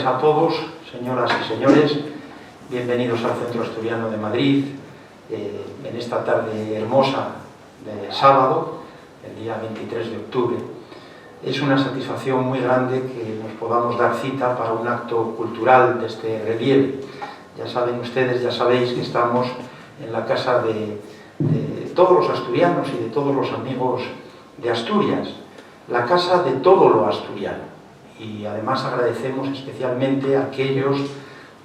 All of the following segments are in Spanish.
a todos, señoras y señores. Bienvenidos al Centro Asturiano de Madrid, en esta tarde hermosa de sábado, el día 23 de octubre. Es una satisfacción muy grande que nos podamos dar cita para un acto cultural de este relieve. Ya saben ustedes, ya sabéis que estamos en la casa de todos los asturianos y de todos los amigos de Asturias, la casa de todo lo asturiano. Y además agradecemos especialmente a aquellos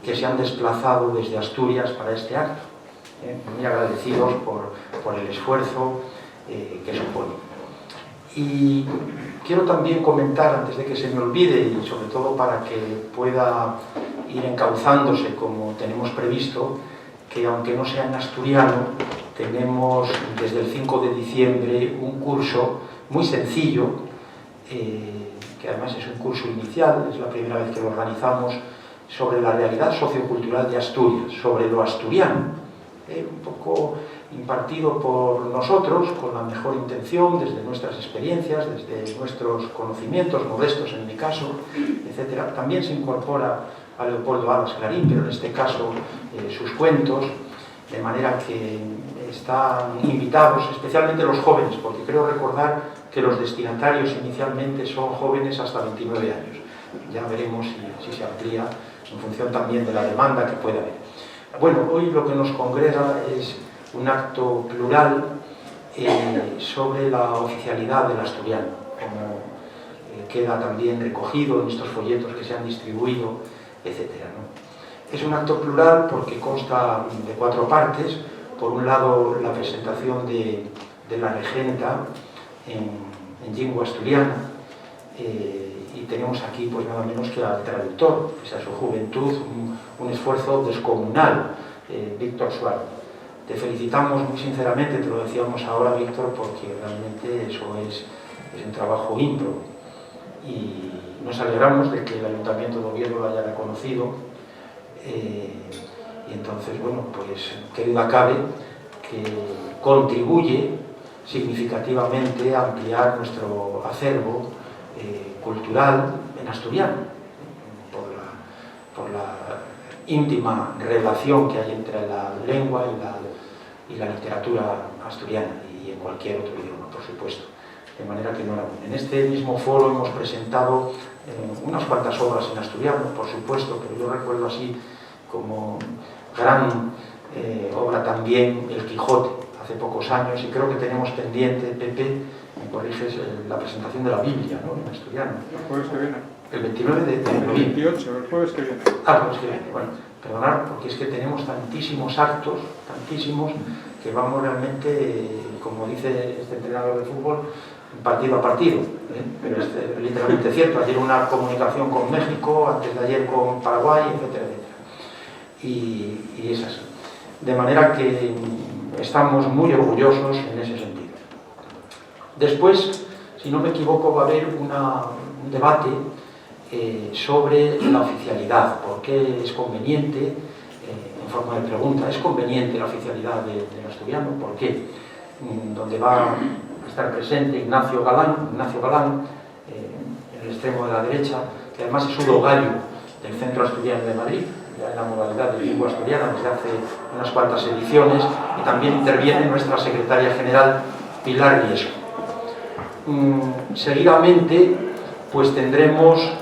que se han desplazado desde Asturias para este acto. Muy agradecidos por el esfuerzo que supone. Y quiero también comentar, antes de que se me olvide, y sobre todo para que pueda ir encauzándose como tenemos previsto, que aunque no sea en asturiano, tenemos desde el 5 de diciembre un curso muy sencillo, que además es un curso inicial, es la primera vez que lo organizamos, sobre la realidad sociocultural de Asturias, sobre lo asturiano, un poco impartido por nosotros, con la mejor intención, desde nuestras experiencias, desde nuestros conocimientos modestos en mi caso, etc. También se incorpora a Leopoldo Alas Clarín, pero en este caso sus cuentos, de manera que están invitados, especialmente los jóvenes, porque creo recordar que los destinatarios inicialmente son jóvenes hasta 29 años. Ya veremos si se amplía en función también de la demanda que pueda haber. Bueno, hoy lo que nos congrega es un acto plural sobre la oficialidad del asturiano, como queda también recogido en estos folletos que se han distribuido, etc., ¿no? Es un acto plural porque consta de 4 partes. Por un lado, la presentación de la regenta en lengua asturiana, y tenemos aquí pues nada menos que al traductor, pese a su juventud, un esfuerzo descomunal, Víctor Suárez. Te felicitamos muy sinceramente, te lo decíamos ahora, Víctor, porque realmente eso es un trabajo ímprobo. Y nos alegramos de que el Ayuntamiento de Oviedo lo haya reconocido. Y entonces, bueno, pues qué duda cabe que contribuye significativamente a ampliar nuestro acervo cultural en asturiano, por la íntima relación que hay entre la lengua y la literatura asturiana y en cualquier otro idioma, por supuesto. De manera que enhorabuena. En este mismo foro hemos presentado unas cuantas obras en asturiano, por supuesto, pero yo recuerdo así como gran obra también El Quijote, hace pocos años, y creo que tenemos pendiente, Pepe, me corriges, la presentación de la Biblia, ¿no?, en asturiano. El jueves que viene. El 29 de noviembre. El 28, el jueves que viene. Ah, el jueves que viene. Bueno, perdonad, porque es que tenemos tantísimos actos, tantísimos, que vamos realmente, como dice este entrenador de fútbol, partido a partido, pero es literalmente cierto. Ayer una comunicación con México, antes de ayer con Paraguay, etcétera, etcétera. Y es así. De manera que estamos muy orgullosos en ese sentido. Después, si no me equivoco, va a haber un debate sobre la oficialidad. ¿Por qué es conveniente, en forma de pregunta, es conveniente la oficialidad del asturiano? ¿Por qué? Donde va a estar presente Ignacio Galán, en el extremo de la derecha, que además es sudogario del Centro Asturiano de Madrid, ya en la modalidad de lengua asturiana desde hace unas cuantas ediciones, y también interviene nuestra secretaria general, Pilar Riesco. Seguidamente, pues tendremos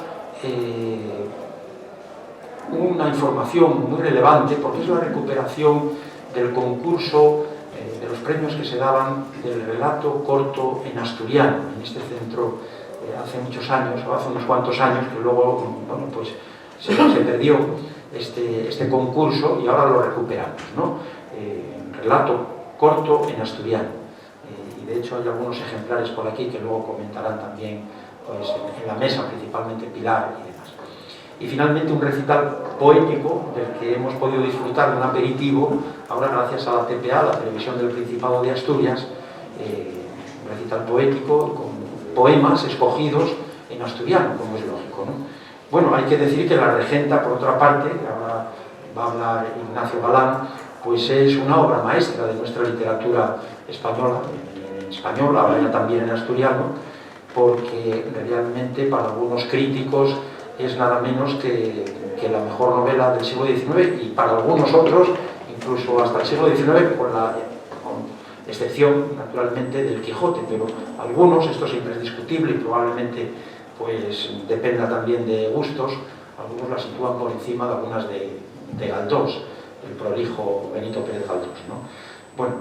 una información muy relevante, porque es la recuperación del concurso de los premios que se daban del relato corto en asturiano, en este centro hace muchos años, o hace unos cuantos años, que luego, bueno, pues se perdió este concurso y ahora lo recuperamos, ¿no? Relato corto en asturiano. Y de hecho hay algunos ejemplares por aquí que luego comentarán también, pues, en la mesa, principalmente Pilar y demás. Y finalmente un recital poético del que hemos podido disfrutar de un aperitivo, ahora gracias a la TPA, la Televisión del Principado de Asturias, un recital poético con poemas escogidos en asturiano, como es lógico, ¿no? Bueno, hay que decir que la regenta, por otra parte, que ahora va a hablar Ignacio Galán, pues es una obra maestra de nuestra literatura española, en español, ahora ya también en asturiano, porque realmente para algunos críticos es nada menos que la mejor novela del siglo XIX y para algunos otros, incluso hasta el siglo XIX, con excepción, naturalmente, del Quijote, pero algunos, esto siempre es discutible y probablemente pues dependa también de gustos, algunos la sitúan por encima de algunas de Galdós, el prolijo Benito Pérez Galdós, ¿no? Bueno,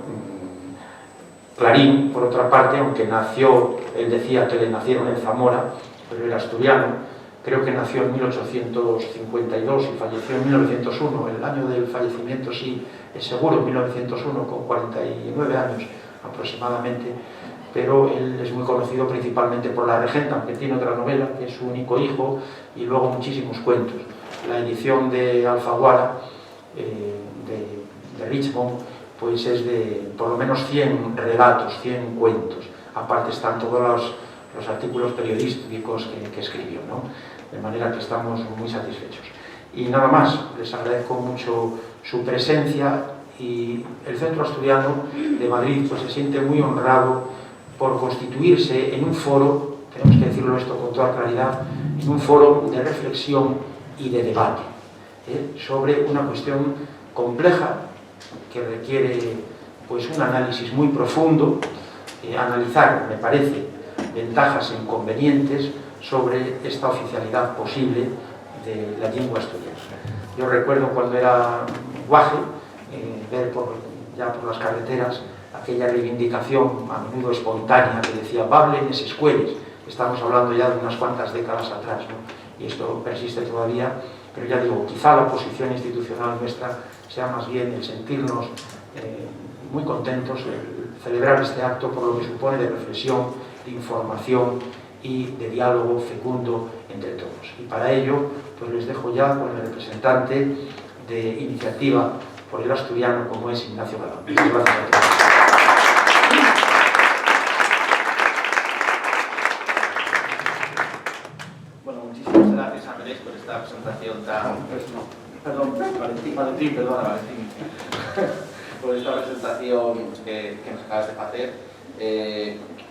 Clarín, por otra parte, aunque nació, él decía que le nacieron en Zamora, pero era asturiano, creo que nació en 1852 y falleció en 1901, el año del fallecimiento sí es seguro, 1901, con 49 años aproximadamente, pero él es muy conocido principalmente por La Regenta, aunque tiene otra novela, que es Su único hijo, y luego muchísimos cuentos. La edición de Alfaguara, de Richmond, pues es de por lo menos 100 relatos, 100 cuentos. Aparte están todos los artículos periodísticos que escribió, ¿no? De manera que estamos muy satisfechos. Y nada más, les agradezco mucho su presencia y el Centro Asturiano de Madrid pues se siente muy honrado por constituirse en un foro, tenemos que decirlo esto con toda claridad, en un foro de reflexión y de debate sobre una cuestión compleja que requiere pues un análisis muy profundo, analizar, me parece, ventajas e inconvenientes sobre esta oficialidad posible de la lengua asturiana. Yo recuerdo cuando era guaje, ver ya por las carreteras aquella reivindicación a menudo espontánea que decía «Bablen es escueles». Estamos hablando ya de unas cuantas décadas atrás, ¿no? Y esto persiste todavía, pero ya digo, quizá la posición institucional nuestra sea más bien el sentirnos muy contentos, el celebrar este acto por lo que supone de reflexión, de información y de diálogo fecundo entre todos. Y para ello, pues les dejo ya con el representante de Iniciativa por el Asturiano, como es Ignacio Galán. Muchas gracias a todos. Bueno, muchísimas gracias, Andrés, por esta presentación tan... Valentín, por esta presentación que nos acabas de hacer.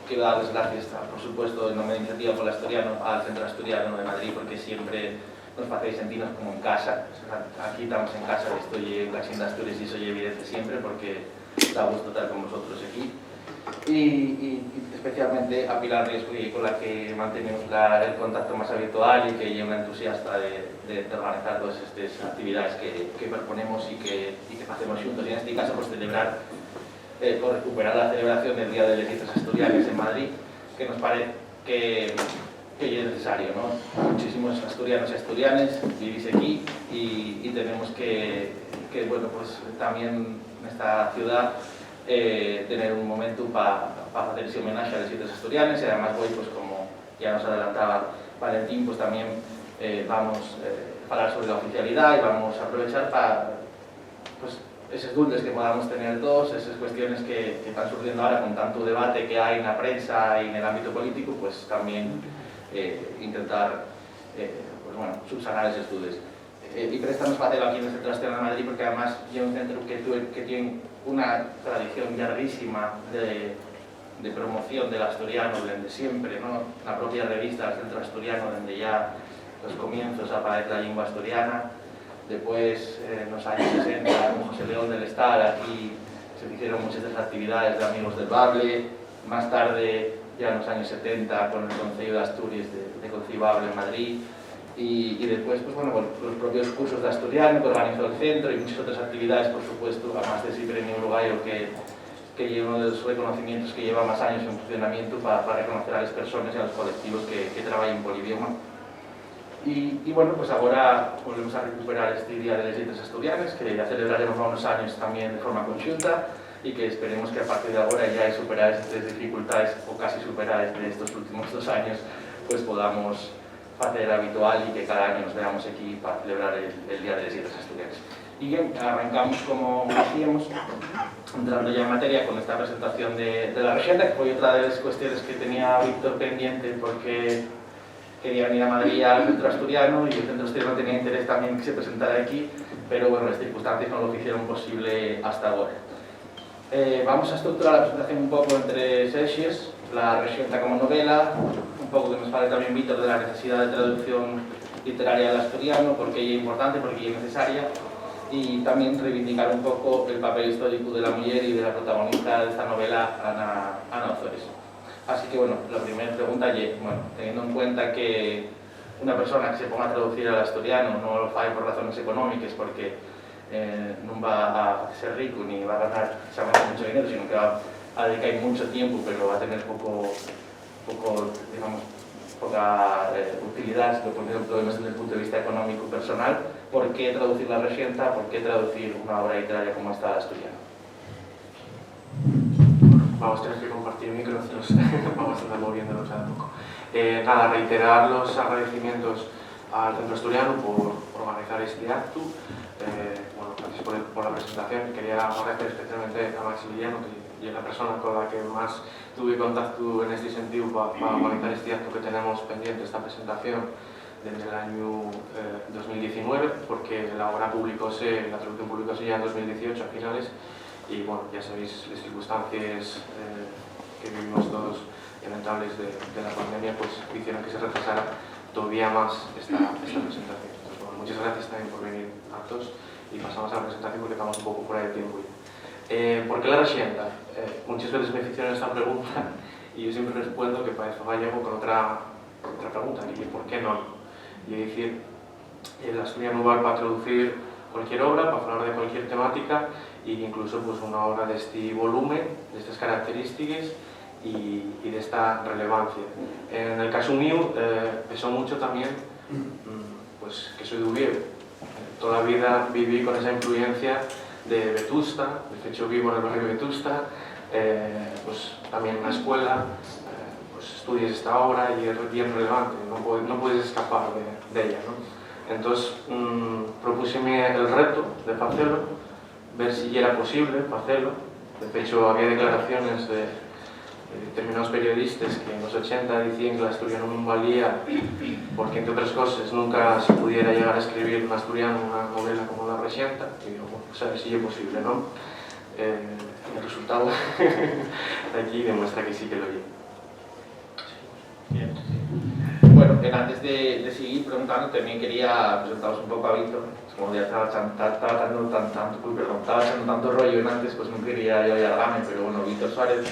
Quiero dar las gracias, por supuesto, en nombre de Iniciativa por el Asturiano, al Centro Asturiano de Madrid, porque siempre nos hacéis sentirnos como en casa. Aquí estamos en casa, estoy en Cachín de Asturias y soy evidente siempre, porque da gusto estar con vosotros aquí. Y especialmente a Pilar Riesco, con la que mantenemos el contacto más habitual y que es una entusiasta de organizar todas estas actividades que proponemos y que hacemos juntos. Y en este caso, pues celebrar, por recuperar la celebración del Día de las Letras Asturianas en Madrid, que nos parece que es necesario, ¿no? Muchísimos asturianos y asturianes vivís aquí y tenemos que, bueno, pues también en esta ciudad tener un momento para hacer ese homenaje a las letras asturianas. Y además hoy, pues como ya nos adelantaba Valentín, pues también vamos a hablar sobre la oficialidad y vamos a aprovechar para pues esos dulces que podamos tener todos, esas cuestiones que están surgiendo ahora con tanto debate que hay en la prensa y en el ámbito político, pues también intentar pues bueno, subsanar esos dudas. Y prestamos para hacerlo aquí en el Centro Asturiano de Madrid, porque además es un centro que tiene una tradición larguísima de promoción del asturiano desde siempre, ¿no? La propia revista del Centro Asturiano, donde ya los comienzos aparece la lengua asturiana. Después, en los años 60, con José León del Estar, aquí se hicieron muchas de las actividades de Amigos del Bable. Más tarde, ya en los años 70, con el Concello de Asturias de Concibable en Madrid. Y después, pues bueno, los propios cursos de asturiano que organizó el centro y muchas otras actividades, por supuesto, además de ese premio uruguayo que es uno de los reconocimientos que lleva más años en funcionamiento para reconocer a las personas y a los colectivos que trabajan por idioma. Y bueno, pues ahora volvemos a recuperar este Día de las Letras Asturianas, que ya celebraremos unos años también de forma conjunta y que esperemos que a partir de ahora, ya superadas estas dificultades o casi superadas de estos últimos 2 años, pues podamos hacer habitual y que cada año nos veamos aquí para celebrar el Día de las Letras Asturianas. Y bien, arrancamos como hacíamos, entrando ya en materia con esta presentación de la Regenta, que fue otra de las cuestiones que tenía Víctor pendiente porque quería venir a Madrid al Centro Asturiano y el Centro Asturiano tenía interés también que se presentara aquí, pero bueno, las circunstancias no lo hicieron posible hasta ahora. Vamos a estructurar la presentación un poco en 3 ejes: la Regenta como novela, un poco que nos fale también Víctor de la necesidad de traducción literaria del asturiano, porque ella es importante, porque ella es necesaria, y también reivindicar un poco el papel histórico de la mujer y de la protagonista de esta novela, Ana Ozores. Así que, bueno, la primera pregunta es, bueno, teniendo en cuenta que una persona que se ponga a traducir al asturiano no lo hace por razones económicas, porque no va a ser rico ni va a ganar mucho dinero, sino que va a dedicar mucho tiempo, pero va a tener digamos, poca utilidad, si lo ponemos desde el punto de vista económico personal. ¿Por qué traducir La Rexenta? ¿Por qué traducir una obra literaria como esta asturiana? Vamos a tener que compartir micros, vamos a estar moviéndonos a poco. Nada, reiterar los agradecimientos al Centro Asturiano por organizar este acto. Bueno, gracias por la presentación. Quería agradecer especialmente a Maximiliano, que es la persona con la que más tuve contacto en este sentido para organizar este acto que tenemos pendiente, esta presentación, desde el año 2019, porque la obra la traducción publicóse ya en 2018 a finales, y bueno, ya sabéis las circunstancias que vivimos todos lamentables de la pandemia, pues hicieron que se retrasara todavía más esta presentación. Entonces, bueno, muchas gracias también por venir a todos, y pasamos a la presentación porque estamos un poco fuera de tiempo ya. ¿Por qué La Rexenta? Muchas veces me hicieron esta pregunta y yo siempre respondo que para eso llego con otra pregunta, y ¿por qué no? Y es decir, el asturiano va para traducir cualquier obra, para hablar de cualquier temática, e incluso pues, una obra de este volumen, de estas características y de esta relevancia. En el caso mío, pesó mucho también pues, que soy de Oviedo. Toda la vida viví con esa influencia de Vetusta, de hecho vivo en el barrio de Vetusta, pues, también en la escuela, pues, estudias esta obra y es bien relevante, no puedes escapar de ella, ¿no? Entonces propúseme el reto de hacerlo, ver si ya era posible hacerlo. De hecho había declaraciones de determinados periodistas que en los 80 decían que el asturiano no valía porque, entre otras cosas, nunca se pudiera llegar a escribir en asturiano una novela como La Rexenta, y digo, bueno, pues a ver si es posible, ¿no? El resultado de aquí demuestra que sí que lo lleva. Bien. Bueno, antes de seguir preguntando, también quería presentaros un poco a Víctor. Como ya estaba echando tanto rollo antes, pues no quería yo alargarme, pero bueno, Víctor Suárez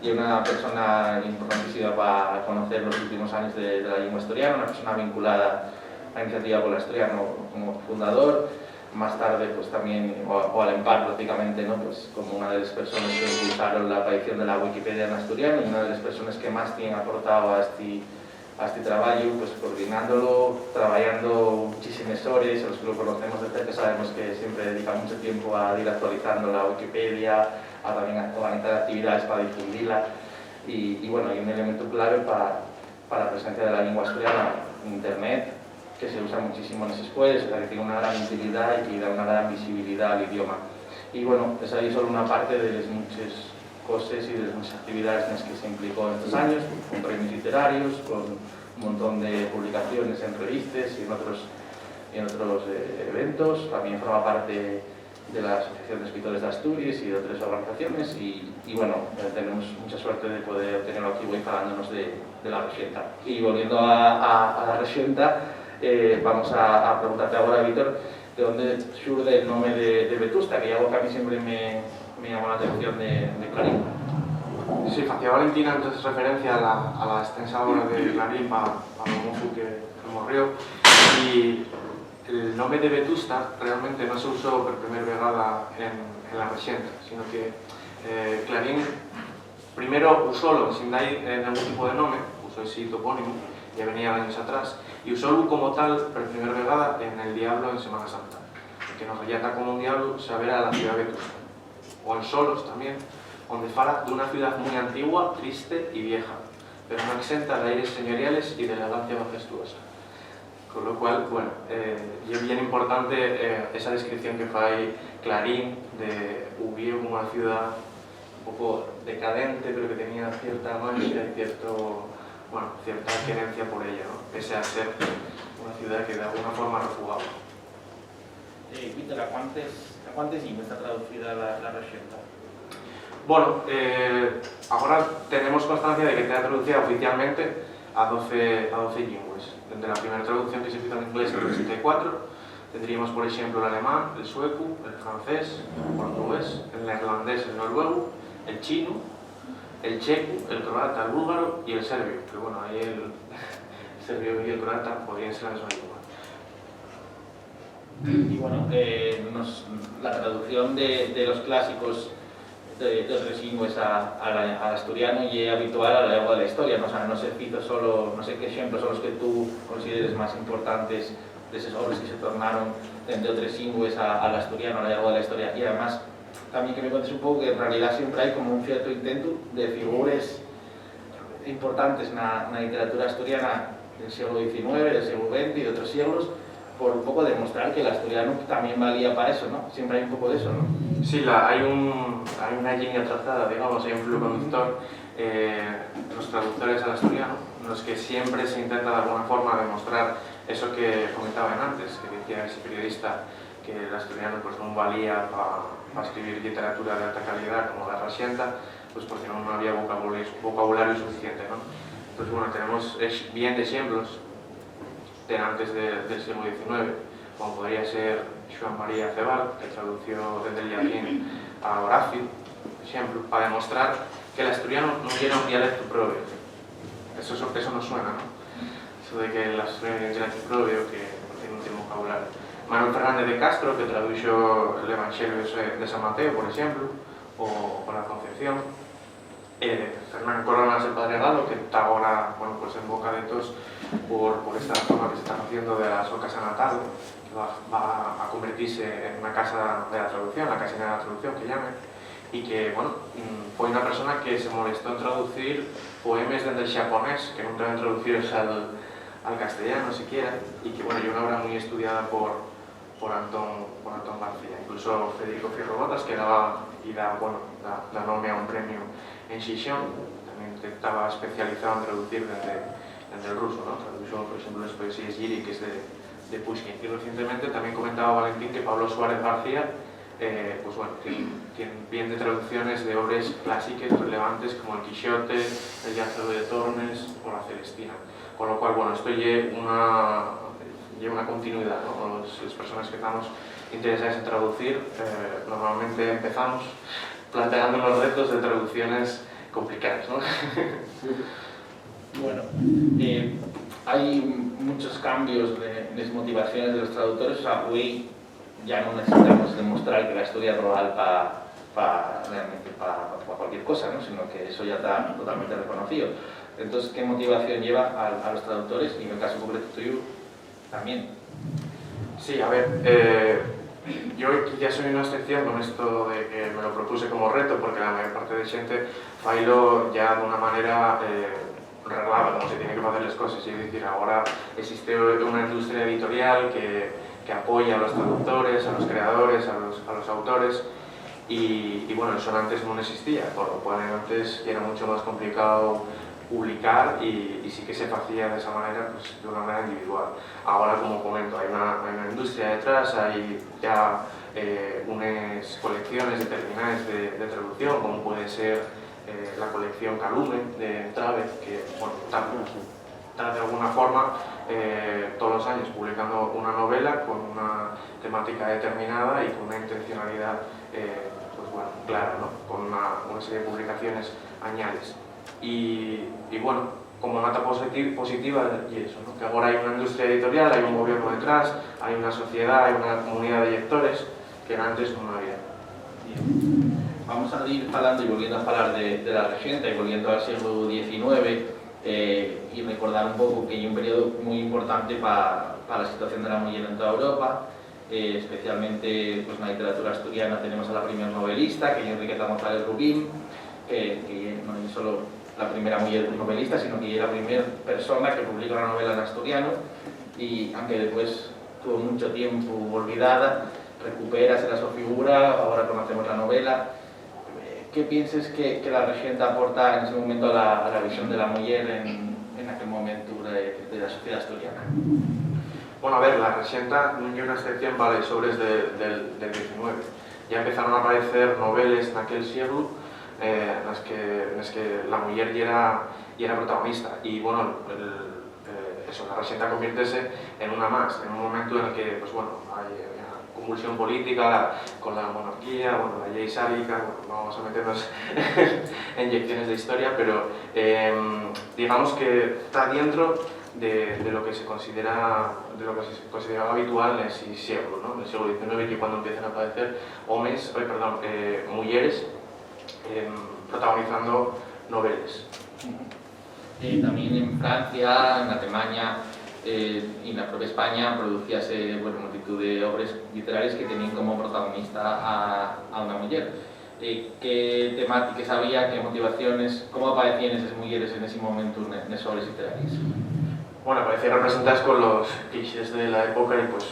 es una persona importantísima para conocer los últimos años de la lengua asturiana, una persona vinculada a la iniciativa por el asturiano como fundador, más tarde pues también, o al empar prácticamente, ¿no? Pues como una de las personas que impulsaron la aparición de la Wikipedia en asturiano, y una de las personas que más tienen aportado a este trabajo, pues coordinándolo, trabajando muchísimas horas. Los que lo conocemos de cerca sabemos que siempre dedica mucho tiempo a ir actualizando la Wikipedia, a también organizar actividades para difundirla, y bueno, hay un elemento clave para la presencia de la lengua asturiana en Internet, que se usa muchísimo en esas escuelas, que tiene una gran utilidad y que da una gran visibilidad al idioma. Y bueno, es ahí solo una parte de las muchas cosas y de las muchas actividades en las que se implicó en estos años, con premios literarios, con un montón de publicaciones en revistas y en otros eventos. También forma parte de la Asociación de Escritores de Asturias y de otras organizaciones, y bueno, tenemos mucha suerte de poder tenerlo aquí hoy hablándonos de La Rexenta. Y volviendo a La Rexenta, vamos a preguntarte ahora, Víctor, de dónde surge el nombre de Vetusta, que es algo que a mí siempre me llamó la atención de Clarín. Sí, hacía Valentina entonces referencia a la extensa obra de Clarín para Mofu que murió, y el nombre de Vetusta realmente no se usó por primera vez en La Rexenta, sino que Clarín primero usólo sin dar ningún tipo de nombre, usó ese topónimo, ya venía años atrás, y usólo como tal por primera vez en El Diablo en Semana Santa, que nos relata como un diablo saber a la ciudad de Vetusta, o en Solos también, donde fala de una ciudad muy antigua, triste y vieja, pero no exenta de aires señoriales y de elegancia majestuosa. Con lo cual, bueno, es bien importante esa descripción que fai Clarín de Oviedo como una ciudad un poco decadente, pero que tenía cierta magia y cierta querencia por ella, ¿no? Pese a ser una ciudad que de alguna forma refugaba. Víctor, ¿a cuántos años está traducida la Rexenta? Bueno, ahora tenemos constancia de que está traducida oficialmente a 12 lenguas. desde la primera traducción que se hizo en inglés en el 84, tendríamos, por ejemplo, el alemán, el sueco, el francés, el portugués, el neerlandés, el noruego, el chino, el checo, el croata, el búlgaro y el serbio. Que bueno, ahí el serbio y el croata podrían ser la misma lengua. Y bueno, la traducción de los clásicos de otros lingües al asturiano y es habitual a lo largo de la historia, ¿no? O sea, no se cito solo, no sé qué ejemplos son los que tú consideres más importantes de esas obras que se tornaron de otros lingües al asturiano a lo largo de la historia. Y además, también que me cuentes un poco que en realidad siempre hay como un cierto intento de figuras importantes en la literatura asturiana del siglo XIX, del siglo XX y de otros siglos, por un poco demostrar que el asturiano también valía para eso, ¿no? Siempre hay un poco de eso, ¿no? Sí, hay una línea trazada, digamos, hay un flujo conductor, los traductores al asturiano, en los que siempre se intenta de alguna forma demostrar eso que comentaban antes, que decía ese periodista que el asturiano pues, no valía para escribir literatura de alta calidad como la Rasienta, pues porque no había vocabulario suficiente, ¿no? Entonces, bueno, tenemos bien de ejemplos de antes del siglo XIX, como podría ser Joan María Cebal, que tradució desde el latín a Horacio, por ejemplo, para demostrar que el asturiano no era un dialecto propio. Eso no suena, ¿no? Eso de que el asturiano era un dialecto propio, que tiene un tiempo vocabulario. Manuel Fernández de Castro, que tradujo el Evangelio de San Mateo, por ejemplo, o la Concepción. Fernán Coronas, el Padre Galo, que está ahora, bueno, pues en boca de todos por esta forma que se está haciendo de la Casa Natal, que va a convertirse en una casa de la traducción, la Casa de la Traducción que llamen, y que, bueno, fue una persona que se molestó en traducir poemas desde el japonés, que nunca deben traducirse al castellano siquiera, y que, bueno, hay una obra muy estudiada por Antón García, incluso Federico Fierro Botas, que da nombre a un premio en Xixón, también estaba especializado en traducir desde el ruso, ¿no? Tradujo, por ejemplo, las poesías líricas de Pushkin. Y recientemente también comentaba Valentín que Pablo Suárez García, pues bueno, tiene bien de traducciones de obras clásicas relevantes como el Quijote, el Lázaro de Tormes o la Celestina. Con lo cual, bueno, esto lleva una continuidad, ¿no? Las personas que estamos interesadas en traducir, normalmente empezamos planteando unos retos de traducciones complicadas, ¿no? Bueno, hay muchos cambios de las motivaciones de los traductores. O sea, hoy ya no necesitamos demostrar que la historia es real realmente para cualquier cosa, ¿no? Sino que eso ya está totalmente reconocido. Entonces, ¿qué motivación lleva a los traductores? Y en el caso concreto tuyo, también. Sí, a ver, yo ya soy una excepción con esto de que me lo propuse como reto, porque la mayor parte de gente failo ya de una manera reglada, como se tiene que hacer las cosas. Es decir, ahora existe una industria editorial que apoya a los traductores, a los creadores, a los autores, y bueno, eso antes no existía, por lo cual antes era mucho más complicado publicar y sí que se hacía de esa manera, pues, de una manera individual. Ahora, como comento, hay una industria detrás, hay ya unas colecciones determinadas de traducción, como puede ser la colección Calumen de Travez, que bueno, está de alguna forma todos los años publicando una novela con una temática determinada y con una intencionalidad pues bueno, clara, ¿no? Con una serie de publicaciones añades. Y bueno, como nota positiva y eso, ¿no? Que ahora hay una industria editorial, hay un gobierno detrás, hay una sociedad, hay una comunidad de lectores que antes no había. Vamos a ir hablando y volviendo a hablar de la Rexenta y volviendo al siglo XIX y recordar un poco que hay un periodo muy importante para la situación de la mujer en toda Europa, especialmente pues, en la literatura asturiana tenemos a la primera novelista, que es Enriqueta González Rubín, que no es solo la primera mujer novelista, sino que es la primera persona que publica una novela en asturiano, y aunque después tuvo mucho tiempo olvidada, recupera esa su figura, ahora conocemos la novela. ¿Qué piensas que la Rexenta aporta en ese momento a la visión de la mujer en aquel momento de la sociedad asturiana? Bueno, a ver, la Rexenta no hay una excepción, vale, sobres del XIX. Ya empezaron a aparecer novelas en aquel siglo en las que la mujer ya era protagonista. Y bueno, eso, la rexenta convirtese en una más, en un momento en el que, pues bueno, hay convulsión política con la monarquía, bueno, la ley sálica, bueno, no vamos a meternos en inyecciones de historia, pero digamos que está dentro de lo que se consideraba habitual en ese siglo, ¿no? En el siglo XIX, que cuando empiezan a aparecer mujeres protagonizando novelas. También en Francia, en Alemania y en la propia España producíase multitud de obras literarias que tenían como protagonista a una mujer. ¿Qué temáticas había, qué motivaciones, cómo aparecían esas mujeres en ese momento en esas obras literarias? Bueno, aparecían representadas con los clichés de la época y pues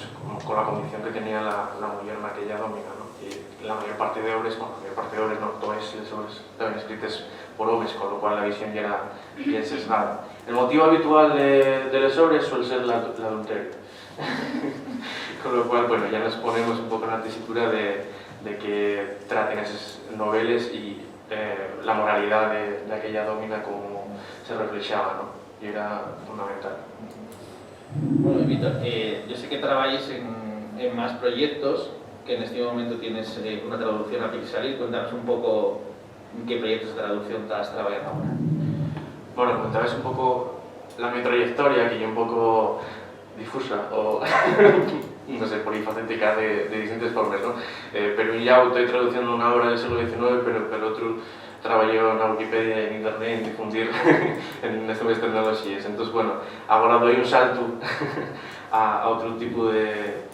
con la condición que tenía la mujer en aquella domina, ¿no? Y la mayor parte de obras, no, todas las obras estaban escritas por hombres, con lo cual la visión ya era bien sesgada. El motivo habitual de las obras suele ser el adulterio. Con lo cual, bueno, ya nos ponemos un poco en la tesitura de que traten esas novelas y la moralidad de aquella domina como se reflejaba, ¿no? Y era fundamental. Bueno, Víctor, yo sé que trabajáis en más proyectos, que en este momento tienes una traducción a Pixalir. Cuéntanos un poco en qué proyectos de traducción estás trabajando ahora. Bueno, contarles un poco mi trayectoria, que es un poco difusa, o no sé, polifacética de distintas formas, ¿no? Pero ya estoy traduciendo una obra del siglo XIX, pero el otro trabajo na Wikipedia en internet en difundir en estas tecnologías. Entonces, bueno, ahora doy un salto a otro tipo de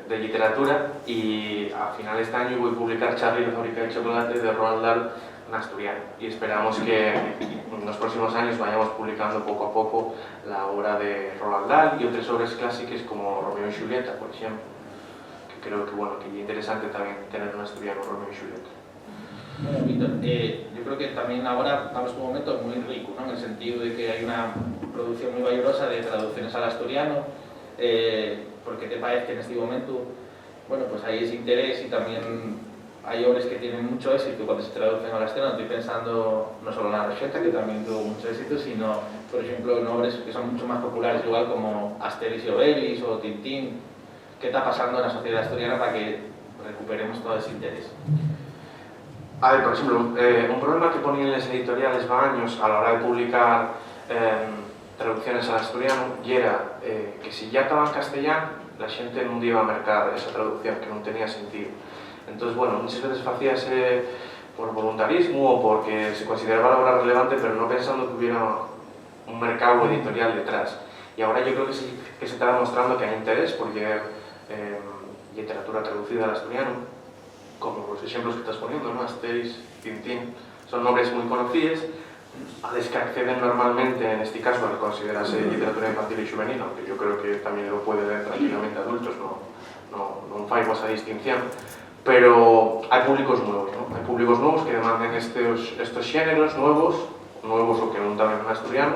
literatura y a final de este año voy a publicar Charlie la fábrica de chocolate de Roald Dahl en asturiano y esperamos que en los próximos años vayamos publicando poco a poco la obra de Roald Dahl y otras obras clásicas como Romeo y Julieta, por ejemplo, que creo que, bueno, que es interesante también tener un asturiano Romeo y Julieta. Bueno, Víctor, yo creo que también ahora estamos en un momento muy rico, ¿no? En el sentido de que hay una producción muy valiosa de traducciones al asturiano, porque te parece que en este momento, bueno, pues hay ese interés y también hay obras que tienen mucho éxito cuando se traducen al asturiano. Estoy pensando no solo en la Rexeta, que también tuvo mucho éxito, sino, por ejemplo, en obras que son mucho más populares, igual como Asterix y Obelix o Tintín. ¿Qué está pasando en la sociedad asturiana para que recuperemos todo ese interés? A ver, por ejemplo, un problema que ponían las editoriales va años a la hora de publicar traducciones al asturiano y era que si ya estaba en castellano, la gente no iba a mercar esa traducción, que no tenía sentido. Entonces, bueno, muchas veces hacíase por voluntarismo o porque se consideraba la obra relevante, pero no pensando que hubiera un mercado editorial detrás. Y ahora yo creo que sí que se está demostrando que hay interés por llegar literatura traducida al asturiano, como los ejemplos que estás poniendo, ¿no? Asterix, Tintín, son nombres muy conocidos, a los que acceden normalmente, en este caso, al considerarse literatura infantil y juvenil, aunque yo creo que también lo puede leer tranquilamente adultos, no faigo esa distinción, pero hay públicos nuevos, ¿no? Hay públicos nuevos que demandan estos géneros nuevos o que no también en asturiano,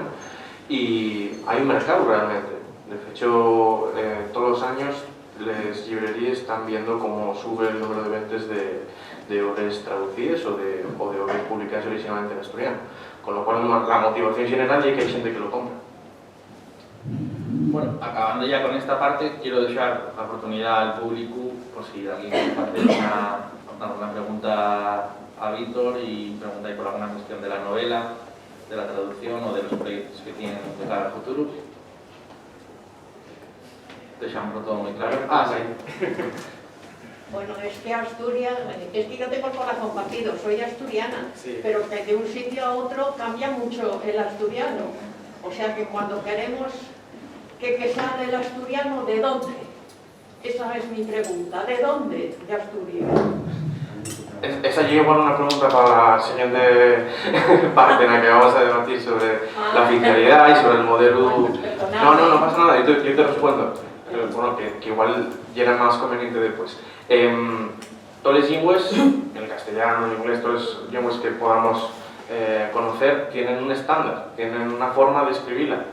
y hay un mercado realmente. De hecho, todos los años las librerías están viendo cómo sube el número de ventas de obras traducidas o de obras publicadas originalmente en asturiano, con lo cual la motivación general es que hay gente que lo compra. Bueno, acabando ya con esta parte, quiero dejar la oportunidad al público por si alguien quiere hacer alguna pregunta a Víctor y preguntáis por alguna cuestión de la novela, de la traducción o de los proyectos que tienen de cara al futuro. Dejamos todo muy claro. Sí. Bueno, es que Asturias, es que yo tengo el corazón partido, soy asturiana, sí, pero que de un sitio a otro cambia mucho el asturiano. O sea que cuando queremos que salga el asturiano, ¿de dónde? Esa es mi pregunta, ¿de dónde de Asturias? Esa llega igual una pregunta para la siguiente parte en la que vamos a debatir sobre la oficialidad y sobre el modelo... No pasa nada, yo te respondo. Pero bueno, que igual llega más conveniente después. Todas las lenguas, el castellano, el inglés, todas las lenguas que podamos conocer, tienen un estándar, tienen una forma de escribirla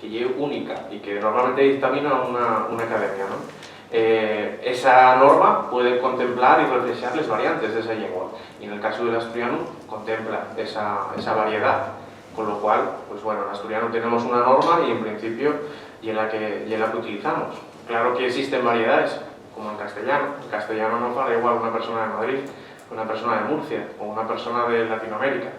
que es única y que normalmente dictamina una academia, ¿no? Esa norma puede contemplar y reflejar las variantes de esa lengua y en el caso del asturiano contempla esa variedad Con lo cual, pues bueno, en asturiano tenemos una norma y en principio y es la que utilizamos. Claro que existen variedades, como en castellano. En castellano no para igual una persona de Madrid, una persona de Murcia o una persona de Latinoamérica,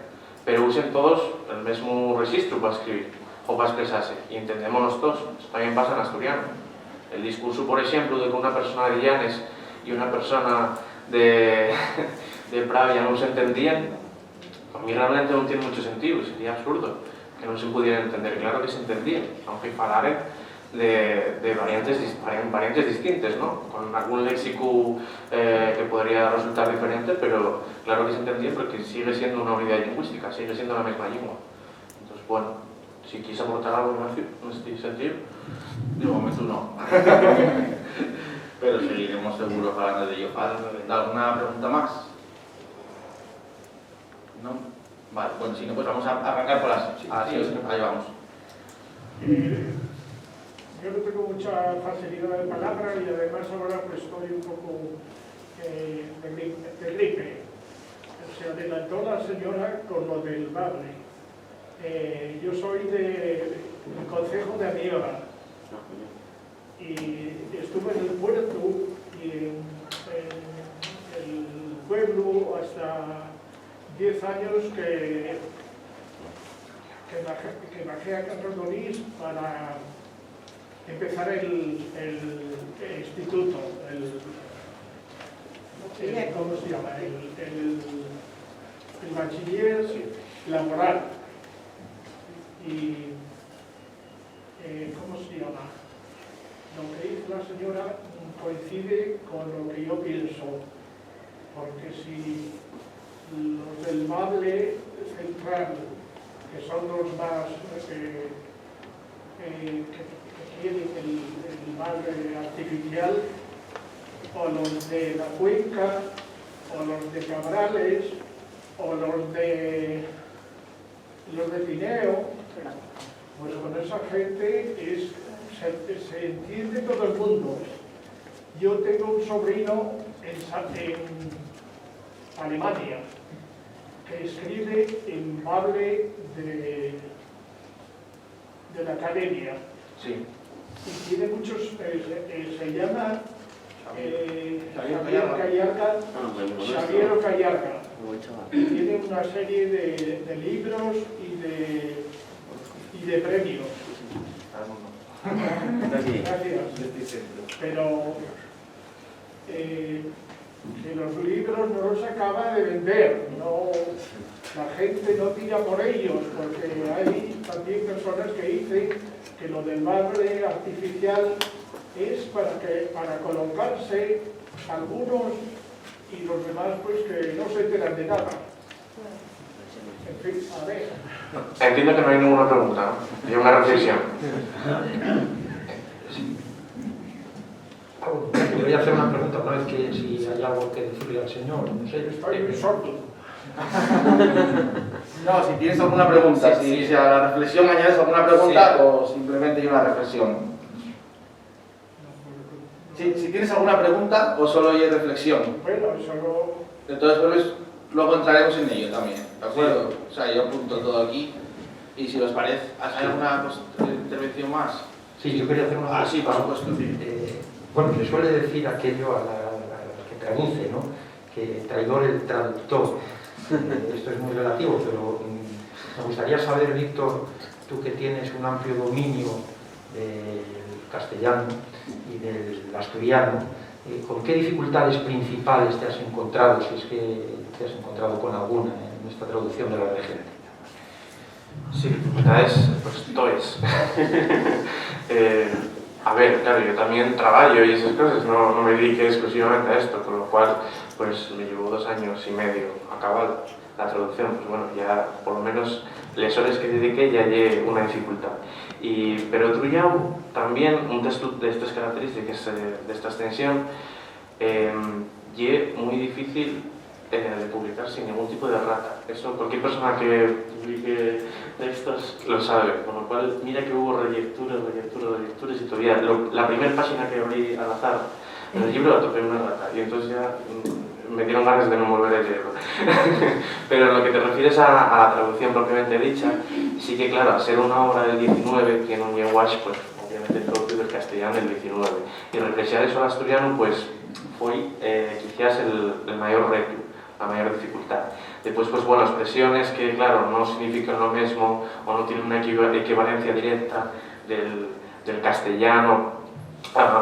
pero usen todos el mismo registro para escribir o para expresarse y entendémonos todos. Eso también pasa en asturiano. El discurso, por ejemplo, de que una persona de Llanes y una persona de Pravia no se entendían, a mí realmente no tiene mucho sentido, sería absurdo que no se pudieran entender. Claro que se entendían, aunque falaren de variantes distintas, ¿no? Con algún léxico que podría resultar diferente, pero claro que se entendía porque sigue siendo una unidad lingüística, sigue siendo la misma lengua. Entonces, bueno, si quieres aportar algo, Ignacio, en este sentido. De momento no. Pero seguiremos seguros hablando de ello. ¿Alguna pregunta más? ¿No? Vale, bueno, si no, pues vamos a arrancar por las... Ahí vamos. Yo no tengo mucha facilidad de palabra y además ahora pues estoy un poco de gripe. Se adelantó la señora con lo del bable. Yo soy del concejo de Anieva y estuve en el puerto y en el pueblo hasta 10 años que bajé a Cantrodonís para empezar el instituto, ¿cómo se llama? El bachiller laboral. Y, ¿cómo se llama? Lo que dice la señora coincide con lo que yo pienso, porque si los del Maule Central, que son los más que tienen el Maule artificial, o los de la Cuenca, o los de Cabrales, o los de Tineo, pues con esa gente se entiende todo el mundo. Yo tengo un sobrino en Alemania que escribe en Maule de la academia. Sí. Y tiene muchos, se llama Xavier Callarga. Tiene una serie de libros y de premios. Gracias. Pero que los libros no los acaba de vender, no, la gente no tira por ellos, porque hay también personas que dicen que lo del marbre artificial es para colocarse algunos y los demás pues que no se enteran de nada. En fin, a ver. Entiendo que no hay ninguna pregunta, ¿no? Hay una reflexión. Le voy a hacer una pregunta, una vez que si hay algo que decirle al señor, no sé. Estoy muy sordo. No, si tienes alguna pregunta, si a la reflexión añades alguna pregunta o simplemente hay una reflexión. Si tienes alguna pregunta o solo hay reflexión. Bueno, solo... Entonces, pues, luego entraremos en ello también, ¿de acuerdo? O sea, yo apunto todo aquí y si os parece, ¿hay alguna intervención más? Sí, yo quería hacer una... Ah, sí, por supuesto. Bueno, se suele decir aquello a la que traduce, ¿no? Que traidor el traductor. Esto es muy relativo, pero me gustaría saber, Víctor, tú que tienes un amplio dominio del castellano y del asturiano, ¿con qué dificultades principales te has encontrado, si es que te has encontrado con alguna en esta traducción de la regente? Sí, dificultades, pues todas. A ver, claro, yo también trabajo y esas cosas, no me dediqué exclusivamente a esto, con lo cual pues me llevó 2 años y medio a acabar la traducción, pues bueno, ya por lo menos las horas que dediqué ya llegué una dificultad. Pero Trullao también, un texto de estas características, de esta extensión, es muy difícil de publicar sin ningún tipo de errata. Eso cualquier persona que publique textos lo sabe, con lo cual mira que hubo relecturas y todavía la primera página que abrí al azar en el libro la topé una errata y entonces ya me dieron ganas de no volver a leerlo. Pero en lo que te refieres a la traducción propiamente dicha, sí que claro, al ser una obra del 19, tiene un lenguaje, pues obviamente propio del castellano del 19. Y reflexionar eso al asturiano, pues foi quizás el mayor reto, la mayor dificultad. Después, pues bueno, expresiones que, claro, no significan lo mismo o no tienen una equivalencia directa del castellano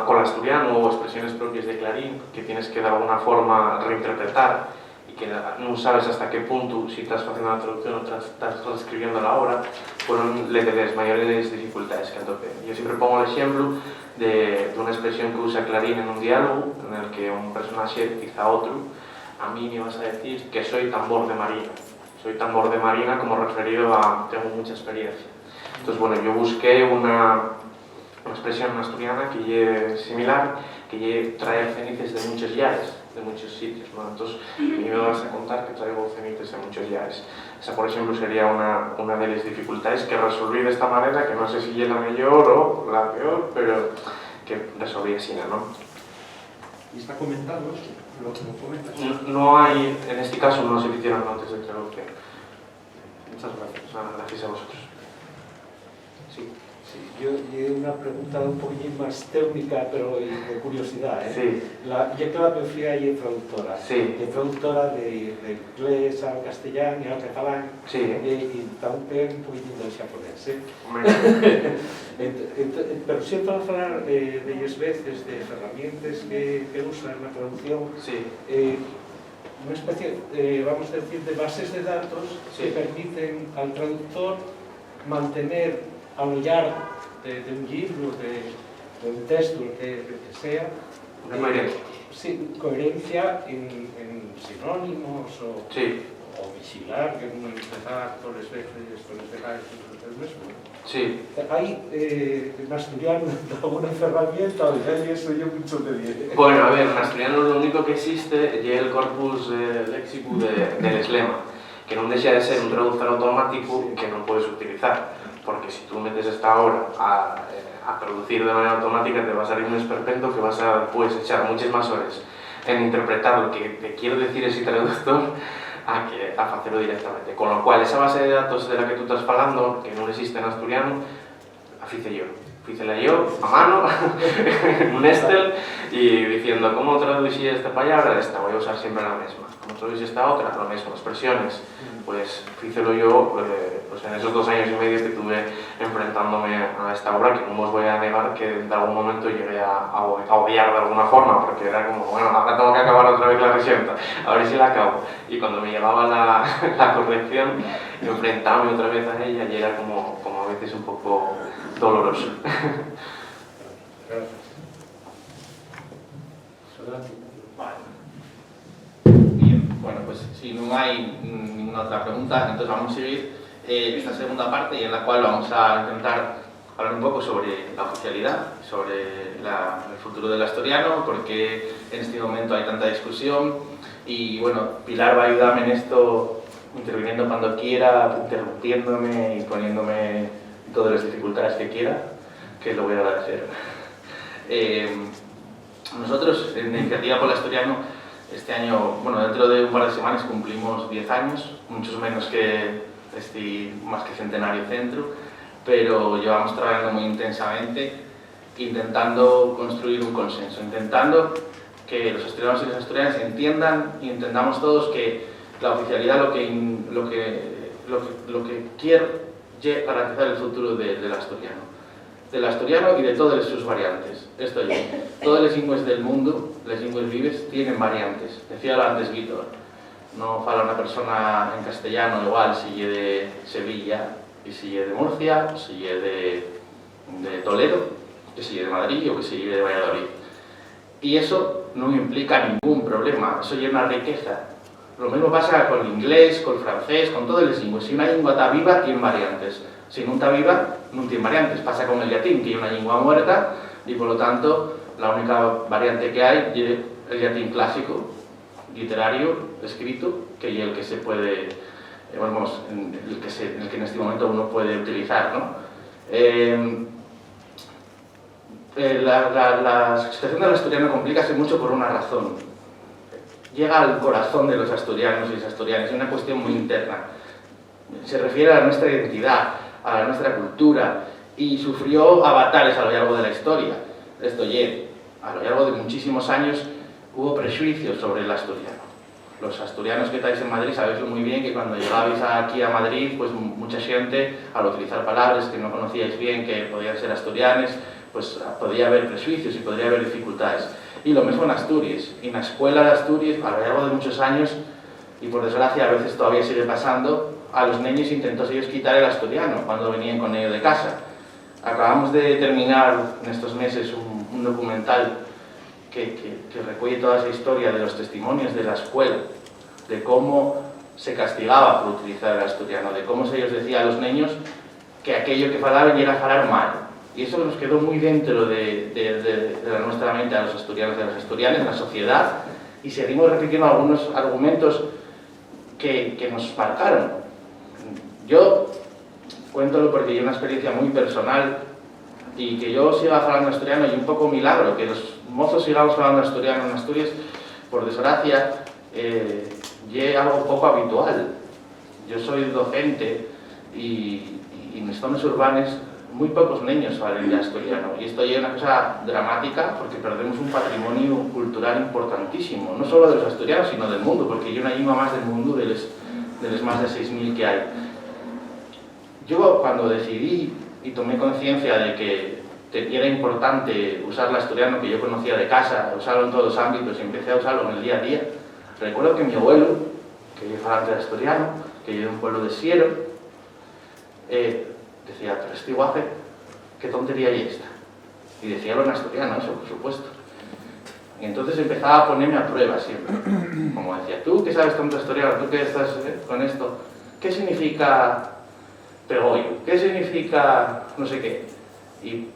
con el asturiano, o expresiones propias de Clarín que tienes que de alguna forma reinterpretar y que no sabes hasta qué punto, si estás haciendo la traducción o estás transcribiendo la obra, fueron las mayores dificultades que tope. Yo siempre pongo el ejemplo de una expresión que usa Clarín en un diálogo en el que un personaje dice a otro: a mí me vas a decir que soy tambor de marina. Soy tambor de marina como referido a tengo mucha experiencia. Entonces, bueno, yo busqué una expresión asturiana que es similar, que es traer cenizas de muchos yares, de muchos sitios, ¿no? Entonces, me vas a contar que traigo cenizas de muchos yares. Esa, por ejemplo, sería una de las dificultades que resolví de esta manera, que no sé si es la mejor o la peor, pero que resolví así, ¿no? ¿Y está comentado eso? ¿Lo comentas? No hay, en este caso no se hicieron notas de traducción. Muchas gracias. Gracias a vosotros. Sí. Sí, yo una pregunta un poquillín más técnica, pero de curiosidad, ¿eh? Sí. Yo que la Pefría y traductora. Sí. Es traductora de inglés al castellano y al catalán. Sí. Y también un poquillín del japonés, ¿eh? Pero siempre al hablar de ellas veces de herramientas que usan en la traducción, Sí. una especie, vamos a decir, de bases de datos que permiten al traductor mantener a lo largo de un libro, de un texto, que sea, Una coherencia. Sí, coherencia en sinónimos o vigilar, que uno empezar todas las veces, el mismo. Sí. Hay en asturiano alguna herramienta, o ya eso yo mucho te diré. Bueno, a ver, en asturiano lo único que existe es el corpus léxico del eslema, que no deja de ser un traductor automático que no puedes utilizar. Porque si tú metes esta obra a traducir de manera automática, te va a salir un esperpento que puedes echar muchas más horas en interpretar lo que te quiere decir ese traductor a hacerlo directamente. Con lo cual, esa base de datos de la que tú estás hablando, que no existe en asturiano, la hice yo. Hicela yo, a mano, en un Excel, y diciendo, ¿cómo traducí esta palabra? Esta voy a usar siempre la misma. ¿Cómo traducí esta otra? Lo mismo, expresiones. Pues hícelo yo pues en esos 2 años y medio que tuve enfrentándome a esta obra, que no os voy a negar que en algún momento llegué a odiar de alguna forma, porque era como, bueno, ahora tengo que acabar otra vez la resienta, a ver si la acabo. Y cuando me llegaba la corrección, enfrentarme otra vez a ella, y era como a veces un poco doloroso. Bien, bueno, pues si no hay ninguna otra pregunta, entonces vamos a seguir esta segunda parte, y en la cual vamos a intentar hablar un poco sobre la oficialidad, sobre el futuro del asturiano, porque en este momento hay tanta discusión, y bueno, Pilar va a ayudarme en esto, interviniendo cuando quiera, interrumpiéndome y poniéndome todas las dificultades que quiera, que lo voy a agradecer. Nosotros, en Iniciativa por el Asturiano, este año, bueno, dentro de un par de semanas cumplimos 10 años, muchos menos que este más que centenario centro, pero llevamos trabajando muy intensamente, intentando construir un consenso, intentando que los asturianos y las asturianas entiendan y entendamos todos que la oficialidad lo que quiere es garantizar el futuro del asturiano y de todas sus variantes. Esto es, todas las lenguas del mundo, las lenguas vives, tienen variantes. Decía antes Víctor, no fala una persona en castellano igual si es de Sevilla y si es de Murcia, o si es de Toledo, que si es de Madrid o que si es de Valladolid. Y eso no implica ningún problema, eso es una riqueza. Lo mismo pasa con el inglés, con el francés, con todas las lenguas. Si una lengua está viva, tiene variantes. Si no está viva, no tiene variantes. Pasa con el latín, que es una lengua muerta, y por lo tanto, la única variante que hay es el latín clásico, literario, escrito, que es el que se puede, vamos, el que en este momento uno puede utilizar, ¿no? La situación del asturiano complica mucho por una razón. llega al corazón de los asturianos y las asturianas, es una cuestión muy interna. Se refiere a nuestra identidad, a nuestra cultura, y sufrió avatares a lo largo de la historia. Esto a lo largo de muchísimos años hubo prejuicios sobre el asturiano. Los asturianos que estáis en Madrid sabéis muy bien que cuando llegabais aquí a Madrid, pues mucha gente, al utilizar palabras que no conocíais bien, que podían ser asturianes, pues podía haber prejuicios y podría haber dificultades. Y lo mismo en Asturias. Y en la escuela de Asturias, a lo largo de muchos años, y por desgracia a veces todavía sigue pasando, a los niños intentó ellos quitar el asturiano cuando venían con ellos de casa. Acabamos de terminar en estos meses un documental que recoge toda esa historia de los testimonios de la escuela, de cómo se castigaba por utilizar el asturiano, de cómo se ellos decía a los niños que aquello que falaban era falar mal. Y eso nos quedó muy dentro de nuestra mente a los asturianos y a las asturianas, en la sociedad, y seguimos repitiendo algunos argumentos que nos marcaron. Yo cuéntalo porque yo una experiencia muy personal, y que yo siga hablando asturiano y un poco milagro, que los mozos sigamos hablando asturiano en Asturias, por desgracia, es algo poco habitual. Yo soy docente y en las zonas urbanas muy pocos niños hablan ya asturiano, y esto ya es una cosa dramática porque perdemos un patrimonio cultural importantísimo, no solo de los asturianos sino del mundo, porque hay una lengua más del mundo de los más de 6.000 que hay. Yo cuando decidí y tomé conciencia de que era importante usar el asturiano que yo conocía de casa, usarlo en todos los ámbitos y empecé a usarlo en el día a día, recuerdo que mi abuelo, que yo hablaba de asturiano, que yo de un pueblo de Siero, decía, pero este guaje, ¿qué tontería hay esta? Y decía en asturiano, eso por supuesto. Y entonces empezaba a ponerme a prueba siempre. Como decía, tú que sabes tanto asturiano, tú que estás con esto, ¿qué significa pegollo? ¿Qué significa no sé qué? Y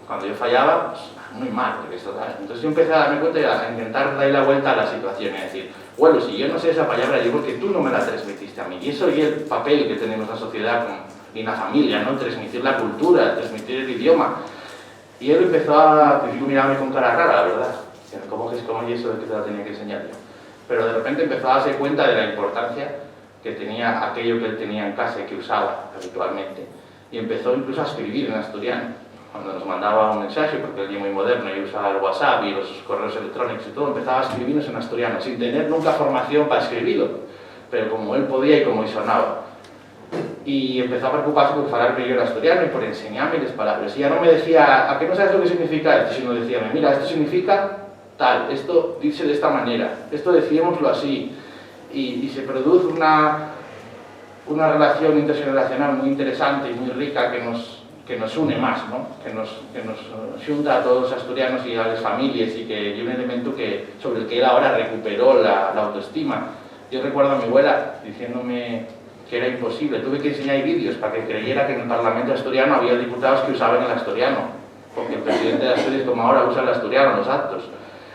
cuando yo fallaba, pues muy mal, porque esto, ¿sabes? Entonces yo empecé a darme cuenta y a intentar darle la vuelta a la situación y a decir, bueno, si yo no sé esa palabra, yo porque tú no me la transmitiste a mí. Y eso es el papel que tenemos la sociedad y la familia, ¿no? Transmitir la cultura, transmitir el idioma. Y él empezó a mirarme con cara rara, la verdad. ¿Cómo es eso de que te la tenía que enseñar yo? Pero de repente empezó a darse cuenta de la importancia que tenía aquello que él tenía en casa y que usaba habitualmente. Y empezó incluso a escribir en asturiano. Cuando nos mandaba un mensaje, porque él es muy moderno y usa el WhatsApp y los correos electrónicos y todo, empezaba a escribirnos en asturiano, sin tener nunca formación para escribirlo, pero como él podía y como sonaba. Y empezó a preocuparse por hablarme yo en asturiano y por enseñarme las palabras. Y ya no me decía, ¿a qué no sabes lo que significa esto? Sino decía, mira, esto significa tal, esto dice de esta manera, esto decíamoslo así. Y se produce una relación intergeneracional muy interesante y muy rica que nos une más, ¿no? que nos junta a todos los asturianos y a las familias, y que es un elemento sobre el que él ahora recuperó la autoestima. Yo recuerdo a mi abuela diciéndome que era imposible, tuve que enseñar vídeos para que creyera que en el Parlamento asturiano había diputados que usaban el asturiano, porque el presidente de Asturias como ahora usa el asturiano en los actos,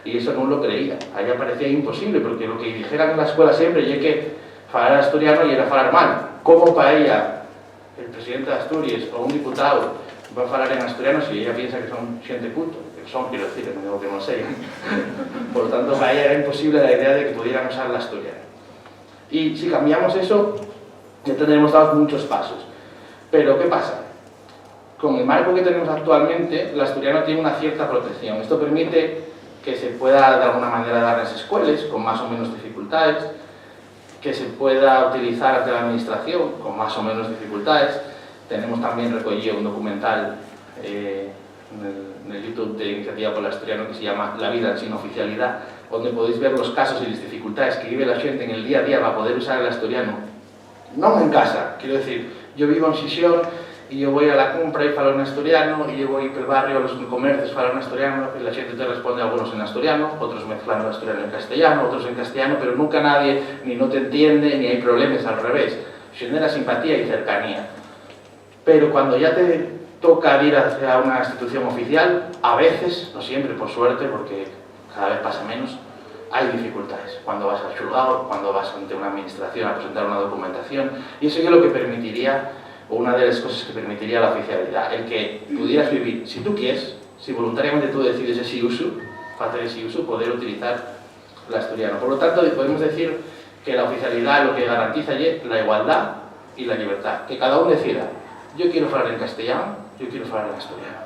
y eso no lo creía. A ella parecía imposible, porque lo que dijeran en la escuela siempre es que hablar asturiano y era hablar mal. ¿Cómo para ella el presidente de Asturias o un diputado va a hablar en asturiano si ella piensa que son gente culto? Que son, quiero decir, no digo que no sean. Por lo tanto, para ella era imposible la idea de que pudieran usar el asturiano. Y si cambiamos eso, ya tendremos dado muchos pasos. Pero, ¿qué pasa? Con el marco que tenemos actualmente, el asturiano tiene una cierta protección. Esto permite que se pueda de alguna manera dar las escuelas con más o menos dificultades, que se pueda utilizar ante la administración con más o menos dificultades. Tenemos también recogido un documental en el YouTube de Iniciativa por el Asturiano que se llama La vida sin oficialidad, donde podéis ver los casos y las dificultades que vive la gente en el día a día para poder usar el asturiano. No en casa, quiero decir, yo vivo en Xixón y yo voy a la compra y falo en asturiano, y yo voy por el barrio a los comercios falo en asturiano, y la gente te responde algunos en asturiano, otros mezclan el asturiano en castellano, otros en castellano, pero nunca nadie ni no te entiende, ni hay problemas, al revés. Genera simpatía y cercanía. Pero cuando ya te toca ir hacia una institución oficial, a veces, no siempre por suerte, porque cada vez pasa menos, hay dificultades. Cuando vas al juzgado, cuando vas ante una administración a presentar una documentación, y eso es lo que permitiría, o una de las cosas que permitiría la oficialidad, el que pudieras vivir, si tú quieres, si voluntariamente tú decides ese uso, hacer ese uso, poder utilizar el asturiano. Por lo tanto, podemos decir que la oficialidad lo que garantiza es la igualdad y la libertad. Que cada uno decida, yo quiero hablar en castellano, yo quiero hablar en asturiano.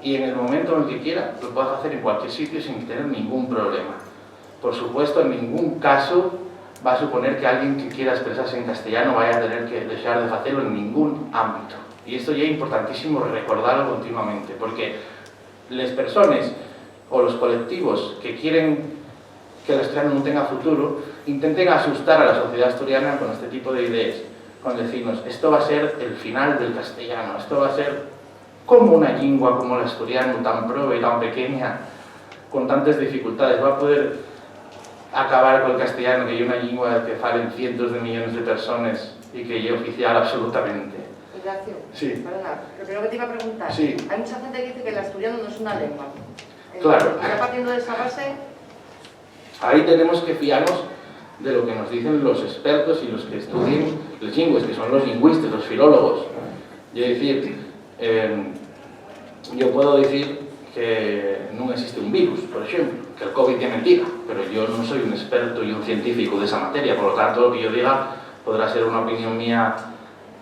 Y en el momento en el que quiera, lo puedas hacer en cualquier sitio sin tener ningún problema. Por supuesto, en ningún caso va a suponer que alguien que quiera expresarse en castellano vaya a tener que dejar de hacerlo en ningún ámbito. Y esto ya es importantísimo recordarlo continuamente, porque las personas o los colectivos que quieren que el asturiano no tenga futuro, intenten asustar a la sociedad asturiana con este tipo de ideas, con decirnos, esto va a ser el final del castellano, esto va a ser como una lengua como el asturiano, tan prove y tan pequeña, con tantas dificultades, va a poder acabar con el castellano, que es una lengua que falen cientos de millones de personas y que es oficial absolutamente. Ignacio, sí. Perdona, lo primero que te iba a preguntar, sí. Hay mucha gente que dice que el asturiano no es una lengua. Claro. Ya partiendo de esa base... Ahí tenemos que fiarnos de lo que nos dicen los expertos y los que estudian las lenguas, que son los lingüistas, los filólogos. Es decir, yo puedo decir que no existe un virus, por ejemplo, que el COVID es mentira, pero yo no soy un experto y un científico de esa materia, por lo tanto lo que yo diga podrá ser una opinión mía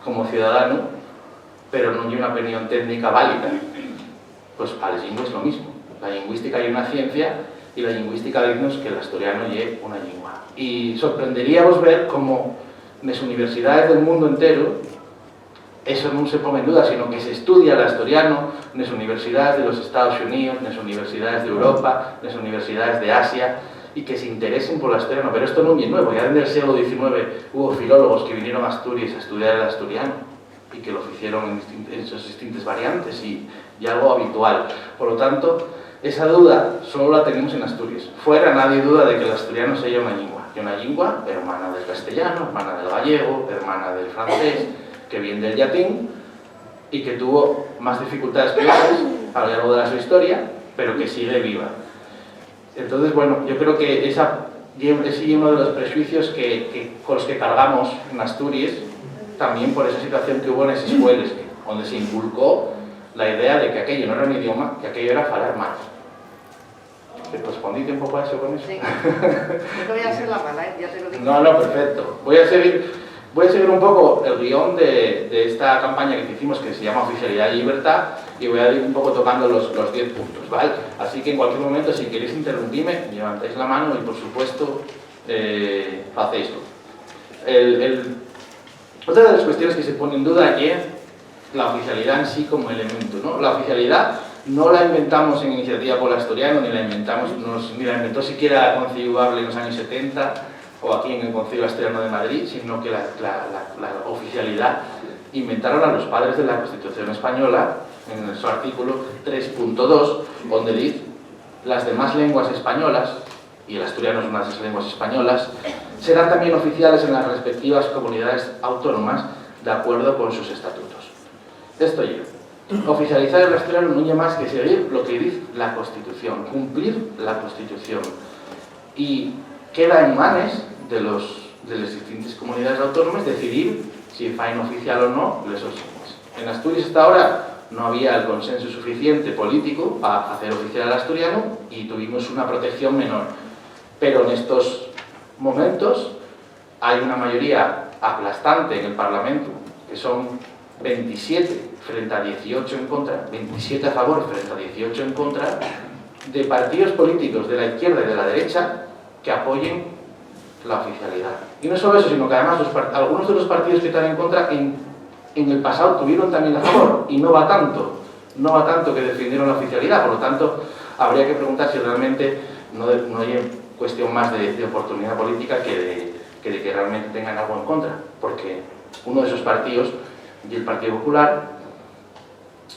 como ciudadano, pero no es una opinión técnica válida. Pues para las lenguas es lo mismo. La lingüística es una ciencia y la lingüística dice que el asturiano es una lengua. Y sorprenderíamos ver cómo en las universidades del mundo entero eso no se pone en duda, sino que se estudia el asturiano en las universidades de los Estados Unidos, en las universidades de Europa, en las universidades de Asia, y que se interesen por el asturiano. Pero esto no es nuevo, ya desde el siglo XIX hubo filólogos que vinieron a Asturias a estudiar el asturiano y que lo hicieron en sus distintas variantes y algo habitual. Por lo tanto, esa duda solo la tenemos en Asturias. Fuera nadie duda de que el asturiano sea una lengua hermana del castellano, hermana del gallego, hermana del francés, que viene del latín y que tuvo más dificultades que otras a lo largo de su historia, pero que sigue viva. Entonces, bueno, yo creo que ese es uno de los prejuicios con los que cargamos en Asturias, también por esa situación que hubo en esas escuelas, donde se inculcó la idea de que aquello no era un idioma, que aquello era hablar mal. ¿Te respondiste un poco a eso con eso? Sí. No voy a ser la mala, ya te lo digo. No, perfecto. Voy a seguir un poco el guión de esta campaña que hicimos, que se llama Oficialidad y Libertad, y voy a ir un poco tocando los 10 puntos, ¿vale? Así que en cualquier momento, si queréis interrumpirme, levantáis la mano y, por supuesto, hacéislo. Otra de las cuestiones que se pone en duda es la oficialidad en sí como elemento, ¿no? La oficialidad no la inventamos en Iniciativa Pueblo Asturiano, ni la inventó siquiera Conciliable en los años 70 o aquí en el Concilio Asturiano de Madrid, sino que la oficialidad inventaron a los padres de la Constitución Española en su artículo 3.2, donde dice las demás lenguas españolas, y el asturiano es una de esas lenguas españolas, serán también oficiales en las respectivas comunidades autónomas de acuerdo con sus estatutos. Esto ya. Oficializar el asturiano no es más que seguir lo que dice la Constitución, cumplir la Constitución. Y queda en manos de las distintas comunidades autónomas decidir si faen oficial o no les lenguas. En Asturias hasta ahora no había el consenso suficiente político para hacer oficial el asturiano y tuvimos una protección menor. Pero en estos momentos hay una mayoría aplastante en el Parlamento, que son 27 frente a 18 en contra, 27 a favor frente a 18 en contra, de partidos políticos de la izquierda y de la derecha que apoyen la oficialidad. Y no solo eso, sino que además algunos de los partidos que están en contra en el pasado tuvieron también a favor, y no va tanto que defendieron la oficialidad. Por lo tanto, habría que preguntar si realmente no hay cuestión más de oportunidad política que de que realmente tengan algo en contra, porque uno de esos partidos y el Partido Popular,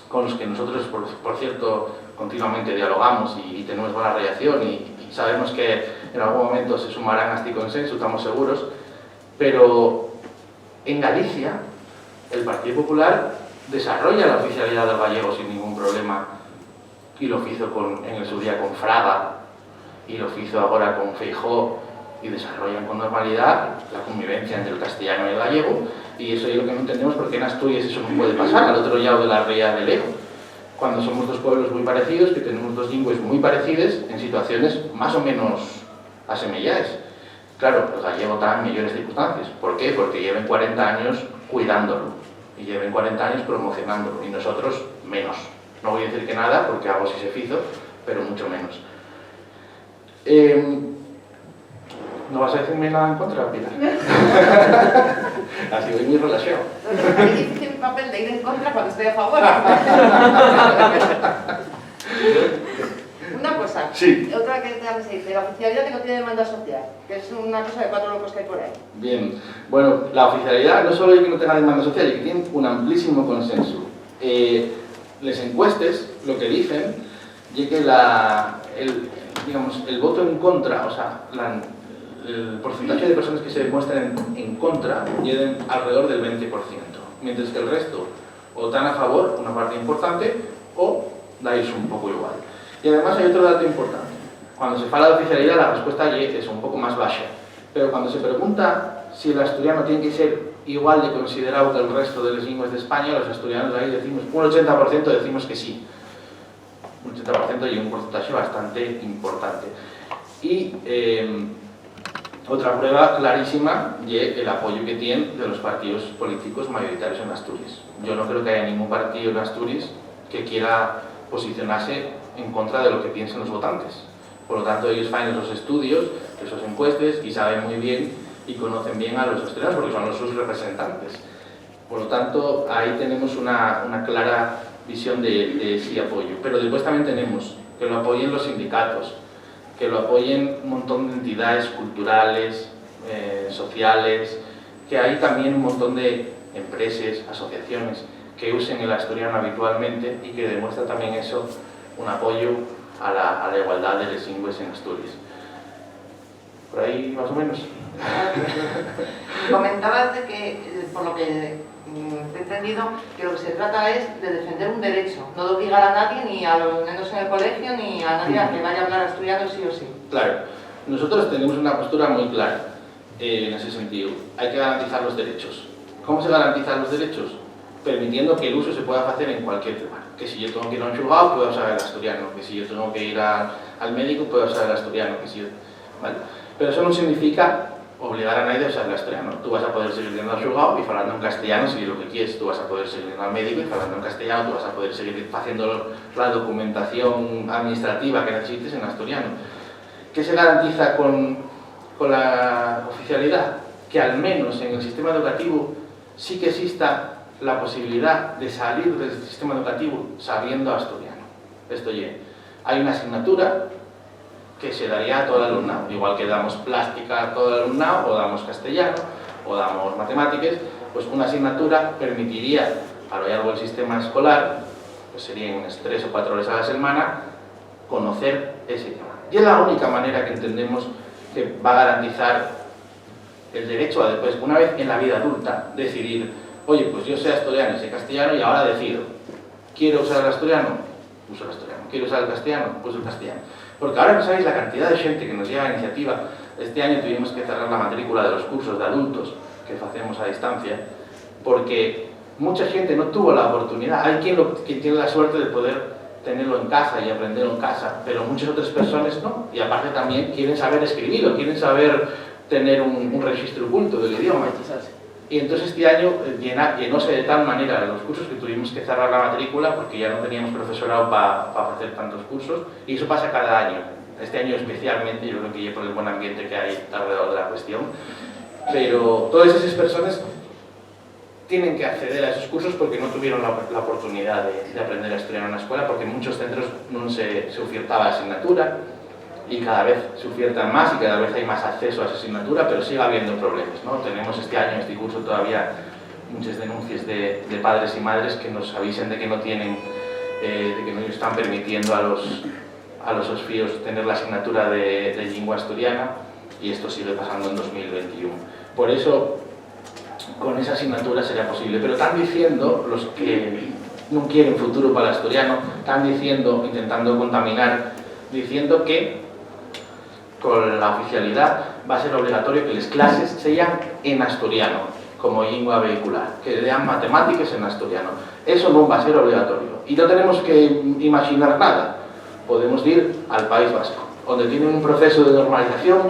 con los que nosotros, por cierto, continuamente dialogamos y tenemos buena relación y sabemos que en algún momento se sumarán a este consenso, estamos seguros, pero en Galicia el Partido Popular desarrolla la oficialidad del gallego sin ningún problema, y lo hizo en su día con Fraga y lo hizo ahora con Feijóo, y desarrollan con normalidad la convivencia entre el castellano y el gallego, y eso es lo que no entendemos, porque en Asturias eso no puede pasar, al otro lado de la ría del Ebro, cuando somos dos pueblos muy parecidos, que tenemos dos lenguas muy parecidas, en situaciones más o menos a semellades. Claro, el gallego está en millores circunstancias. ¿Por qué? Porque lleven 40 años cuidándolo y lleven 40 años promocionándolo y nosotros menos. No voy a decir que nada porque algo sí se hizo, pero mucho menos. ¿No vas a decirme nada en contra, Pilar? Así voy muy relacionado. Es difícil el papel de ir en contra cuando estoy a favor. Una cosa, sí. Otra que también se dice, la oficialidad que no tiene demanda social, que es una cosa de 4 locos que hay por ahí. Bien, bueno, la oficialidad no solo es que no tenga demanda social, es que tiene un amplísimo consenso. Les encuestes lo que dicen es que el voto en contra, o sea, el porcentaje de personas que se demuestran en contra llegan alrededor del 20%, mientras que el resto o están a favor, una parte importante, o dais un poco igual. Y además hay otro dato importante. Cuando se fala de oficialidad, la respuesta es un poco más baja. Pero cuando se pregunta si el asturiano tiene que ser igual de considerado que el resto de las lenguas de España, los asturianos ahí decimos, un 80% decimos que sí. Un 80% y un porcentaje bastante importante. Y otra prueba clarísima es el apoyo que tienen de los partidos políticos mayoritarios en Asturias. Yo no creo que haya ningún partido en Asturias que quiera posicionarse en contra de lo que piensen los votantes. Por lo tanto, ellos hacen esos estudios, esos encuestes y saben muy bien y conocen bien a los asturianos porque son sus representantes. Por lo tanto, ahí tenemos una clara visión de sí apoyo. Pero después también tenemos que lo apoyen los sindicatos, que lo apoyen un montón de entidades culturales, sociales, que hay también un montón de empresas, asociaciones que usen el asturiano habitualmente y que demuestra también eso, un apoyo a la igualdad de las lenguas en Asturias. Por ahí más o menos. Comentabas de que, por lo que he entendido, que lo que se trata es de defender un derecho, no de obligar a nadie, ni a los niños en el colegio, ni a nadie a que vaya a hablar asturiano sí o sí. Claro, nosotros tenemos una postura muy clara en ese sentido. Hay que garantizar los derechos. ¿Cómo se garantizan los derechos? Permitiendo que el uso se pueda hacer en cualquier lugar. Que si yo tengo que ir a un juzgado, puedo usar el asturiano. Que si yo tengo que ir al médico, puedo usar el asturiano. ¿Vale? Pero eso no significa obligar a nadie a usar el asturiano. Tú vas a poder seguir yendo al juzgado y hablando en castellano si lo que quieres. Tú vas a poder seguir yendo al médico y hablando en castellano. Tú vas a poder seguir haciendo la documentación administrativa que necesites en asturiano. ¿Qué se garantiza con la oficialidad? Que al menos en el sistema educativo sí que exista la posibilidad de salir del sistema educativo sabiendo asturiano. Esto ya, hay una asignatura que se daría a todo el alumnado, igual que damos plástica a todo el alumnado, o damos castellano, o damos matemáticas, pues una asignatura permitiría a lo largo del sistema escolar, pues serían unas 3 o 4 horas a la semana, conocer ese tema. Y es la única manera que entendemos que va a garantizar el derecho a después, una vez en la vida adulta, decidir, oye, pues yo sé asturiano y sé castellano y ahora decido, ¿quiero usar el asturiano? Uso el asturiano. ¿Quiero usar el castellano? Uso el castellano. Porque ahora no sabéis la cantidad de gente que nos lleva a iniciativa. Este año tuvimos que cerrar la matrícula de los cursos de adultos que hacemos a distancia, porque mucha gente no tuvo la oportunidad. Hay quien tiene la suerte de poder tenerlo en casa y aprenderlo en casa, pero muchas otras personas no. Y aparte también quieren saber escribirlo, quieren saber tener un registro oculto del idioma. Y entonces este año llenóse de tal manera los cursos que tuvimos que cerrar la matrícula porque ya no teníamos profesorado para hacer tantos cursos, y eso pasa cada año. Este año especialmente, yo creo que ya por el buen ambiente que hay alrededor de la cuestión, pero todas esas personas tienen que acceder a esos cursos porque no tuvieron la oportunidad de aprender a estudiar en una escuela, porque en muchos centros no se ofertaba la asignatura, y cada vez se ofertan más y cada vez hay más acceso a esa asignatura, pero sigue habiendo problemas, ¿no? Tenemos este año, este curso, todavía muchas denuncias de padres y madres que nos avisen de que no tienen, de que no están permitiendo a los osfíos tener la asignatura de lengua asturiana, y esto sigue pasando en 2021. Por eso, con esa asignatura sería posible, pero están diciendo los que no quieren futuro para el asturiano, están diciendo, intentando contaminar, diciendo que con la oficialidad va a ser obligatorio que las clases sean en asturiano como lengua vehicular, que lean matemáticas en asturiano. Eso no va a ser obligatorio y no tenemos que imaginar nada. Podemos ir al País Vasco donde tienen un proceso de normalización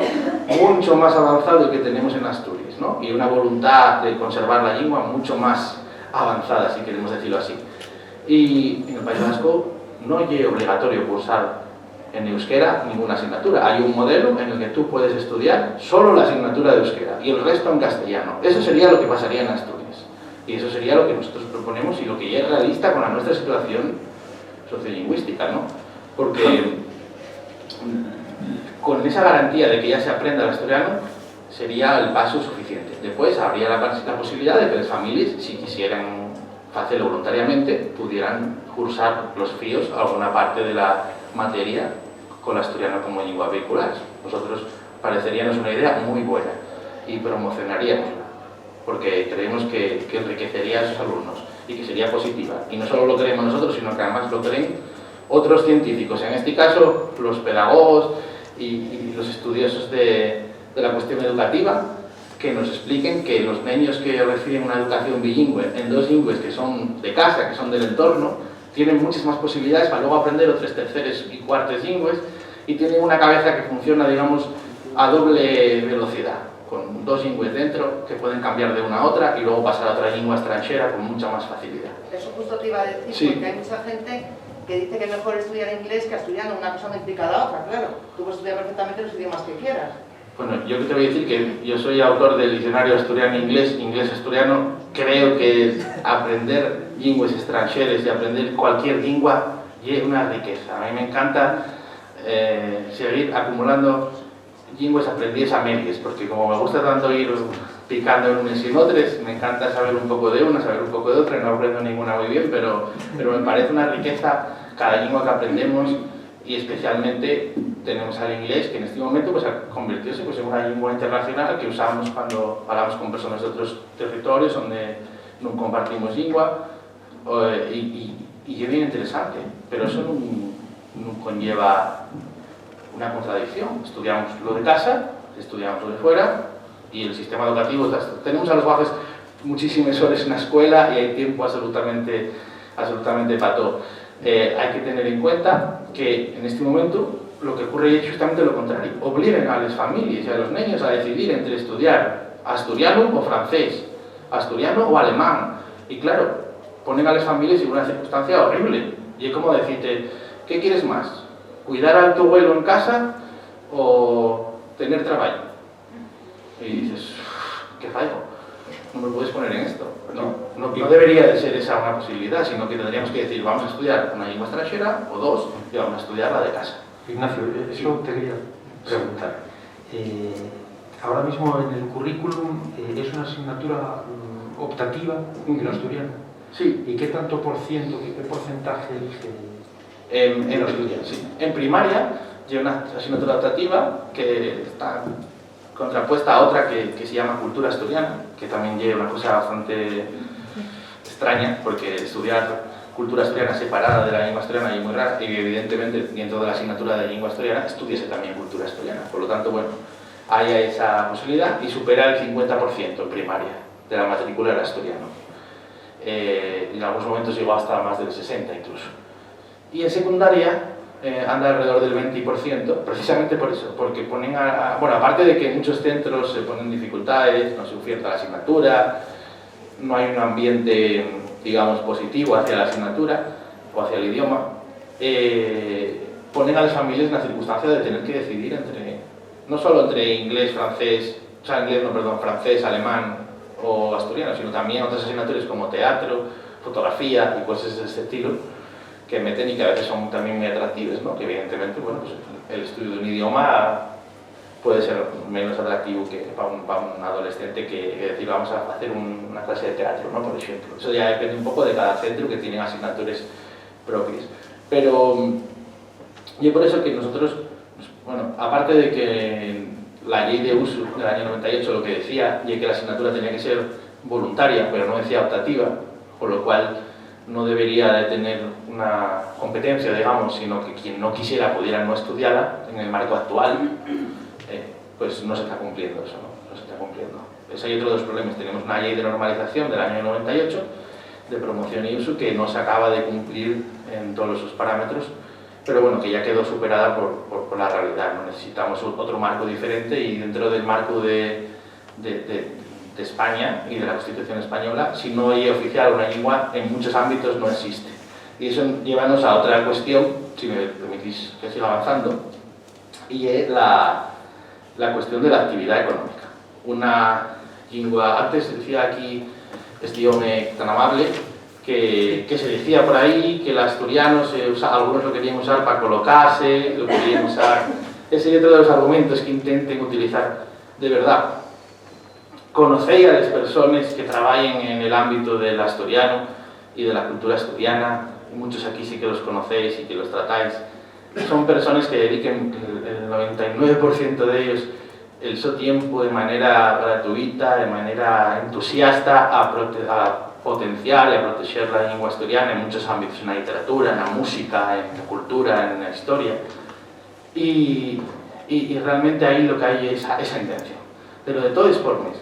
mucho más avanzado del que tenemos en Asturias, ¿no? Y una voluntad de conservar la lengua mucho más avanzada, si queremos decirlo así. Y en el País Vasco no es obligatorio cursar en euskera ninguna asignatura. Hay un modelo en el que tú puedes estudiar solo la asignatura de euskera y el resto en castellano. Eso sería lo que pasaría en Asturias. Y eso sería lo que nosotros proponemos y lo que ya es realista con la nuestra situación sociolingüística, ¿no? Porque con esa garantía de que ya se aprenda el asturiano sería el paso suficiente. Después habría la posibilidad de que las familias, si quisieran hacerlo voluntariamente, pudieran cursar los fíos alguna parte de la materia con el asturiano como lengua vehicular. Nosotros pareceríamos una idea muy buena y promocionaríamos, porque creemos que enriquecería a esos alumnos y que sería positiva. Y no solo lo creemos nosotros, sino que además lo creen otros científicos, en este caso los pedagogos y los estudiosos de la cuestión educativa, que nos expliquen que los niños que reciben una educación bilingüe en dos lingües que son de casa, que son del entorno, tienen muchas más posibilidades para luego aprender otras terceras y cuartas lingües y tienen una cabeza que funciona, digamos, a doble velocidad, con dos lingües dentro que pueden cambiar de una a otra y luego pasar a otra lengua extranjera con mucha más facilidad. Eso justo te iba a decir, sí. Porque hay mucha gente que dice que es mejor estudiar inglés que asturiano. Una cosa no implica la otra, claro. Tú puedes estudiar perfectamente los idiomas que quieras. Bueno, yo te voy a decir que yo soy autor del diccionario asturiano-inglés, inglés-asturiano. Creo que aprender lenguas extranjeras y aprender cualquier lengua es una riqueza. A mí me encanta seguir acumulando lenguas aprendidas a medias, porque como me gusta tanto ir picando en unas y en otras, me encanta saber un poco de una, saber un poco de otra, no aprendo ninguna muy bien, pero me parece una riqueza cada lengua que aprendemos. Y especialmente tenemos al inglés, que en este momento pues, ha convertido pues, en una lengua internacional que usamos cuando hablamos con personas de otros territorios donde no compartimos lengua, y es bien interesante, pero eso no conlleva una contradicción. Estudiamos lo de casa, estudiamos lo de fuera, y el sistema educativo, tenemos a los bajes muchísimas horas en la escuela y hay tiempo absolutamente para todo. Hay que tener en cuenta que en este momento lo que ocurre es justamente lo contrario. Obligan a las familias y a los niños a decidir entre estudiar asturiano o francés, asturiano o alemán. Y claro, ponen a las familias en una circunstancia horrible. Y es como decirte, ¿qué quieres más? ¿Cuidar a tu abuelo en casa o tener trabajo? Y dices, ¿qué fallo? No me puedes poner en esto. No debería de ser esa una posibilidad, sino que tendríamos que decir, vamos a estudiar una lengua extranjera o dos, y vamos a estudiar la de casa. Ignacio, eso te quería preguntar. Ahora mismo en el currículum es una asignatura optativa el asturiano. Sí. ¿Y qué tanto qué porcentaje elige? En los estudiantes, sí. En primaria lleva una asignatura optativa que está contrapuesta a otra que se llama cultura asturiana, que también lleva una cosa bastante extraña, porque estudiar cultura asturiana separada de la lengua asturiana es muy rara, y evidentemente dentro de la asignatura de lengua asturiana estudiase también cultura asturiana. Por lo tanto, bueno, hay esa posibilidad y supera el 50% en primaria de la matrícula del asturiano. En algunos momentos llegó hasta más del 60% incluso. Y en secundaria anda alrededor del 20%, precisamente por eso, porque ponen bueno, aparte de que en muchos centros se ponen dificultades, no se oferta la asignatura, no hay un ambiente, digamos, positivo hacia la asignatura o hacia el idioma, ponen a las familias en la circunstancia de tener que decidir no solo entre inglés, francés, francés, alemán o asturiano, sino también otras asignaturas como teatro, fotografía y cosas de ese estilo, que meten y que a veces son también muy atractivas, ¿no? Que evidentemente, bueno, pues el estudio de un idioma puede ser menos atractivo que para un adolescente que decir, vamos a hacer una clase de teatro, ¿no? Por ejemplo. Eso ya depende un poco de cada centro, que tienen asignaturas propias. Pero, y es por eso que nosotros, bueno, aparte de que la ley de uso del año 98 lo que decía, y que la asignatura tenía que ser voluntaria, pero no decía optativa, por lo cual no debería de tener una competencia, digamos, sino que quien no quisiera pudiera no estudiarla en el marco actual, pues no se está cumpliendo eso, ¿no? No se está cumpliendo. Ese hay otro de los problemas. Tenemos una ley de normalización del año 98 de promoción y uso que no se acaba de cumplir en todos sus parámetros pero bueno, que ya quedó superada por la realidad, ¿no? Necesitamos otro marco diferente y dentro del marco de España y de la Constitución española, si no hay oficial una lengua, en muchos ámbitos no existe. Y eso llévanos a otra cuestión, si me permitís que siga avanzando, y es la cuestión de la actividad económica. Una lengua, antes decía aquí este hombre tan amable, que se decía por ahí que el asturiano, algunos lo querían usar para colocarse, lo querían usar... Ese es otro de los argumentos que intenten utilizar de verdad. Conocéis a las personas que trabajan en el ámbito del asturiano y de la cultura asturiana, y muchos aquí sí que los conocéis y que los tratáis. Son personas que dediquen el 99% de ellos el su tiempo de manera gratuita, de manera entusiasta a potenciar y a proteger la lengua asturiana en muchos ámbitos, en la literatura, en la música, en la cultura, en la historia. Y realmente ahí lo que hay es esa intención. Pero de todas formas,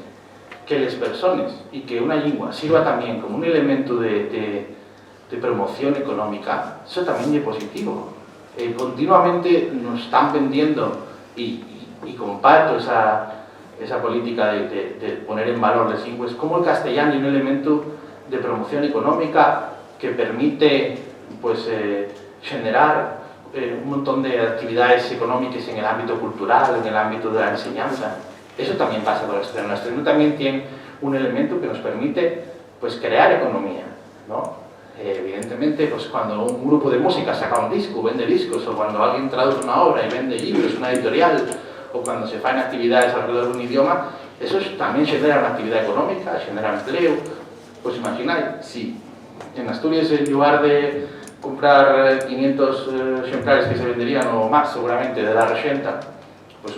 que las personas y que una lengua sirva también como un elemento de promoción económica, eso también es positivo. Continuamente nos están vendiendo y comparto esa política de poner en valor las lenguas como el castellano y un elemento de promoción económica que permite pues, generar un montón de actividades económicas en el ámbito cultural, en el ámbito de la enseñanza. Eso también pasa con el asturiano. El asturiano también tiene un elemento que nos permite pues, crear economía, ¿no? Evidentemente, pues, cuando un grupo de música saca un disco, vende discos, o cuando alguien traduce una obra y vende libros, una editorial, o cuando se hacen actividades alrededor de un idioma, eso también genera una actividad económica, genera empleo. Pues imagináis, si en Asturias, en lugar de comprar 500 ejemplares que se venderían o más seguramente de la rexenta, pues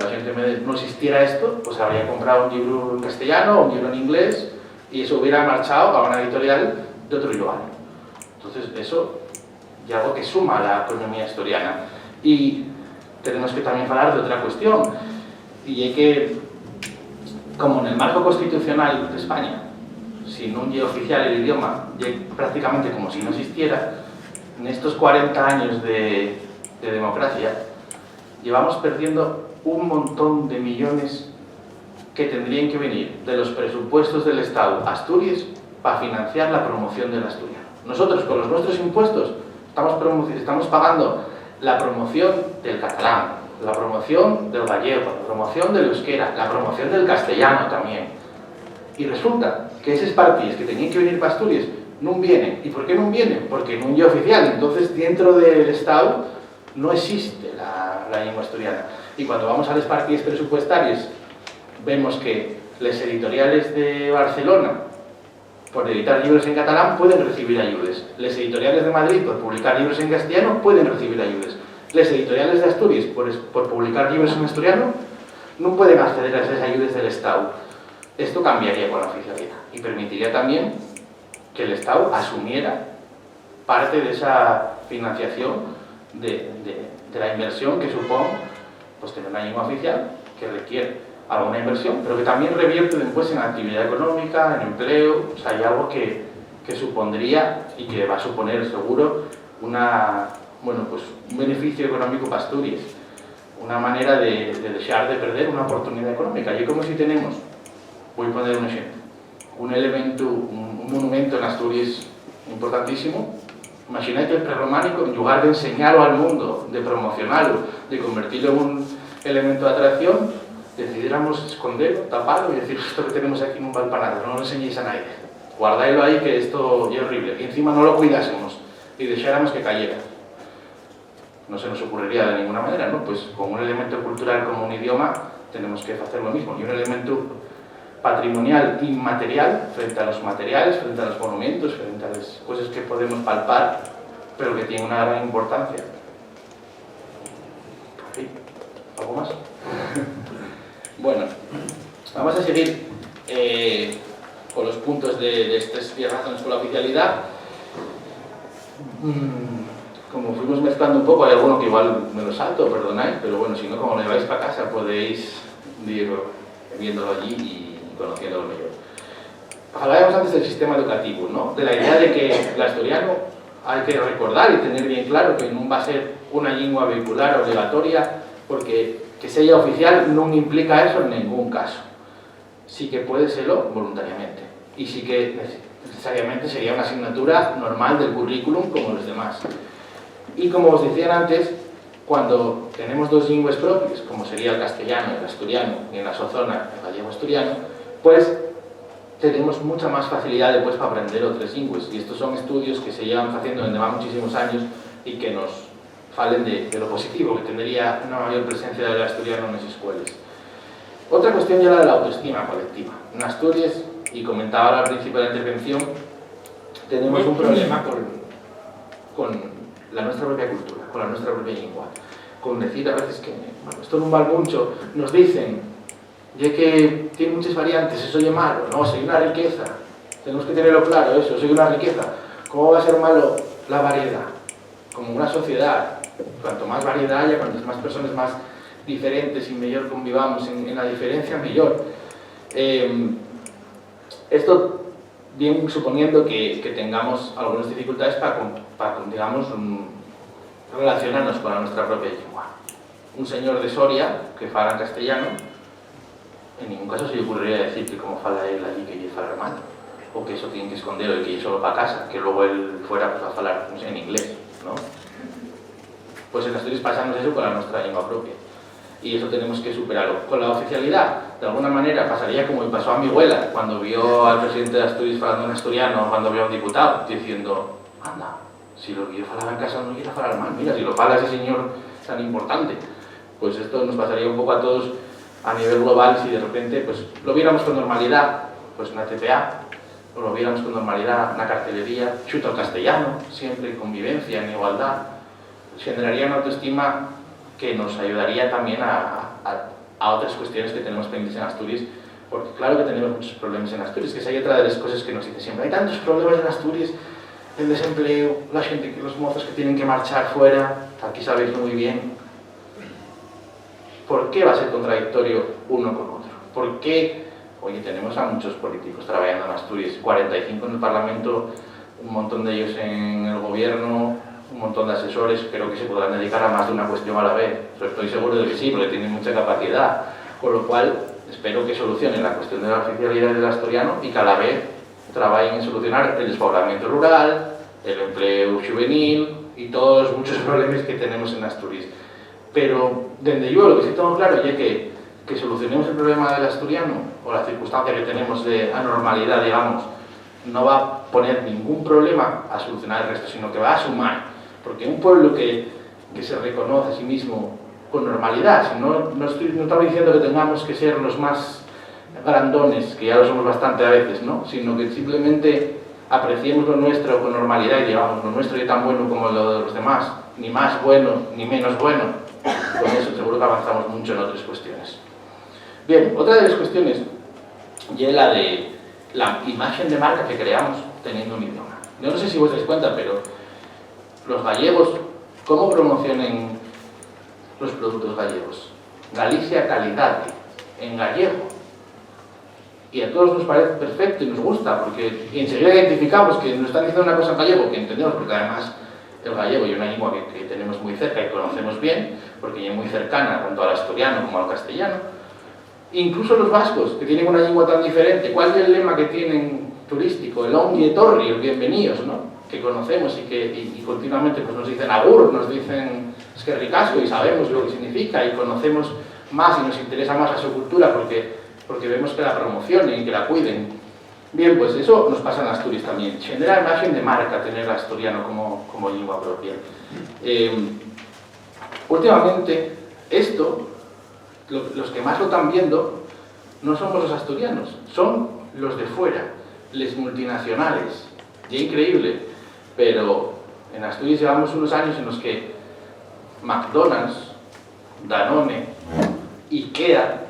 la gente no existiera esto, pues habría comprado un libro en castellano o un libro en inglés y eso hubiera marchado a una editorial de otro lugar. Entonces eso es algo que suma a la economía asturiana. Y tenemos que también hablar de otra cuestión, y es que, como en el marco constitucional de España, si no es oficial el idioma, prácticamente como si no existiera, en estos 40 años de democracia, llevamos perdiendo un montón de millones que tendrían que venir de los presupuestos del Estado a Asturias para financiar la promoción del asturiano. Nosotros, con los nuestros impuestos, estamos pagando la promoción del catalán, la promoción del gallego, la promoción del euskera, la promoción del castellano también. Y resulta que esos partidos que tenían que venir para Asturias no vienen. ¿Y por qué no vienen? Porque no es oficial. Entonces, dentro del Estado no existe la lengua asturiana. Y cuando vamos a las partidas presupuestarias, vemos que las editoriales de Barcelona, por editar libros en catalán, pueden recibir ayudas. Las editoriales de Madrid, por publicar libros en castellano, pueden recibir ayudas. Las editoriales de Asturias, por publicar libros en asturiano, no pueden acceder a esas ayudas del Estado. Esto cambiaría con la oficialidad y permitiría también que el Estado asumiera parte de esa financiación de la inversión que supone pues, tener una lengua oficial que requiere alguna inversión, pero que también revierte después en actividad económica, en empleo. O sea, hay algo que supondría y que va a suponer seguro un beneficio económico para Asturias, una manera de dejar de perder una oportunidad económica. Y como si tenemos, voy a poner un ejemplo, un elemento, un monumento en Asturias importantísimo. Imaginad que el prerrománico, en lugar de enseñarlo al mundo, de promocionarlo, de convertirlo en un elemento de atracción, decidiéramos esconderlo, taparlo y decir, esto que tenemos aquí no vale para nada, no lo enseñéis a nadie. Guardáislo ahí, que esto es horrible. Y encima no lo cuidásemos y dejáramos que cayera. No se nos ocurriría de ninguna manera, ¿no? Pues con un elemento cultural como un idioma tenemos que hacer lo mismo. Y un elemento patrimonial inmaterial frente a los materiales, frente a los monumentos, frente a las cosas que podemos palpar, pero que tienen una gran importancia. ¿Sí? ¿Algo más? Bueno, vamos a seguir con los puntos de estas 10 razones por la oficialidad. Como fuimos mezclando un poco, hay alguno que igual me lo salto, perdonáis, pero bueno, si no, como lo lleváis para casa, podéis ir viéndolo allí y conociéndolo mejor. Hablábamos antes del sistema educativo, ¿no? De la idea de que el asturiano hay que recordar y tener bien claro que non va a ser unha lingua vehicular obligatoria, porque que sea oficial non implica eso en ningún caso. Sí que puede serlo voluntariamente, y sí que necesariamente sería una asignatura normal del currículum como los demás. Y como os decían antes, cuando tenemos dos lingües propias, como sería el castellano y el asturiano, y en la zona el gallego-asturiano, pues tenemos mucha más facilidad después para aprender otras lingües. Y estos son estudios que se llevan haciendo desde hace muchísimos años y que nos falen de lo positivo, que tendría una mayor presencia del asturiano en las escuelas. Otra cuestión ya la de la autoestima colectiva. En Asturias, y comentaba ahora al principio de la intervención, tenemos un problema con la nuestra propia cultura, con la nuestra propia lengua. Con decir a veces que, bueno, esto non val mucho, nos dicen, ya que tiene muchas variantes, eso oye malo, no, soy una riqueza, tenemos que tenerlo claro eso, soy una riqueza. ¿Cómo va a ser malo la variedad? Como una sociedad, cuanto más variedad haya, cuantas más personas más diferentes y mejor convivamos en la diferencia, mejor. Esto bien suponiendo que tengamos algunas dificultades para digamos, relacionarnos con nuestra propia lengua. Un señor de Soria que fala castellano, en ningún caso se le ocurriría decir que como fala él allí que lle fala mal, o que eso tiene que esconderlo y que lle solo para casa, que luego él fuera pues, a falar no sé, en inglés, ¿no? Pues en Asturias pasamos eso con la nuestra lengua propia. Y eso tenemos que superarlo. Con la oficialidad, de alguna manera, pasaría como le pasó a mi abuela cuando vio al presidente de Asturias falando en asturiano, cuando vio a un diputado, diciendo, anda, si lo que yo falaba en casa no quiero falar mal, mira, si lo fala ese señor tan importante. Pues esto nos pasaría un poco a todos a nivel global si de repente pues, lo viéramos con normalidad, pues en la TPA, o lo viéramos con normalidad en la cartelería, chuto al castellano, siempre en convivencia, en igualdad, generaría una autoestima que nos ayudaría también a otras cuestiones que tenemos pendientes en Asturias, porque claro que tenemos muchos problemas en Asturias, que esa hay otra de las cosas que nos dice siempre, hay tantos problemas en Asturias, el desempleo, la gente, los mozos que tienen que marchar fuera, aquí sabéis muy bien. ¿Por qué va a ser contradictorio uno con otro? ¿Por qué? Oye, tenemos a muchos políticos trabajando en Asturias, 45 en el Parlamento, un montón de ellos en el gobierno, un montón de asesores, creo que se podrán dedicar a más de una cuestión a la vez. Estoy seguro de que sí, porque tienen mucha capacidad. Con lo cual, espero que solucionen la cuestión de la oficialidad del asturiano y que a la vez trabajen en solucionar el despoblamiento rural, el empleo juvenil y todos muchos problemas que tenemos en Asturias. Pero, desde yo, lo que sí tengo claro es que solucionemos el problema del asturiano o la circunstancia que tenemos de anormalidad, digamos, no va a poner ningún problema a solucionar el resto, sino que va a sumar. Porque un pueblo que se reconoce a sí mismo con normalidad, si no estamos diciendo que tengamos que ser los más grandones, que ya lo somos bastante a veces, ¿no? Sino que simplemente apreciemos lo nuestro con normalidad y digamos, lo nuestro es tan bueno como lo de los demás, ni más bueno ni menos bueno, con eso seguro que avanzamos mucho en otras cuestiones. Bien, otra de las cuestiones es la de la imagen de marca que creamos teniendo un idioma. Yo no sé si vos dais cuenta, pero los gallegos, ¿cómo promocionan los productos gallegos? Galicia calidad, en gallego. Y a todos nos parece perfecto y nos gusta, porque enseguida identificamos que nos están diciendo una cosa en gallego que entendemos, porque además el gallego es una lengua que tenemos muy cerca y conocemos bien, porque es muy cercana tanto al asturiano como al castellano. Incluso los vascos, que tienen una lengua tan diferente, ¿cuál es el lema que tienen turístico? El ongi etorri, el bienvenidos, ¿no? Que conocemos y continuamente pues, nos dicen agur, nos dicen es que ricasco y sabemos lo que significa y conocemos más y nos interesa más a su cultura porque vemos que la promocionen y que la cuiden. Bien, pues eso nos pasa en Asturias también. Genera imagen de marca tener el asturiano como lengua propia. Últimamente, esto, los que más lo están viendo, no somos los asturianos, son los de fuera, les multinacionales. Y es increíble, pero en Asturias llevamos unos años en los que McDonald's, Danone, Ikea,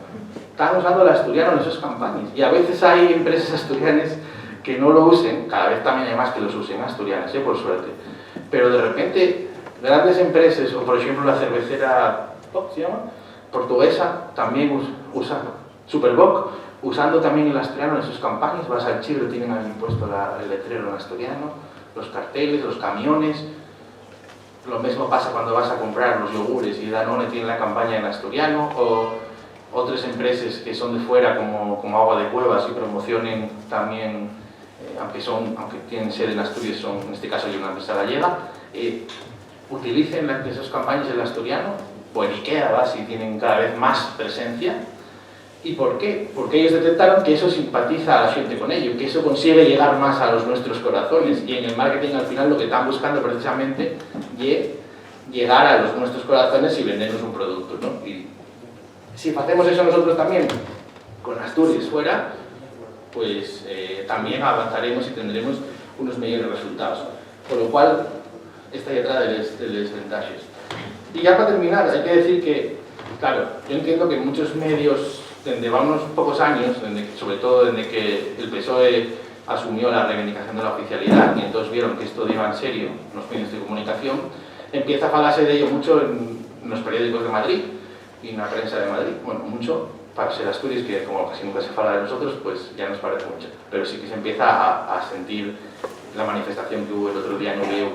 están usando el asturiano en sus campañas. Y a veces hay empresas asturianas que no lo usen, cada vez también hay más que los usen asturianas, por suerte. Pero de repente, grandes empresas, o por ejemplo la cervecera, ¿cómo se llama? Portuguesa, también usa Superboc, usando también el asturiano en sus campañas. Vas al Chile, tienen ahí puesto el letrero en asturiano. los carteles, los camiones. Lo mismo pasa cuando vas a comprar los yogures y Danone tiene la campaña en asturiano, o otras empresas que son de fuera como Agua de Cuevas y promocionen también, aunque tienen sede en Asturias, en este caso hay una empresa gallega, utilicen esas campañas en asturiano, o en Ikea, ¿va? Si tienen cada vez más presencia. ¿Y por qué? Porque ellos detectaron que eso simpatiza a la gente con ello, que eso consigue llegar más a los nuestros corazones, y en el marketing al final lo que están buscando precisamente es llegar a los nuestros corazones y vendernos un producto, ¿no? Y si hacemos eso nosotros también con Asturias fuera, pues también avanzaremos y tendremos unos mejores resultados. Por lo cual, esta es otra de las ventajas. Y ya para terminar, hay que decir que, claro, yo entiendo que muchos medios, desde unos pocos años, sobre todo desde que el PSOE asumió la reivindicación de la oficialidad y entonces vieron que esto iba en serio en los medios de comunicación, empieza a hablarse de ello mucho en los periódicos de Madrid y en la prensa de Madrid. Bueno, mucho para ser Asturias, que como casi nunca se habla de nosotros, pues ya nos parece mucho. Pero sí que se empieza a sentir la manifestación que hubo el otro día en Ubieu,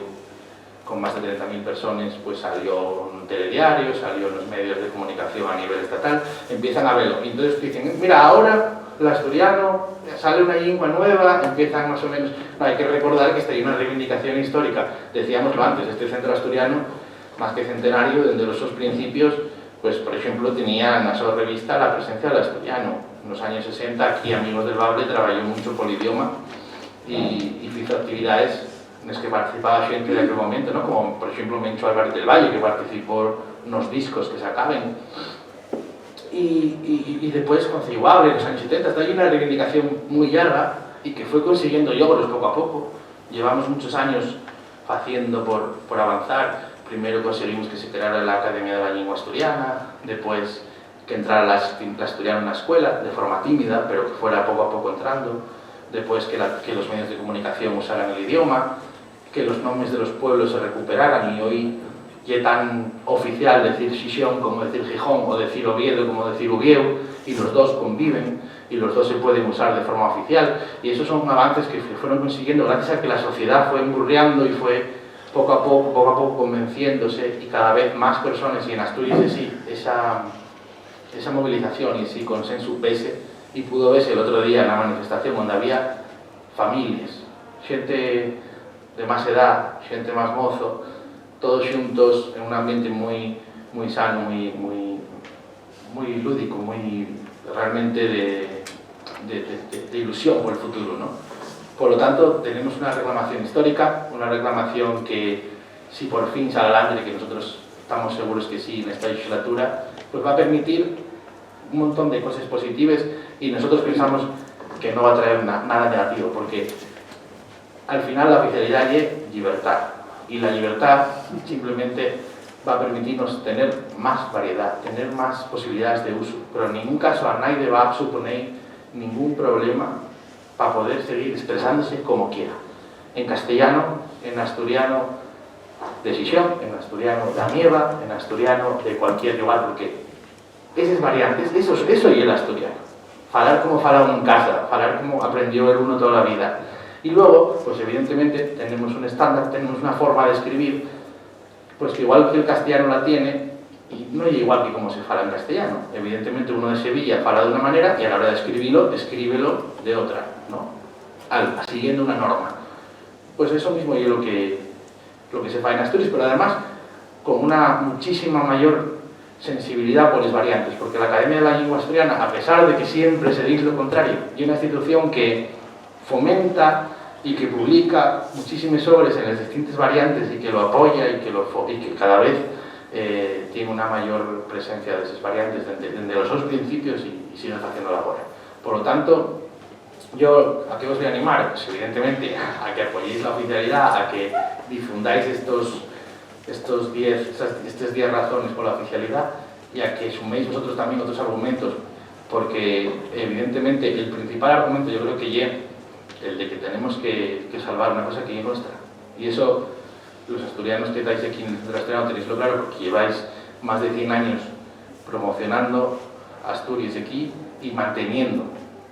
con más de 30.000 personas, pues salió en un telediario, salió en los medios de comunicación a nivel estatal, empiezan a verlo. Y entonces dicen, mira, ahora el asturiano, sale una lengua nueva, empiezan más o menos... No, hay que recordar que esta es una reivindicación histórica. Decíamoslo antes, este centro asturiano, más que centenario, desde los sus principios, pues por ejemplo tenía en la sola revista la presencia del asturiano. En los años 60 aquí Amigos del Bable trabajó mucho por el idioma y hizo actividades en las que participaba gente de aquel momento, ¿no? Como por ejemplo Mencho Álvarez del Valle, que participó en los discos que sacaban. Y después con Ciguable en los años 70, está ahí una reivindicación muy larga y que fue consiguiendo logros poco a poco. Llevamos muchos años haciendo por avanzar. Primero conseguimos que se creara la Academia de la Lengua Asturiana, después que entrara la asturiana en una escuela, de forma tímida, pero que fuera poco a poco entrando, después que los medios de comunicación usaran el idioma, que los nombres de los pueblos se recuperaran, y hoy ya es tan oficial decir Xixón como decir Gijón, o decir Oviedo como decir Ubieu, y los dos conviven, y los dos se pueden usar de forma oficial, y esos son avances que se fueron consiguiendo gracias a que la sociedad fue emburreando y fue poco a poco convenciéndose, y cada vez más personas, y en Asturias sí, esa movilización y ese consenso pese, y pudo verse el otro día en la manifestación donde había familias, gente de más edad, gente más mozo, todos juntos en un ambiente muy sano, muy lúdico, muy realmente de ilusión por el futuro, ¿no? Por lo tanto, tenemos una reclamación histórica, una reclamación que, si por fin sale adelante, que nosotros estamos seguros que sí en esta legislatura, pues va a permitir un montón de cosas positivas, y nosotros pensamos que no va a traer nada negativo, porque al final la oficialidad es libertad, y la libertad simplemente va a permitirnos tener más variedad, tener más posibilidades de uso, pero en ningún caso a nadie va a suponer ningún problema para poder seguir expresándose como quiera, en castellano, en asturiano de Xixón, en asturiano de Amieva, en asturiano de cualquier lugar, porque esas variantes, eso y el asturiano. Falar como fala uno en casa, falar como aprendió el uno toda la vida. Y luego, pues evidentemente, tenemos un estándar, tenemos una forma de escribir, pues que igual que el castellano la tiene, y no es igual que como se fala en castellano. Evidentemente uno de Sevilla fala de una manera y a la hora de escribirlo, escríbelo de otra, ¿no? Siguiendo una norma. Pues eso mismo es lo que se fa en Asturias, pero además con una muchísima mayor sensibilidad por las variantes, porque la Academia de la Lengua Asturiana, a pesar de que siempre se dice lo contrario, es una institución que fomenta y que publica muchísimos sobres en las distintas variantes y que lo apoya y que cada vez tiene una mayor presencia de esas variantes desde los dos principios y siguen haciendo la labor. Por lo tanto, yo a qué os voy a animar, pues evidentemente a que apoyéis la oficialidad, a que difundáis estas 10 razones por la oficialidad, y a que suméis vosotros también otros argumentos, porque evidentemente el principal argumento yo creo que es el de que tenemos que salvar una cosa que es nuestra, y eso los asturianos que estáis aquí en el centro asturiano tenéislo claro, porque lleváis más de 100 años promocionando Asturias aquí y manteniendo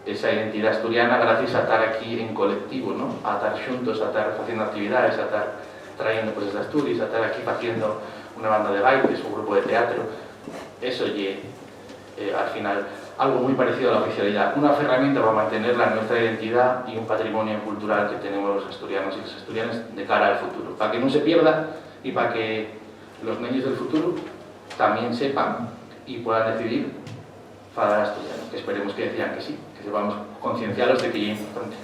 esa identidad asturiana gracias a estar aquí en colectivo, ¿no? A estar juntos, a estar haciendo actividades, a estar trayendo cosas de Asturias, a estar aquí haciendo una banda de bailes, un grupo de teatro. Eso es, al final, algo muy parecido a la oficialidad. Una herramienta para mantener nuestra identidad y un patrimonio cultural que tenemos los asturianos y las asturianas de cara al futuro. Para que no se pierda y para que los niños del futuro también sepan y puedan decidir para asturiano, que esperemos que decían que sí, que sepamos concienciarlos de que es importante.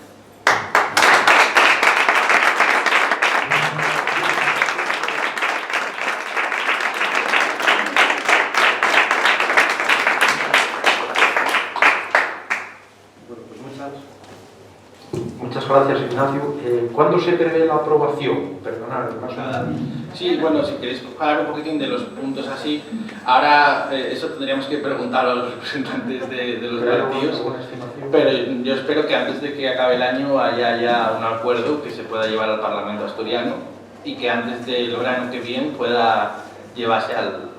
Muchas gracias, Ignacio. ¿Cuándo se prevé la aprobación? Perdonad, más o menos. Sí, bueno, si queréis hablar un poquitín de los puntos así, ahora eso tendríamos que preguntar a los representantes de los partidos, pero yo espero que antes de que acabe el año haya ya un acuerdo que se pueda llevar al Parlamento asturiano y que antes del verano que viene pueda llevarse al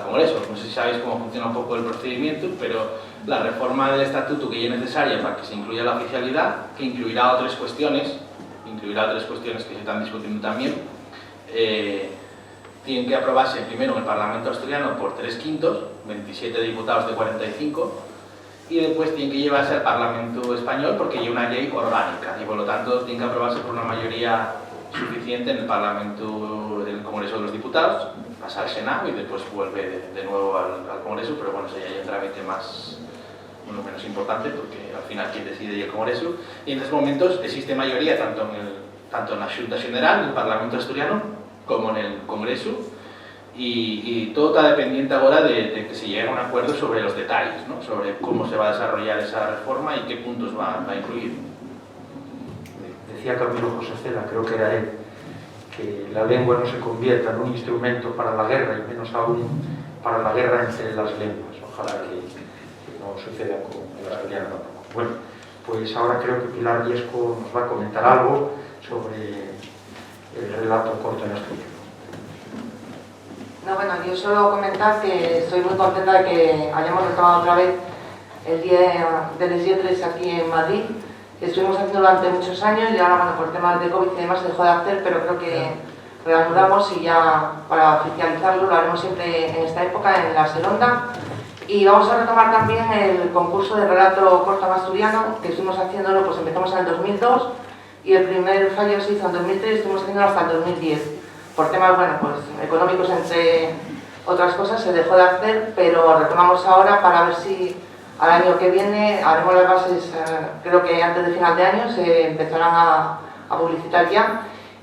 Congreso. No sé si sabéis cómo funciona un poco el procedimiento, pero la reforma del estatuto que ya es necesaria para que se incluya la oficialidad, que incluirá otras cuestiones que se están discutiendo también, tienen que aprobarse primero en el Parlamento asturiano por 3/5, 27 diputados de 45, y después tienen que llevarse al Parlamento español porque hay una ley orgánica y por lo tanto tienen que aprobarse por una mayoría suficiente en el Parlamento del Congreso de los Diputados, pasa al Senado y después vuelve de nuevo al Congreso, pero bueno, eso ya hay un trámite más, bueno, menos importante porque al final quien decide es el Congreso, y en estos momentos existe mayoría tanto en la Junta General del Parlamento asturiano como en el Congreso, y todo está dependiente ahora de que se llegue a un acuerdo sobre los detalles, ¿no? Sobre cómo se va a desarrollar esa reforma y qué puntos va a incluir. Decía Camilo José Cela, creo que era él, que la lengua no se convierta en un instrumento para la guerra y menos aún para la guerra entre las lenguas. Ojalá que no suceda con el asturiano tampoco. Bueno, pues ahora creo que Pilar Riesco nos va a comentar algo sobre el relato corto en asturiano. No, bueno, yo solo comentar que estoy muy contenta de que hayamos retomado otra vez el Día de les Lletres aquí en Madrid, que estuvimos haciendo durante muchos años y ahora, bueno, por temas de COVID y demás se dejó de hacer, pero creo que reanudamos y ya para oficializarlo lo haremos siempre en esta época, en la Selonda. Y vamos a retomar también el concurso de relato corto en asturiano, que estuvimos haciéndolo, pues empezamos en el 2002 y el primer fallo se hizo en 2003 y estuvimos haciéndolo hasta el 2010. Por temas, bueno, pues económicos entre otras cosas se dejó de hacer, pero retomamos ahora para ver si al año que viene haremos las bases, creo que antes de final de año se empezarán a publicitar ya.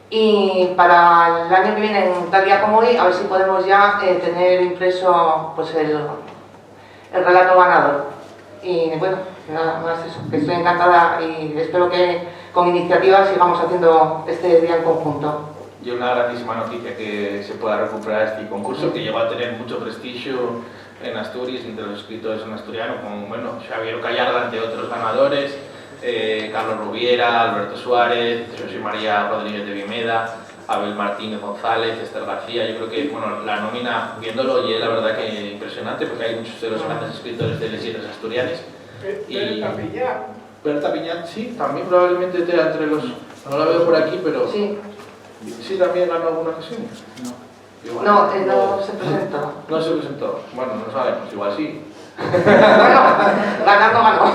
Y para el año que viene, en tal día como hoy, a ver si podemos ya tener impreso pues el relato ganador. Y bueno, nada más eso, que estoy encantada y espero que con iniciativas sigamos haciendo este día en conjunto. Y una grandísima noticia que se pueda recuperar este concurso, que llegó a tener mucho prestigio en Asturias, entre los escritores en asturiano, como bueno, Xavier Callarda, entre otros ganadores, Carlos Rubiera, Alberto Suárez, José María Rodríguez de Vimeda, Abel Martínez González, Esther García. Yo creo que bueno, la nómina, viéndolo, y es la verdad que impresionante, porque hay muchos de los grandes escritores de les Lletres asturianes. Berta Piñat, sí, también probablemente esté entre los... No la veo por aquí, pero... Sí. ¿Sí también ganó alguna ocasión? No. Igual, no se presentó. No se presentó. Bueno, no sabemos, igual sí. Bueno, ganar no ganó.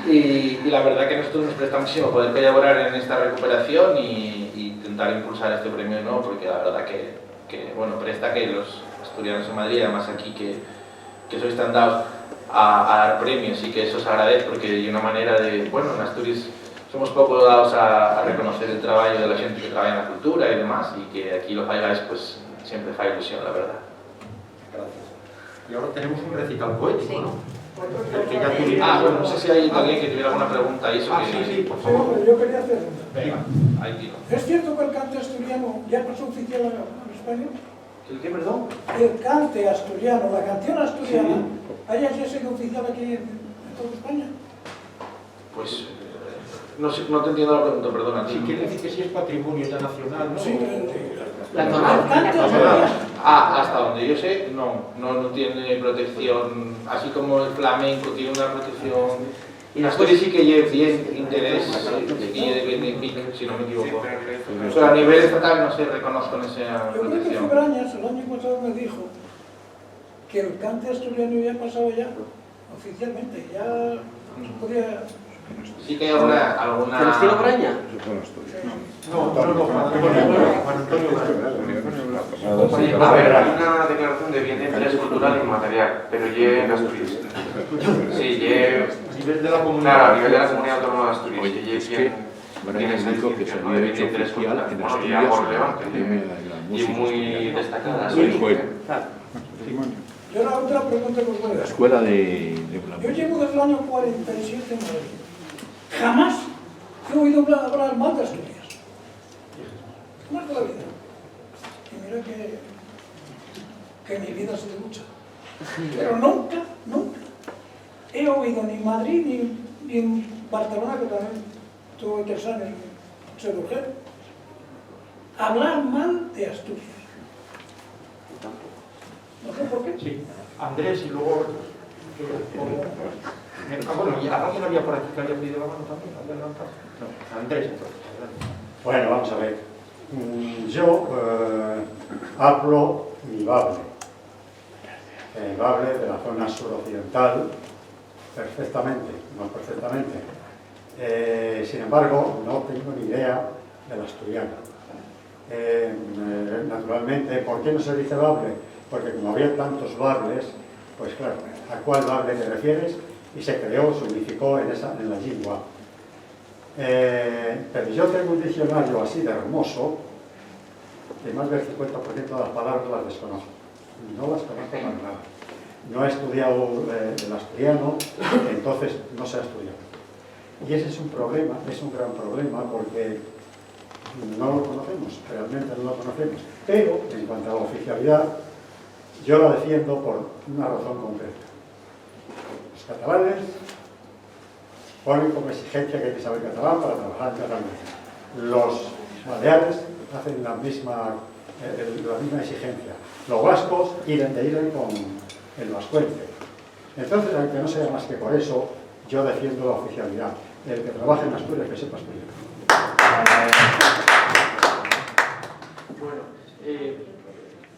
Y la verdad que nosotros nos presta muchísimo poder colaborar en esta recuperación y intentar impulsar este premio, ¿no? Porque la verdad que bueno, presta que los asturianos en Madrid, además aquí que sois tan dados a dar premios y que eso se agradece porque hay una manera de, bueno, en Asturias somos poco dados a reconocer el trabajo de la gente que trabaja en la cultura y demás, y que aquí lo faigáis, pues siempre fa ilusión, la verdad. Gracias. Y ahora tenemos un recital poético, ¿no? Bueno, no sé si hay alguien que tuviera alguna pregunta. Eso sí, por favor. Yo quería hacer una. Venga, ahí tiro. ¿Es cierto que el cante asturiano ya pasó oficial a España? ¿El qué, perdón? El cante asturiano, la canción asturiana, ¿haya ya sido oficial aquí en toda España? Pues no te entiendo la pregunta, perdona. Sí, quiere decir que sí es patrimonio ya nacional, ¿no? Sí, la el cante asturiano. Hasta donde yo sé, no tiene protección, así como el flamenco tiene una protección. Y Asturias sí que lleva bien interés, sí que lleva bien PIC, si no me equivoco. Pero a nivel estatal no se reconoce con esa Yo creo que protección. Febrañas el año pasado me dijo que el cante asturiano ya pasado ya, oficialmente, ya se podía... Sí que hay alguna... ¿Celestino Braña? No, Juan Antonio Braña. A ver, hay una declaración de bien de interés cultural inmaterial, pero ya en Asturias. Sí, ya... A nivel de la comunidad. Claro, a nivel de la comunidad autónoma de Asturias. Oye, que es ya que tiene Braña esa dijo que se distinción, ¿no? había de hecho bien de interés oficial cultural. en Bueno, y Asturias algo la relevante, Academia de la y Música muy Asturiana. destacada. Hoy fue Yo la otra pregunta que os voy a la hacer. escuela de Yo Flamenco. llevo desde el año 47 en Madrid. Jamás he oído hablar mal de Asturias. Jamás de la vida. Y mira que mi vida ha sido mucha. Pero nunca he oído ni en Madrid ni en Barcelona, que también tuve 3 años en Sedurgel, hablar mal de Asturias. No sé por qué. Sí, Andrés y luego... Bueno, ¿y alguien había por aquí que había pedido la mano también? ¿Había levantado? No, Andrés entonces. Bueno, vamos a ver. Yo hablo mi bable. El bable de la zona suroccidental perfectamente, no perfectamente. Sin embargo, no tengo ni idea del asturiano. Naturalmente, ¿por qué no se dice bable? Porque como había tantos bables, pues claro, ¿a cuál bable te refieres? Y se creó, se unificó en la lengua. Pero yo tengo un diccionario así de hermoso, que más del 50% de las palabras las desconozco. No las conozco para nada. No he estudiado el asturiano, entonces no sé asturiano. Y ese es un problema, es un gran problema, porque no lo conocemos, realmente no lo conocemos. Pero, en cuanto a la oficialidad, yo la defiendo por una razón concreta. Los catalanes ponen como exigencia que hay que saber catalán para trabajar en Cataluña. Los baleares hacen la misma exigencia. Los vascos tiran con el vascuence. Entonces, aunque no sea más que por eso, yo defiendo la oficialidad. El que trabaje en Asturias, que sepa asturiano. Bueno,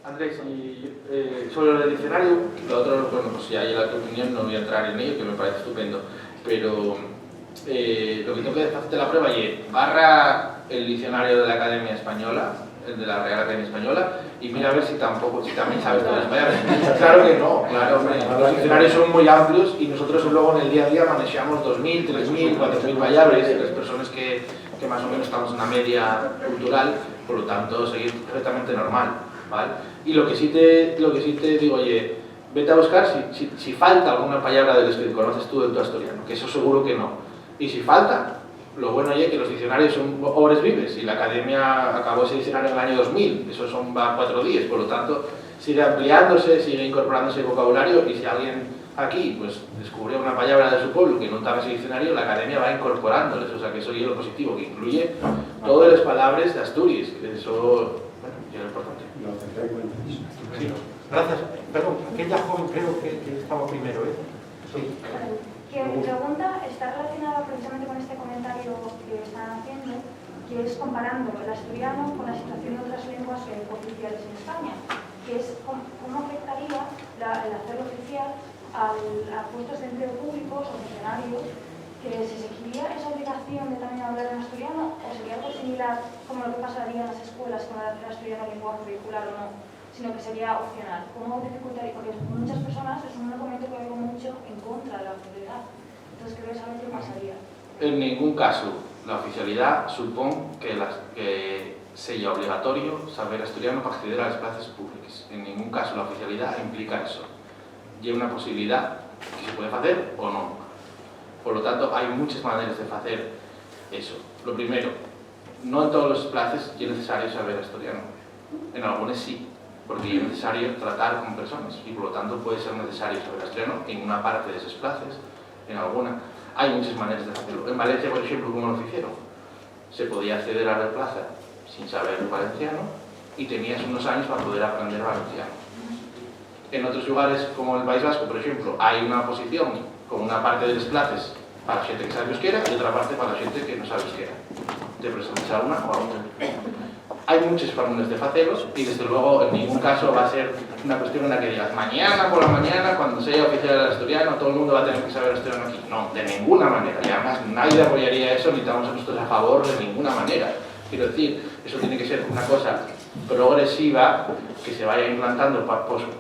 Andrés, y sobre el diccionario, Lo otro, bueno, pues si hay la tu opinión no voy a entrar en ello, que me parece estupendo, pero lo que tengo que hacerte la prueba y barra el diccionario de la Academia Española, el de la Real Academia Española, y mira a ver si también sabes todo español. Claro que no, claro, hombre, los diccionarios son muy amplios y nosotros luego en el día a día manejamos 2.000, 3.000, 4.000 variables, las personas que más o menos estamos en una media cultural, por lo tanto seguir perfectamente normal, ¿vale? Y lo que sí te digo, oye, vete a buscar si falta alguna palabra de las que conoces tú de tu asturiano, que eso seguro que no. Y si falta, lo bueno es que los diccionarios son obras vives y la Academia acabó ese diccionario en el año 2000, eso va 4 días, por lo tanto sigue ampliándose, sigue incorporándose el vocabulario y si alguien aquí pues descubrió una palabra de su pueblo que no estaba en ese diccionario, la Academia va incorporándoles, o sea que eso es lo positivo, que incluye todas las palabras de Asturias, que eso, bueno, ya es importante. Lo tendré en cuenta. Sí, gracias. Perdón, aquella joven creo que estaba primero, ¿eh? Sí. Que mi pregunta está relacionada precisamente con este comentario que están haciendo, que es comparando el asturiano con la situación de otras lenguas oficiales en España, que es cómo afectaría el hacerlo oficial a puestos de empleo públicos o funcionarios, que se exigiría esa obligación de también hablar en asturiano, o sería algo similar como lo que pasaría en las escuelas con el hacer asturiano lengua curricular o no, sino que sería opcional. ¿Cómo dificultaría? Porque muchas personas es un documento que veo mucho en contra de la oficialidad. Entonces quiero saber qué pasaría. En ningún caso la oficialidad supone que sea obligatorio saber asturiano para acceder a las plazas públicas. En ningún caso la oficialidad implica eso. Y hay una posibilidad que se puede hacer o no. Por lo tanto, hay muchas maneras de hacer eso. Lo primero, no en todas las plazas es necesario saber asturiano. En algunas sí, porque es necesario tratar con personas y por lo tanto puede ser necesario saber asturiano en una parte de esas plazas, en alguna. Hay muchas maneras de hacerlo. En Valencia, por ejemplo, ¿cómo lo hicieron? Se podía acceder a la plaza sin saber valenciano y tenías unos años para poder aprender valenciano. En otros lugares, como el País Vasco, por ejemplo, hay una posición con una parte de las clases para la gente que sabe euskera y otra parte para la gente que no sabe euskera. Te presentas a una o a otra. Hay muchas formas de hacerlos y desde luego en ningún caso va a ser una cuestión en la que digas mañana por la mañana, cuando sea oficial el asturiano, todo el mundo va a tener que saber asturiano aquí. No, de ninguna manera. Y además nadie apoyaría eso ni estamos nosotros a favor de ninguna manera. Quiero decir, eso tiene que ser una cosa progresiva que se vaya implantando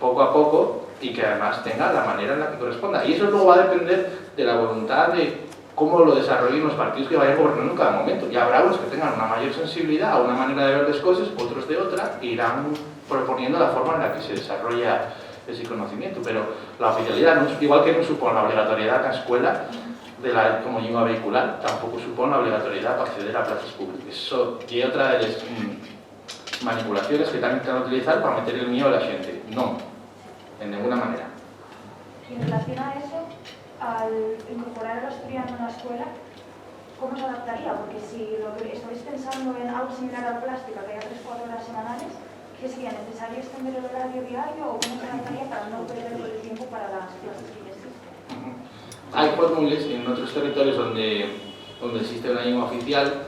poco a poco y que además tenga la manera en la que corresponda. Y eso luego va a depender de la voluntad de cómo lo desarrollen los partidos que vayan gobernando en cada momento. Y habrá unos que tengan una mayor sensibilidad o una manera de ver las cosas, otros de otra, e irán proponiendo la forma en la que se desarrolla ese conocimiento. Pero la oficialidad, igual que no supone la obligatoriedad en la escuela, como lengua vehicular, tampoco supone la obligatoriedad para acceder a plazas públicas. Eso y otra de las manipulaciones que también intentan utilizar para meter el miedo a la gente. No, en ninguna manera. Y en relación a eso, al incorporar al asturiano en la escuela, ¿cómo se adaptaría? Porque si lo que estáis pensando en algo similar a la plástica, que haya 3 o 4 horas semanales, ¿qué sería necesario extender el horario diario o cómo se adaptaría para no perder el tiempo para las clases que ya existen? Hay fórmulas en otros territorios donde existe una lengua oficial,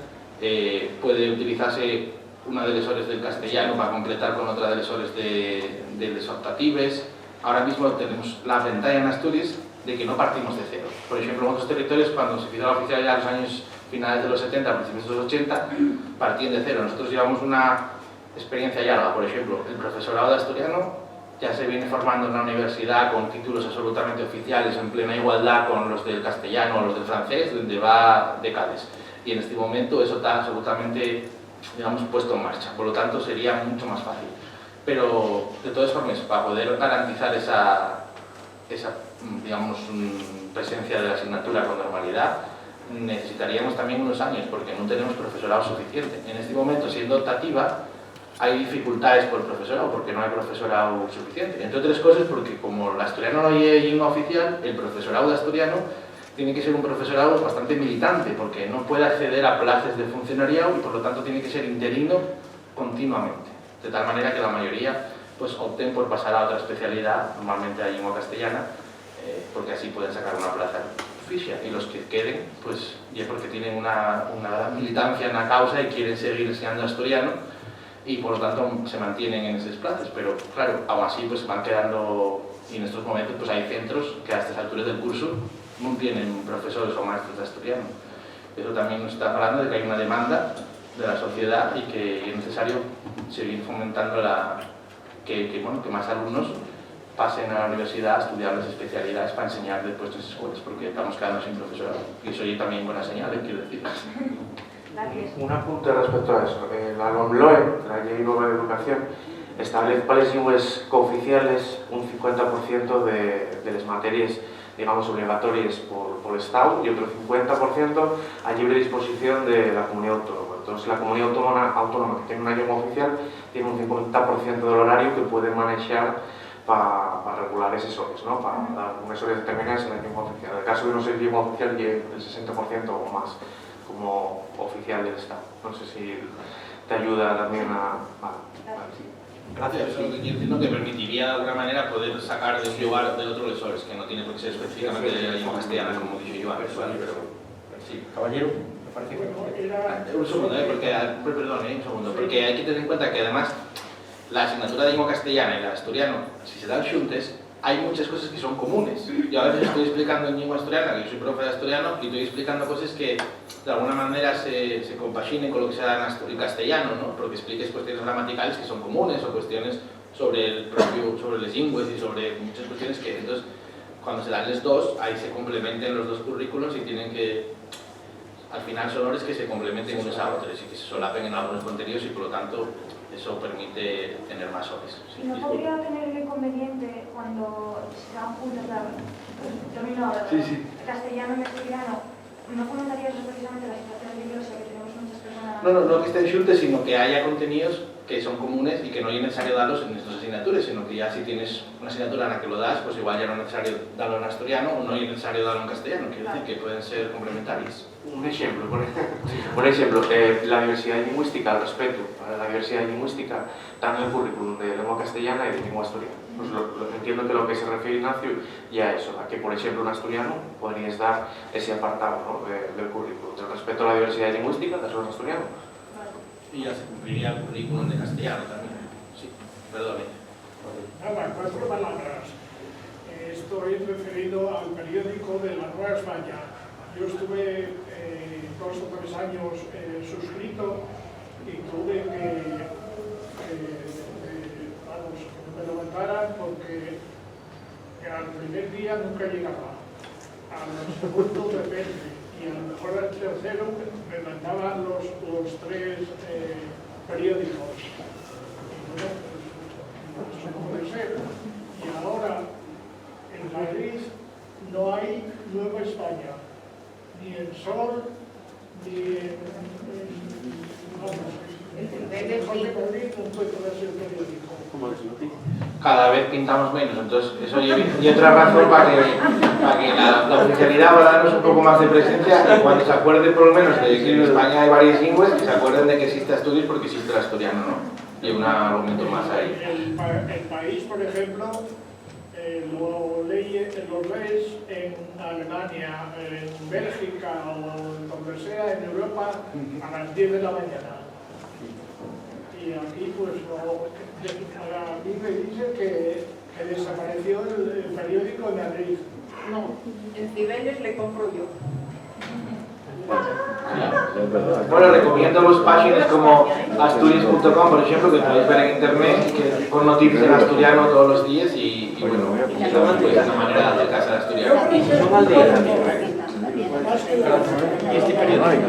puede utilizarse una de las horas del castellano para completar con otra de las horas de las optatives. Ahora mismo tenemos la ventaja en Asturias de que no partimos de cero. Por ejemplo, en otros territorios, cuando se hizo la oficialidad en los años finales de los 70, principios de los 80, partían de cero. Nosotros llevamos una experiencia larga. Por ejemplo, el profesorado de asturiano ya se viene formando en la universidad con títulos absolutamente oficiales, en plena igualdad con los del castellano o los del francés, donde va décadas. Y en este momento eso está absolutamente, digamos, puesto en marcha. Por lo tanto, sería mucho más fácil. Pero, de todas formas, para poder garantizar esa digamos, presencia de la asignatura con normalidad, necesitaríamos también unos años, porque no tenemos profesorado suficiente. En este momento, siendo optativa, hay dificultades por el profesorado, porque no hay profesorado suficiente. Entre otras cosas, porque como el asturiano no hay lengua oficial, el profesorado de asturiano tiene que ser un profesorado bastante militante, porque no puede acceder a plazas de funcionariado y por lo tanto tiene que ser interino continuamente. De tal manera que la mayoría pues opten por pasar a otra especialidad, normalmente a lengua castellana, porque así pueden sacar una plaza ficha, y los que queden, pues ya porque tienen una militancia en la causa y quieren seguir enseñando asturiano, y por lo tanto se mantienen en esas plazas. Pero claro, aún así pues van quedando, y en estos momentos pues hay centros que a estas alturas del curso no tienen profesores o maestros de asturiano. Eso también nos está hablando de que hay una demanda de la sociedad y que es necesario seguir fomentando que más alumnos pasen a la universidad a estudiar las especialidades para enseñar después en las escuelas, porque estamos quedando sin profesorado. Y eso ya también buena señal, quiero decir. Un apunte respecto a eso. La LOMLOE, la Ley Nueva de Educación, establece para las lenguas cooficiales un 50% de las materias, digamos, obligatorias por el Estado y otro 50% a libre disposición de la comunidad autónoma. Entonces, la comunidad autónoma que tiene una lengua oficial tiene un 50% del horario que puede manejar para regular esas horas, ¿no? Para dar unas horas determinadas en la lengua oficial. En el caso de no ser lengua oficial, lleve el 60% o más como oficial del Estado. No sé si te ayuda también a... Gracias. Eso entiendo que permitiría de alguna manera poder sacar de un lugar de otro lesores, que no tiene por qué ser específicamente de la lengua castellana, como dije yo antes, ¿vale? Pero sí, caballero, me parece que... Un segundo, porque hay que tener en cuenta que además la asignatura de lengua castellana y la asturiano, si se dan xuntes, hay muchas cosas que son comunes. Yo a veces estoy explicando en lengua asturiana, que yo soy profe de asturiano, y estoy explicando cosas que de alguna manera se compaginen con lo que se da en castellano, ¿no? Porque expliques cuestiones gramaticales que son comunes o cuestiones sobre las lenguas y sobre muchas cuestiones que entonces cuando se dan los dos, ahí se complementen los dos currículos y tienen que, al final son horas que se complementen unos a otros y que se solapen en algunos contenidos y por lo tanto eso permite tener más horas. Sí, ¿no podría tener el inconveniente cuando se dan juntas castellano y asturiano? ¿No comentarías precisamente la situación de Iglesia que tenemos muchas personas? No que estén xuntes, sino que haya contenidos que son comunes y que no es necesario darlos en estas asignaturas, sino que ya si tienes una asignatura en la que lo das, pues igual ya no es necesario darlo en asturiano o no es necesario darlo en castellano, quiere decir que pueden ser complementarios. Un ejemplo, por ejemplo, la diversidad lingüística, al respecto a la diversidad lingüística, tanto en el currículum de lengua castellana y de lengua asturiana. Pues entiendo que lo que se refiere Ignacio ya a eso, a que, por ejemplo, en asturiano podrías dar ese apartado, ¿no?, del currículum, del respeto a la diversidad lingüística, das en asturiano. Y ya se cumpliría el currículum de castellano también. Sí, perdón. Nada, 4 palabras. Esto es referido al periódico de la Nueva España. Yo estuve 2 o 3 años suscrito y tuve que me levantaran porque al primer día nunca llegaba. Al segundo depende. Y a lo mejor al tercero me mandaban los 3 periódicos. Y bueno, pues eso no puede ser. Y ahora en Madrid no hay Nueva España, ni en Sol, ni en Madrid no puede ponerse el periódico. Cada vez pintamos menos, entonces eso y otra razón para que la oficialidad va a darnos un poco más de presencia y cuando se acuerde por lo menos de que en España hay varias lenguas, que se acuerden de que existe Asturias porque existe el asturiano, ¿no? Y un argumento más ahí. El país, por ejemplo, lo lees en Alemania, en Bélgica o donde sea, en Europa, a las 10 de la mañana. Y aquí pues no. A mí me dicen que desapareció el periódico de Madrid. No, en Cibeles le compro yo. Bueno, recomiendo los páginas como asturias.com, por ejemplo, que podéis ver en internet, que con noticias en asturiano todos los días y bueno, es una manera de acercarse al asturiano. Y este periódico.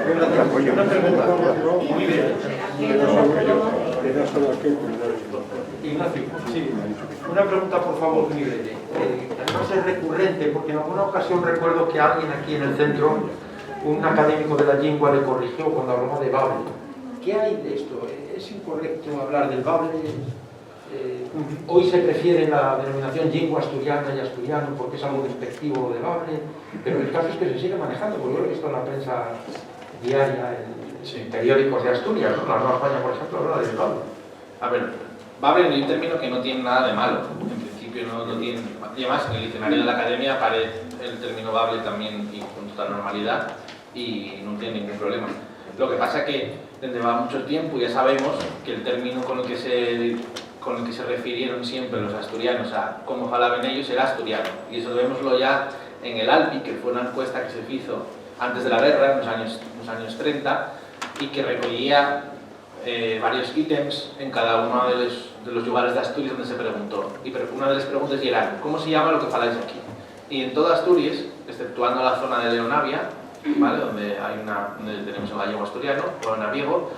Una pregunta. Muy bien. Ignacio, sí. Una pregunta, por favor, muy breve. Además es recurrente, porque en alguna ocasión recuerdo que alguien aquí en el centro, un académico de la lengua, le corrigió cuando hablaba de bable. ¿Qué hay de esto? ¿Es incorrecto hablar del bable? Hoy se prefiere la denominación lengua asturiana y asturiano porque es algo despectivo de bable, pero el caso es que se sigue manejando, porque yo lo he visto en la prensa diaria, en periódicos de Asturias, ¿no? La Nueva España, por ejemplo, habla del bable. A ver, bable es un término que no tiene nada de malo, en principio no tiene, y además en el diccionario de la academia aparece el término bable también y con total normalidad y no tiene ningún problema. Lo que pasa es que desde va mucho tiempo ya sabemos que el término con el que se refirieron siempre los asturianos a cómo hablaban ellos era asturiano, y eso vémoslo ya en el ALPI, que fue una encuesta que se hizo antes de la guerra, en los años 30, y que recogía varios ítems en cada uno de los lugares de Asturias donde se preguntó. Y una de las preguntas era, ¿cómo se llama lo que faláis aquí? Y en toda Asturias, exceptuando la zona de Leonavia, ¿vale?, donde tenemos el gallego asturiano, o en Abiego,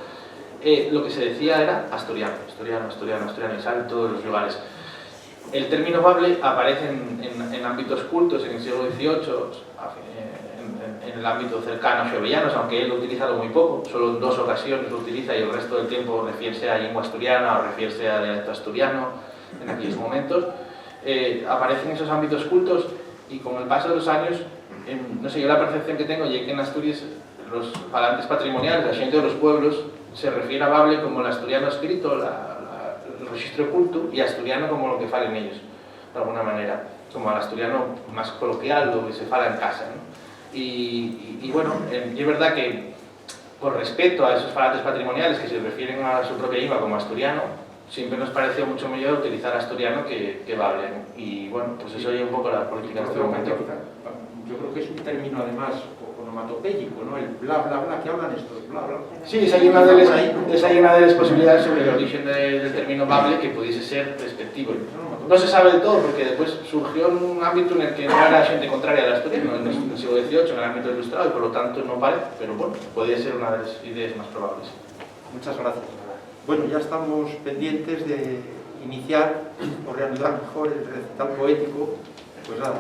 lo que se decía era asturiano, y sale en todos los lugares. El término bable aparece en ámbitos cultos en el siglo XVIII, en el ámbito cercano a Xovellanos, aunque él lo utiliza muy poco, solo en 2 ocasiones lo utiliza y el resto del tiempo refiere a lengua asturiana o refiere a dialecto asturiano en aquellos momentos. Aparecen esos ámbitos cultos y con el paso de los años, no sé, yo la percepción que tengo es que en Asturias los falantes patrimoniales, la gente de los pueblos, se refiere a bable como el asturiano escrito, el registro culto, y asturiano como lo que falen ellos, de alguna manera, como el asturiano más coloquial, lo que se fala en casa, ¿no? Y bueno, y es verdad que por respeto a esos falantes patrimoniales que se refieren a su propia lengua como asturiano, siempre nos pareció mucho mejor utilizar asturiano que bable, ¿no? Y bueno, pues eso es un poco la política en este momento. Yo creo que es un término además onomatopéyico, ¿no? El bla bla bla, ¿qué hablan estos? Bla bla. Sí, esa es una de las posibilidades sobre el origen del término bable que pudiese ser despectivo. No se sabe de todo porque después surgió en un ámbito en el que no era gente contraria al asturiano, en el siglo XVIII, en el ámbito ilustrado, y por lo tanto no parece, pero bueno, podría ser una de las ideas más probables. Muchas gracias. Bueno, ya estamos pendientes de iniciar o reanudar mejor el recital poético. Pues nada.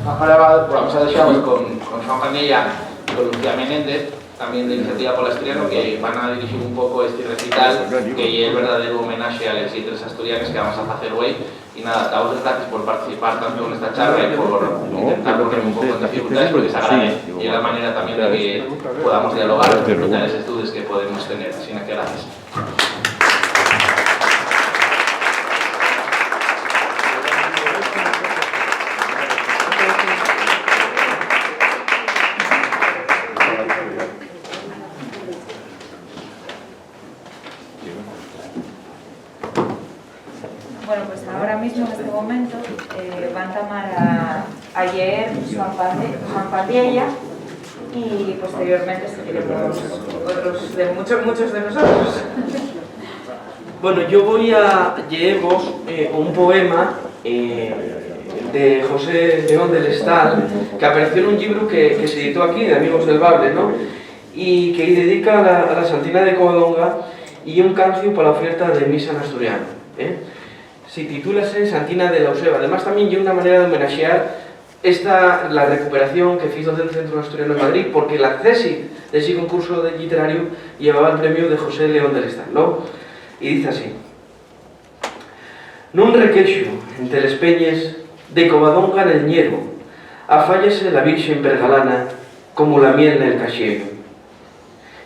Ahora vamos a dejar con Juan Canella con Lucía Menéndez, también de Iniciativa por l'Asturiano, que van a dirigir un pouco este recital, que é el verdadero homenaxe a les letras asturianas que vamos a facer hoy. Y nada, daos las gracias por participar tanto en esta charla y por intentar ponerme un poco en dificultades, porque se agradece. Y es la manera también de que podamos dialogar y disfrutar los estudios que podemos tener. Así que gracias. Bueno, pues ahora mismo, en este momento, van a tomar a leer Juan Pandiella y posteriormente seguiremos otros de muchos de nosotros. Bueno, yo voy a leeros un poema de José León del Estal, que apareció en un libro que se editó aquí, de Amigos del Bable, ¿no? Y que dedica a la Santina de Covadonga y un cancio para la oferta de misa en asturiano. Se titúlase Santina de la Useva. Además, también hay una manera de homenajear la recuperación que hizo del Centro Asturiano de Madrid, porque la tesis de ese concurso literario llevaba el premio de José León del Estal, ¿no? Y dice así: nun requexo entre les peñes de Covadonga nel Ñero, afállase la Virgen pergalana como la miel nel caxello.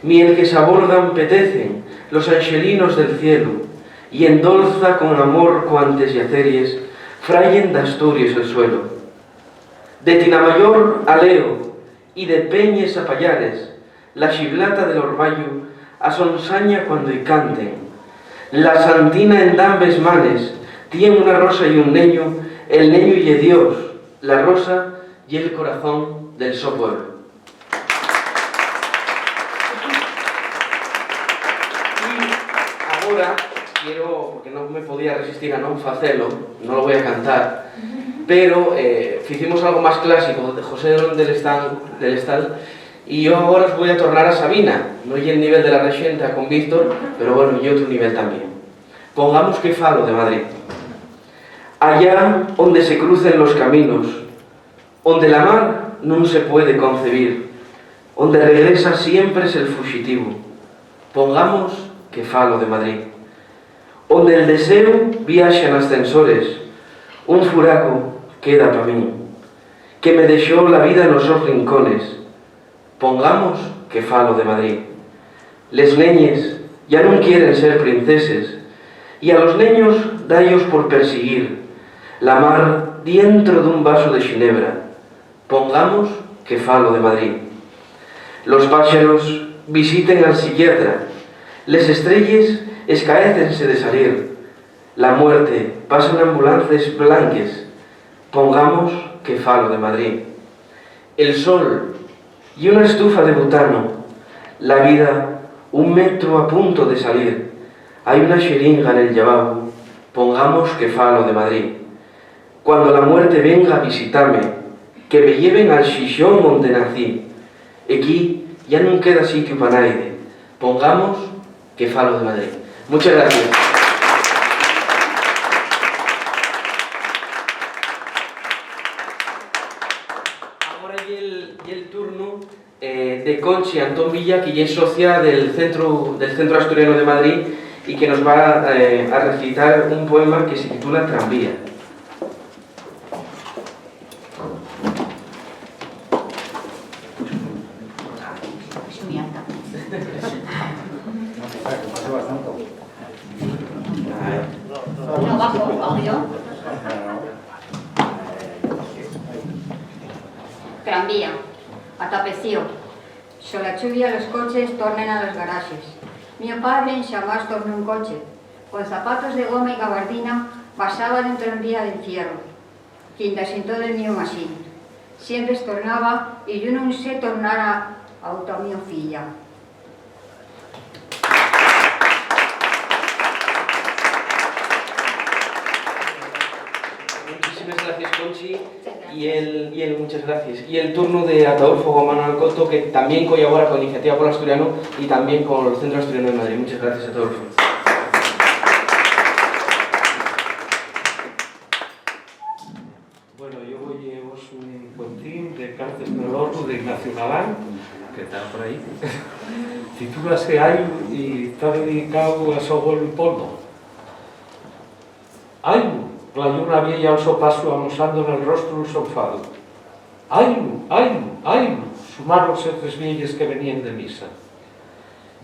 Miel que sabordan petecen los angelinos del cielo, y endolza con amor cuantes yaceries frayen de Asturias el suelo. De Tinamayor a Leo y de Peñes a Payares, la chiblata del Orballo asonsaña cuando y canten. La Santina en dambes manes tiene una rosa y un neño, el neño y el Dios, la rosa y el corazón del so pueblo. Y ahora quiero, porque no me podía resistir a no facelo, no lo voy a cantar, pero hicimos algo más clásico de José del Estal, y yo ahora os voy a tornar a Sabina, no hay el nivel de la Rexenta con Víctor, pero bueno, y otro nivel también. Pongamos que falo de Madrid. Allá donde se crucen los caminos, donde la mar no se puede concebir, donde regresa siempre es el fugitivo. Pongamos que falo de Madrid. Onde el deseo viaxa en ascensores, un furaco queda para mí, que me dejó la vida en los dos rincones. Pongamos que falo de Madrid. Les neñes ya no quieren ser princeses, y a los niños dallos por perseguir la mar dentro de un vaso de ginebra. Pongamos que falo de Madrid. Los pájaros visiten al psiquiatra, les estrelles escaécense de salir, la muerte pasa en ambulancias blanques. Pongamos que falo de Madrid. El sol y una estufa de butano, la vida un metro a punto de salir, hay una jeringa en el lavabo. Pongamos que falo de Madrid. Cuando la muerte venga a visitarme, que me lleven al sillón donde nací, aquí ya no queda sitio para nadie. Pongamos que falo de Madrid. Muchas gracias. Ahora y el turno de Conchi Antón Villa, que ya es socia del Centro Asturiano de Madrid y que nos va a recitar un poema que se titula Tranvía. No, bajo yo. Tranvía, atapeció. So la lluvia los coches tornen a los garajes. Mi padre jamás tornó un coche. Con zapatos de goma y gabardina pasaba de un tranvía de encierro. Quien asientó del mío masín. Siempre estornaba y yo no sé tornar a auto mío filla. Muchísimas gracias, Conchi, muchas gracias. Y el turno de Adolfo Gomán Alcoto, que también colabora con Iniciativa por l'Asturiano y también con el Centro Asturiano de Madrid. Muchas gracias, Adolfo. Bueno, yo voy a llevaros un cuentín de Cárcel del Horno de Ignacio Galán, titúlase Ailu y está dedicado a Sogol Polvo. Ailu, clayó una vieja al so paso amosando en el rostro un sofado. Ailu, Ailu, Ailu, sumáronse tres viejas que venían de misa.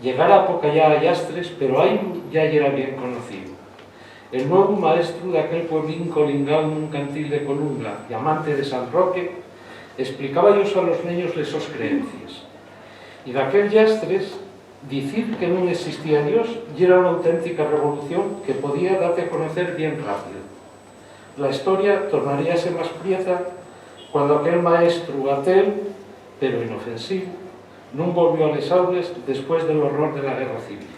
Llegara poca ya a Yastres, pero Ailu ya era bien conocido. El nuevo maestro de aquel pueblín colingado en un cantil de Colunga y amante de San Roque, explicaba yo a los niños les sus creencias. Y de aquel Yastres, decir que no existía Dios y era una auténtica revolución que podía darte a conocer bien rápido. La historia tornaríase más prieta cuando aquel maestro atel, pero inofensivo, no volvió a les aules después del horror de la guerra civil.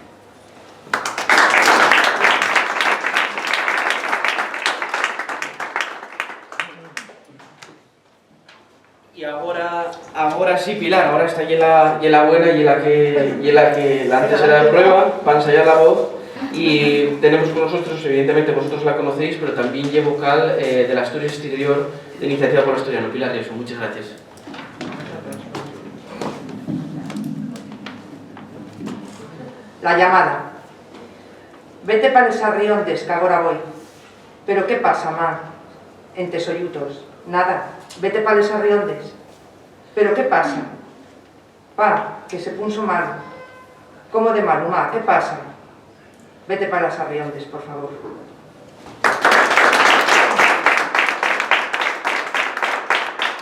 Y ahora sí, Pilar, ahora está y la buena y la que antes era de prueba, para ensayar la voz. Y tenemos con nosotros, evidentemente vosotros la conocéis, pero también llevo vocal de la Asturias Exterior de Iniciativa por Asturiano. Pilar, y eso, muchas gracias. La llamada. Vete para les arriondes, que agora voy. Pero qué pasa, ma? En Tesoyutos. Nada. Vete para les arriondes. Pero qué pasa? Pa, que se puso malo. ¿Cómo de malo, ma? ¿Qué pasa? Vete para las arriondes, por favor.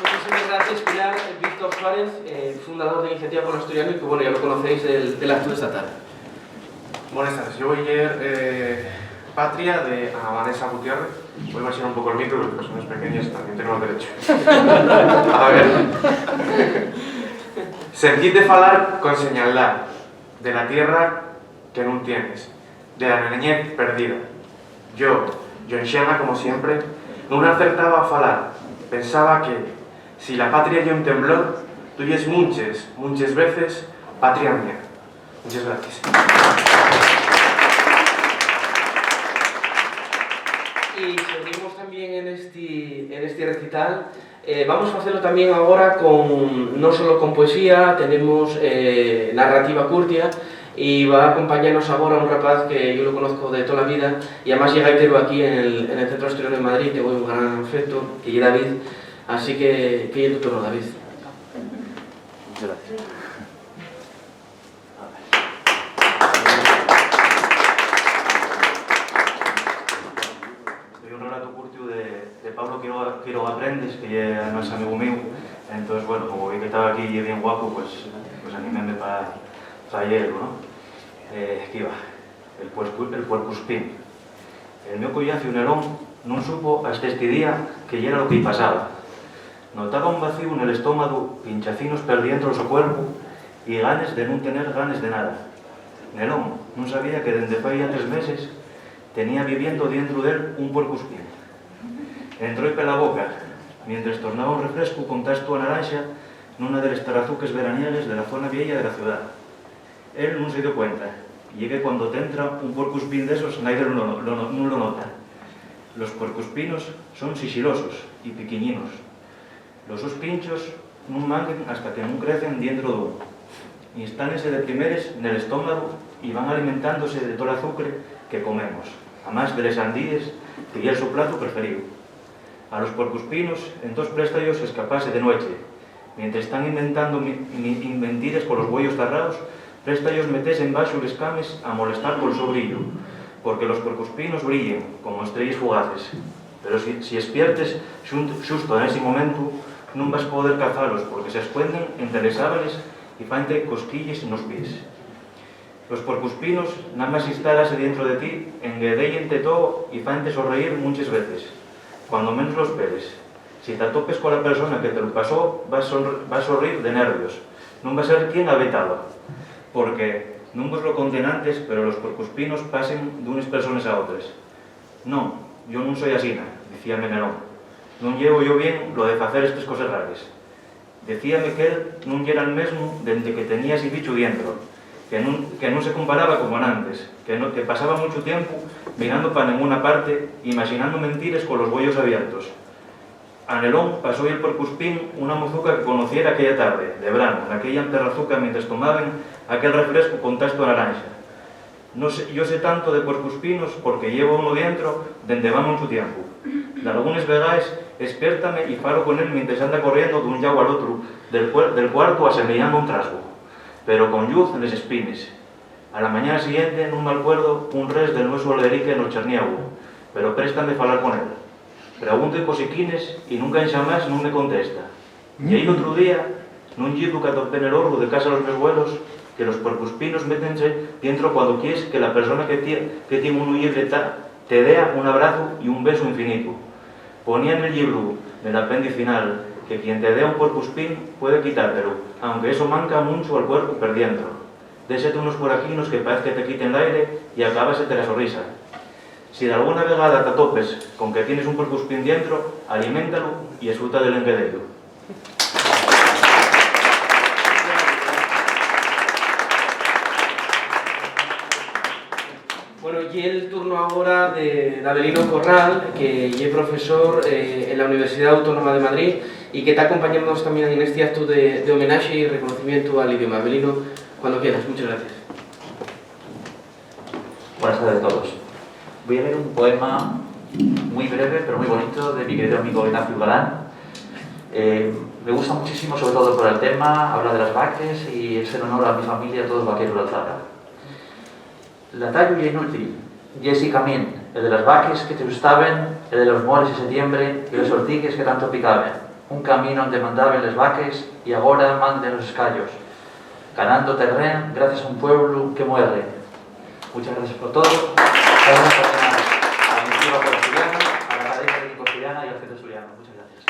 Muchísimas gracias, Pilar. Víctor Suárez, fundador de Iniciativa por Asturiano, y que bueno, ya lo conocéis del acto de esta tarde. Buenas tardes, yo voy a leer Patria de Vanessa Gutiérrez. Voy a baixar un poco el micro porque las personas pequeñas también tenemos derecho. A ver. Sentir de falar con señaldad de la tierra que no tienes, de la niñez perdida. Yo, Xana, como siempre, no acertaba a falar. Pensaba que, si la patria lle un temblor, tú yes muchas veces, patria mía. Muchas gracias. Y seguimos también en este recital. Vamos a hacerlo también ahora no solo con poesía, tenemos narrativa curtia, y va a acompañarnos ahora un rapaz que yo lo conozco de toda la vida y además llega ítero aquí en el Centro Asturiano de Madrid, que voy un gran afecto, que es David, así que es tu turno, David. Muchas gracias. De Pablo Quiroga Prendes, que es más amigo mío. Entonces, bueno, como vi que estaba aquí y bien guapo, pues animéme para leerlo, ¿no? Aquí va, el puercuspín. El mío collacio Nerón non supo hasta este día que ya era lo que lle pasaba. Notaba un vacío en el estómago, pinchacinos perdiendo su cuerpo y ganes de no tener ganes de nada. Nerón non sabía que desde fai 3 meses tenía viviendo dentro de él un puercuspín. Entró pela boca, mientras tornaba un refresco con tasto a naranja nuna de las tarazuques veraniegas de la zona vieja de la ciudad. Él no se dio cuenta, y que cuando te entra un puercuspín de esos, nadie no lo nota. Los puercuspinos son sigilosos y piquiñinos. Los sus pinchos no manquen hasta que no crecen dentro de uno. Y estánese de primeres en el estómago y van alimentándose de todo el azúcar que comemos, a más de las sandíes, que es su plato preferido. A los puercuspinos, entonces préstalos escapase de noche. Mientras están inventando mentiras con los huellos tarrados, préstalos metes en baixo les cames a molestar por su brillo, porque los puercuspinos brillen como estrellas fugaces. Pero si espiertes xusto en ese momento, non vas poder cazalos, porque se escuenden entre les sábanes y fainte cosquilles nos pies. Los puercuspinos nada más instálase dentro de ti, enguedéyente todo y fainte sonreír muchas veces, cuando menos lo esperes. Si te atopes con la persona que te lo pasó, vas a sonreír de nervios. Non va a ser quien habitaba, porque non vos lo conten antes, pero los puercuspinos pasen de unas personas a otras. Non, yo non soy asina, dicíame Nerón. Non llevo yo bien lo de facer estas cosas raras. Decíame que él non era el mesmo dende que tenía ese bicho dentro, que non se comparaba como antes, que pasaba mucho tiempo mirando para ninguna parte, imaginando mentiras con los huellos abiertos. A Nerón pasó el puercuspín una mozuca que conociera aquella tarde, de verano, en aquella terrazuca mientras tomaban aquel refresco con tasto naranja. No sé, yo sé tanto de puercospinos porque llevo uno dentro dende va mucho tiempo. De algunas vegaes, espiértame y faro con él mientras anda corriendo de un llago al otro, del cuarto asemillando un trasgo, pero con luz en les espines. A la mañana siguiente, no me acuerdo, un res del nueso Olerique en el Cherniago, pero préstame falar con él. Pregunto y cosiquines y nunca en xamás non me contesta. Y ahí otro día, nun llibro que atopé en el horro de casa de los meus abuelos, que los puercospinos métense dentro cuando quieres que la persona que tiene un libre te dé un abrazo y un beso infinito. Ponía en el libro, en el apéndice final, que quien te dé un puercospín puede quitártelo, aunque eso manca mucho al cuerpo per dentro. Désete unos poraquinos que parece que te quiten el aire y acabásete la sonrisa. Si de alguna vegada te topes con que tienes un puercospín dentro, aliméntalo y disfruta del enguedello. Bueno, y el turno ahora de Abelino Corral, que es profesor en la Universidad Autónoma de Madrid y que está acompañándonos también en este acto de homenaje y reconocimiento al idioma. Abelino, cuando quieras. Muchas gracias. Buenas tardes a todos. Voy a leer un poema muy breve, pero muy bonito, de mi querido amigo Ignacio Galán. Me gusta muchísimo, sobre todo por el tema, habla de las vaques y es en honor a mi familia, a todos los vaqueros de Alzara. La tallo y inútil, y ese camín, el de las vaques que te gustaban, el de los mores de septiembre y los ortiques que tanto picaban. Un camino donde mandaban las vaques y ahora manden los escallos, ganando terreno gracias a un pueblo que muere. Muchas gracias por todo. A la iniciativa por Asturiano, a la Academia de Lengua Asturiana y al Centro Asturiano. Muchas gracias.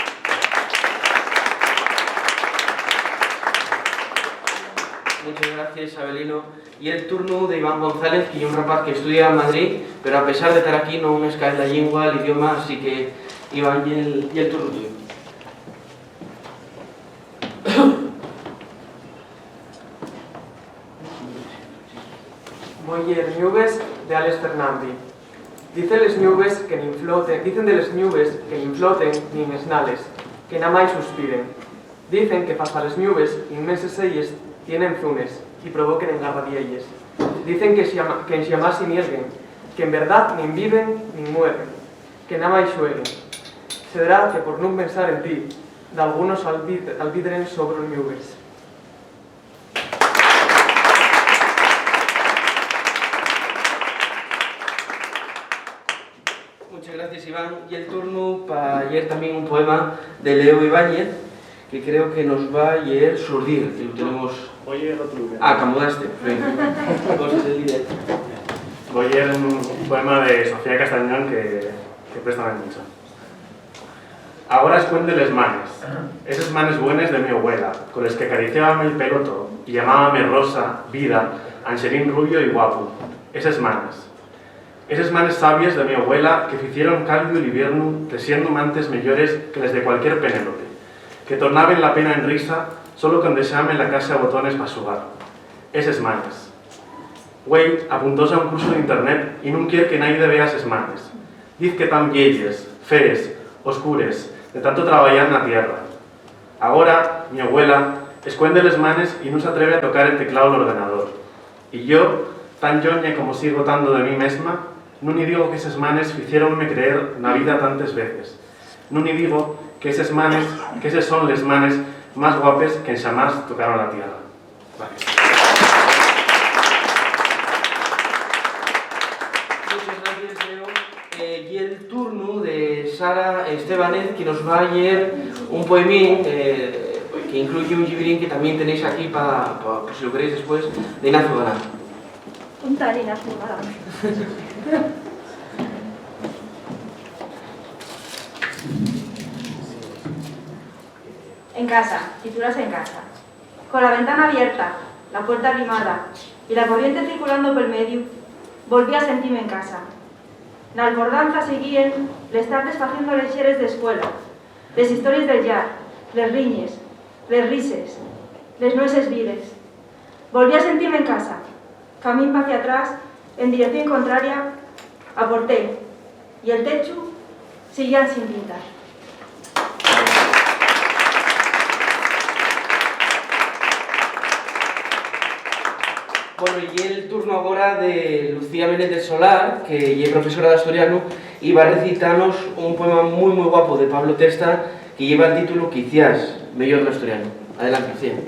Muchas gracias, Abelino. Y el turno de Iván González, que es un rapaz que estudia en Madrid, pero a pesar de estar aquí no me escae la lengua, el idioma, así que Iván, y el turno tuyo. Moller nubes de Alex Fernandi. Dicen de les nubes que nin floten nin esnales, que na máis suspiren. Dicen que fasta les nubes inmenses elles tienen zunes y provoquen engarradielles. Dicen que en xamás si nieguen, que en verdad nin viven nin mueren, que na máis xueguen. Será que por non pensar en ti, de algunos albidren sobre os nubes. Muchas gracias, Iván. Y el turno para leer también un poema de Leo Ibáñez, que creo que nos va a leer Surdir, que lo tenemos... Voy a leer otro lugar. Ah, camudaste. Cosas del líder. Voy a leer un poema de Sofía Castañón que préstame mucho. Ahora es cuente les manes, esas manes buenas de mi abuela, con las que acariciábame el pelo todo y llamábame Rosa, Vida, Angelín rubio y guapo. Esas manes sabias de mi abuela que hicieron cálido el invierno, siendo mantes mejores que les de cualquier Penélope, que tornaban la pena en risa solo con desearme en la casa botones para subar. Esas manes. Güey apuntóse a un curso de internet y no quiere que nadie vea esas manes. Diz que tan vielles, feres, oscures, de tanto trabajar en la tierra. Ahora, mi abuela, escuende les manes y no se atreve a tocar el teclado del ordenador. Y yo, tan yoña como sigo tando de mí misma, no ni digo que esas manes hicieronme creer na vida tantas veces. No ni digo que esas son les manes más guapes que jamás tocaron la tierra. Gracias. Muchas gracias, Leo. Y el turno de Sara Estebanez, que nos va a leer un poemín que incluye un librín que también tenéis aquí para si lo queréis después, de Ignacio Galán. Un tal Ignacio Galán. En casa, titulas en casa. Con la ventana abierta, la puerta arrimada y la corriente circulando por el medio, volví a sentirme en casa. Na albordanza seguían les tardes faciendo lexeres de escuela, les historias del llar, les riñes, les rises, les nueces vides. Volví a sentirme en casa. Camín hacia atrás, en dirección contraria, aporté, y el techo seguían sin pintar. Bueno, y el turno agora de Lucía Menéndez Solar, que é profesora de asturiano, e va a recitarnos un poema moi guapo de Pablo Testa que lleva el título Quizás, mellor do asturiano. Adelante, Lucía.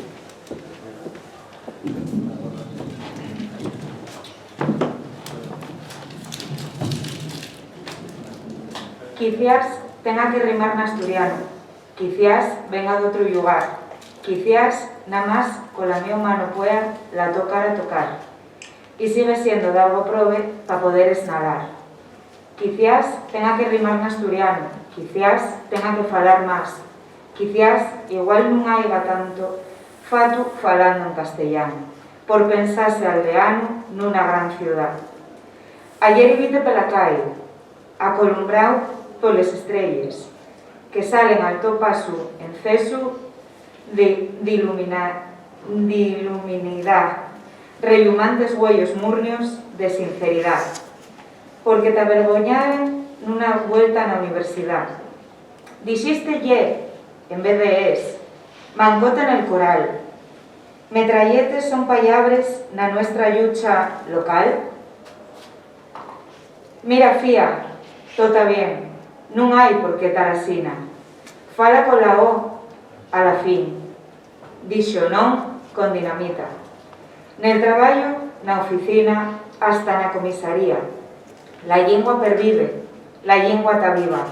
Quizás tenga que rimar na asturiano, quizás venga de outro lugar, quizás nada más con la mi mano pueda la tocar a tocar, y sigue siendo de algo prove para poderes nadar. Quizás tenga que rimar na asturiano, quizás tenga que falar más, quizás igual non haiga tanto fatu falando en castellano, por pensarse aldeano nunha gran ciudad. Ayer vite pela calle, acolumbrado poles estrellas, que salen al topasu en cesu de iluminidad, rellumantes huellos murnios de sinceridad, porque te avergoñaron nunha vuelta na universidad. Dixiste ye, en vez de es, mangota en el coral. Metralletes son payabres na nuestra lucha local. Mira, fía, tota bien, non hai por que tar asina. Fala con la O a la fin. Dixo non con dinamita. Nel traballo, na oficina, hasta na comisaría. La lingua pervive, la lingua ta viva.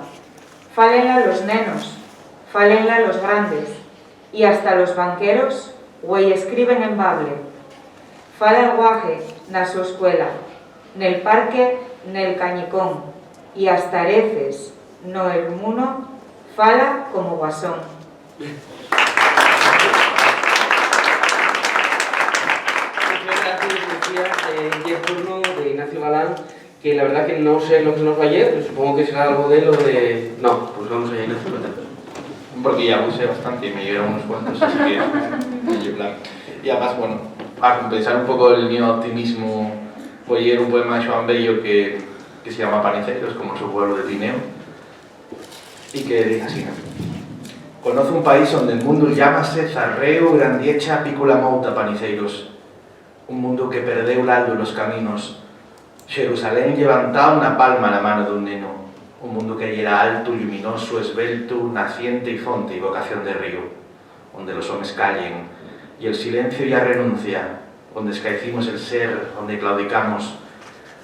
Fálenla los nenos, fálenla los grandes, y hasta los banqueros, güey escriben en bable. Fala el guaje na su escuela, nel parque, nel cañicón, y hasta hereces, no el muno, fala como guasón. Y el turno de Ignacio Galán, que la verdad que no sé lo que nos va a ayer, supongo que será algo de lo de... No, pues vamos allá, Ignacio, cuéntanos. Porque ya abusé bastante y me llegaron unos cuantos, así que... Y además, bueno, para compensar un poco el mío optimismo, voy a leer un poema de Joan Bello que se llama Paniceros, como su pueblo de Tineo, y que dice así, ¿no? Conoce un país onde el mundo llámase Zarreo, Grandiecha, Pícola Mouta, Paniceiros. Un mundo que perdeu l'aldo los caminos. Xerusalén levantao na palma na mano dun neno. Un mundo que era alto, luminoso, esbelto, naciente y fonte y vocación de río. Onde los homes callen, y el silencio ya renuncia. Onde escaecimos el ser, onde claudicamos.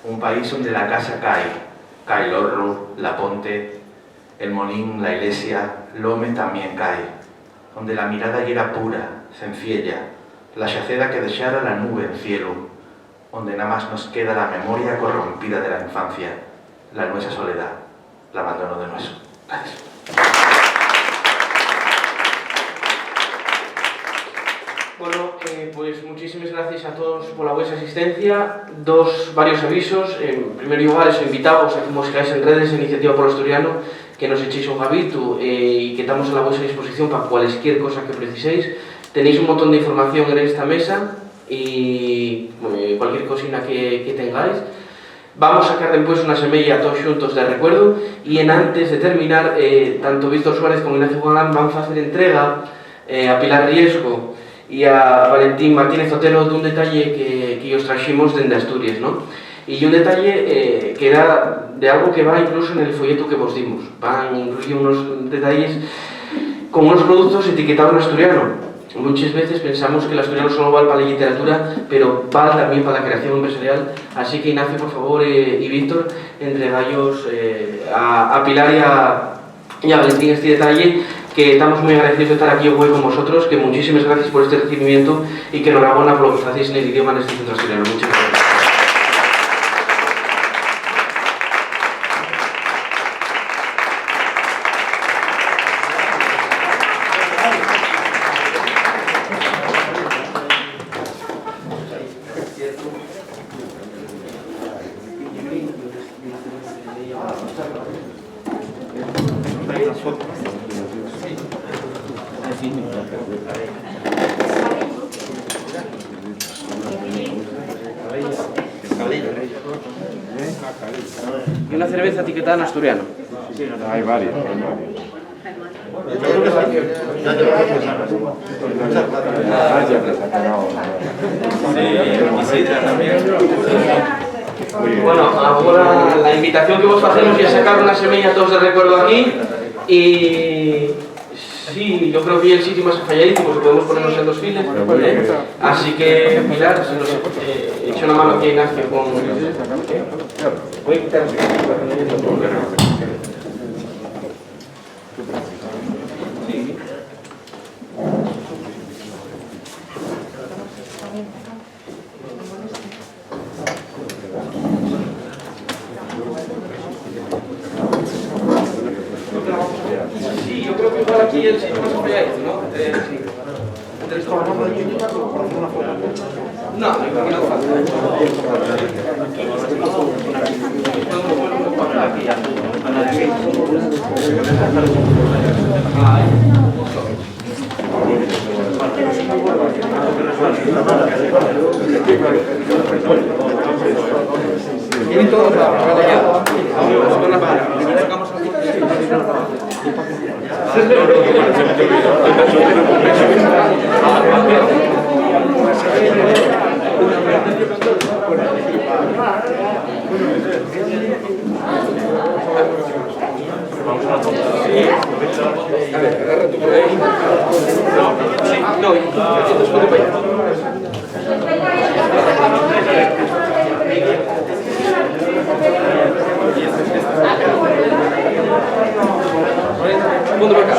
Un país onde la casa cae. Cae el horro, la ponte, el molín, la iglesia, l'home también cae. Onde la mirada ya era pura, sencilla. La xaceda que dexara la nube en cielo, onde nada más nos queda la memoria corrompida de la infancia, la nuestra soledad, el abandono de nuestro. Gracias. Bueno, pues muchísimas gracias a todos por la vuestra asistencia. Varios avisos. En primer lugar, os invitamos a que nos sigáis en redes, Iniciativa Polo Asturiano, que nos echéis un gabito y que estamos a la vuestra disposición para cualquier cosa que preciséis. Tenéis un montón de información en esta mesa y cualquier cosina que tengáis. Vamos a sacar después una semilla todos juntos de recuerdo y antes de terminar, tanto Víctor Suárez como Ignacio Galán van a hacer entrega a Pilar Riesgo y a Valentín Martínez Otero de un detalle que os trajimos desde Asturias, ¿no? Y un detalle que era de algo que va incluso en el folleto que vos dimos. Van a incluir unos detalles con unos productos etiquetados en asturiano. Muchas veces pensamos que el asturiano solo vale para la literatura, pero vale también para la creación empresarial. Así que Ignacio, por favor, y Víctor, entregallos a Pilar y a Valentín este detalle, que estamos muy agradecidos de estar aquí hoy con vosotros, que muchísimas gracias por este recibimiento y que enhorabuena por lo que hacéis en el idioma en este centro asturiano. Muchas gracias. Y una cerveza etiquetada en asturiano. Hay varios. Bueno, agora la invitación que vos facemos é sacar unha semella todos de recuerdo aquí e sí, yo creo que é el sitio máis afalladísimo porque podemos ponernos en dos files, así que Pilar, si nos echo una mano aquí a Ignacio con... Voy a quitar Sí, yo creo que igual aquí el sitio más afalladísimo, ¿no? Sí. No, aquí no falta. Tienen todos la a ver, agarra tu por ahí. No, entonces ponte para allá. Ponte para acá.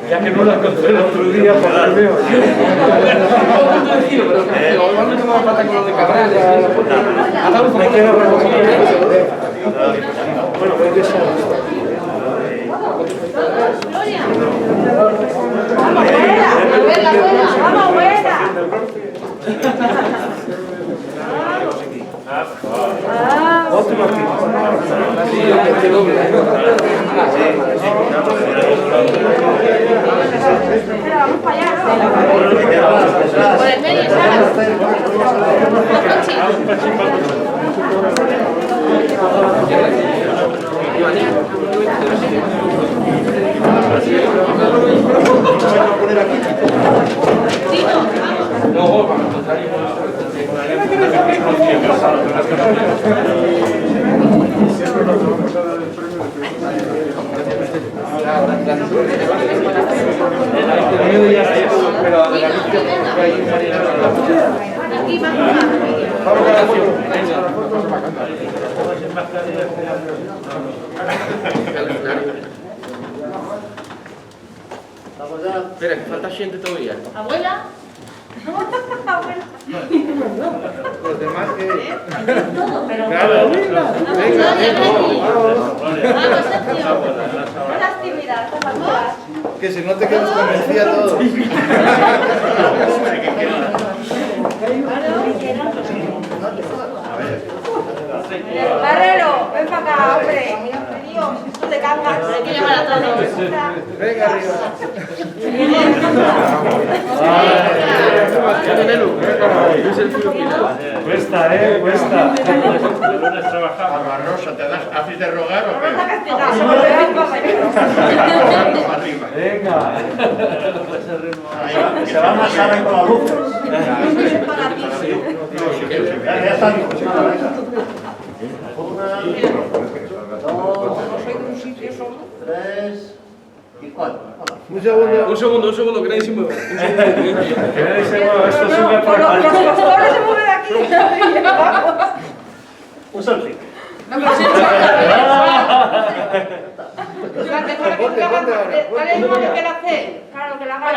Ya que no la encontré el otro día, por lo veo. Pero igualmente me va a falta con lo de Cabral. Me quedo recogido. Bueno, pues eso. ¡Vamos, buena! Otro aquí. Vamos para allá. Por el medio, No, para el contrario. Espera, que falta gente todavía. Abuela. Abuela. Los demás que... Pero Claro. Venga, vamos, Sergio. Una actividad, que si no te quedas convencida todo. Barrero, ven para acá, hombre. Dios, tú te cargas. Hay que llamar a todos. Venga arriba. Cuesta, cuesta. lunes trabajamos. Barroso, ¿haces de rogar o qué? Venga. Se va a amasar con la luz. Ya está. Tres y cuatro. Un segundo, que nadie se mueva. Que nadie se mueva, esto sube por Los colores se mueven aquí. Un selfie. No, pero sí, ¿cuál es el modo que la hace? Claro, que la haga.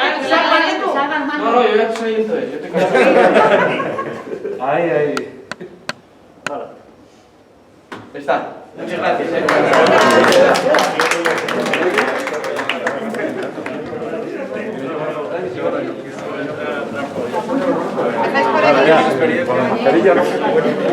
No, yo ya soy entonces. Yo te quedo. Ahí. Está. Muchas gracias.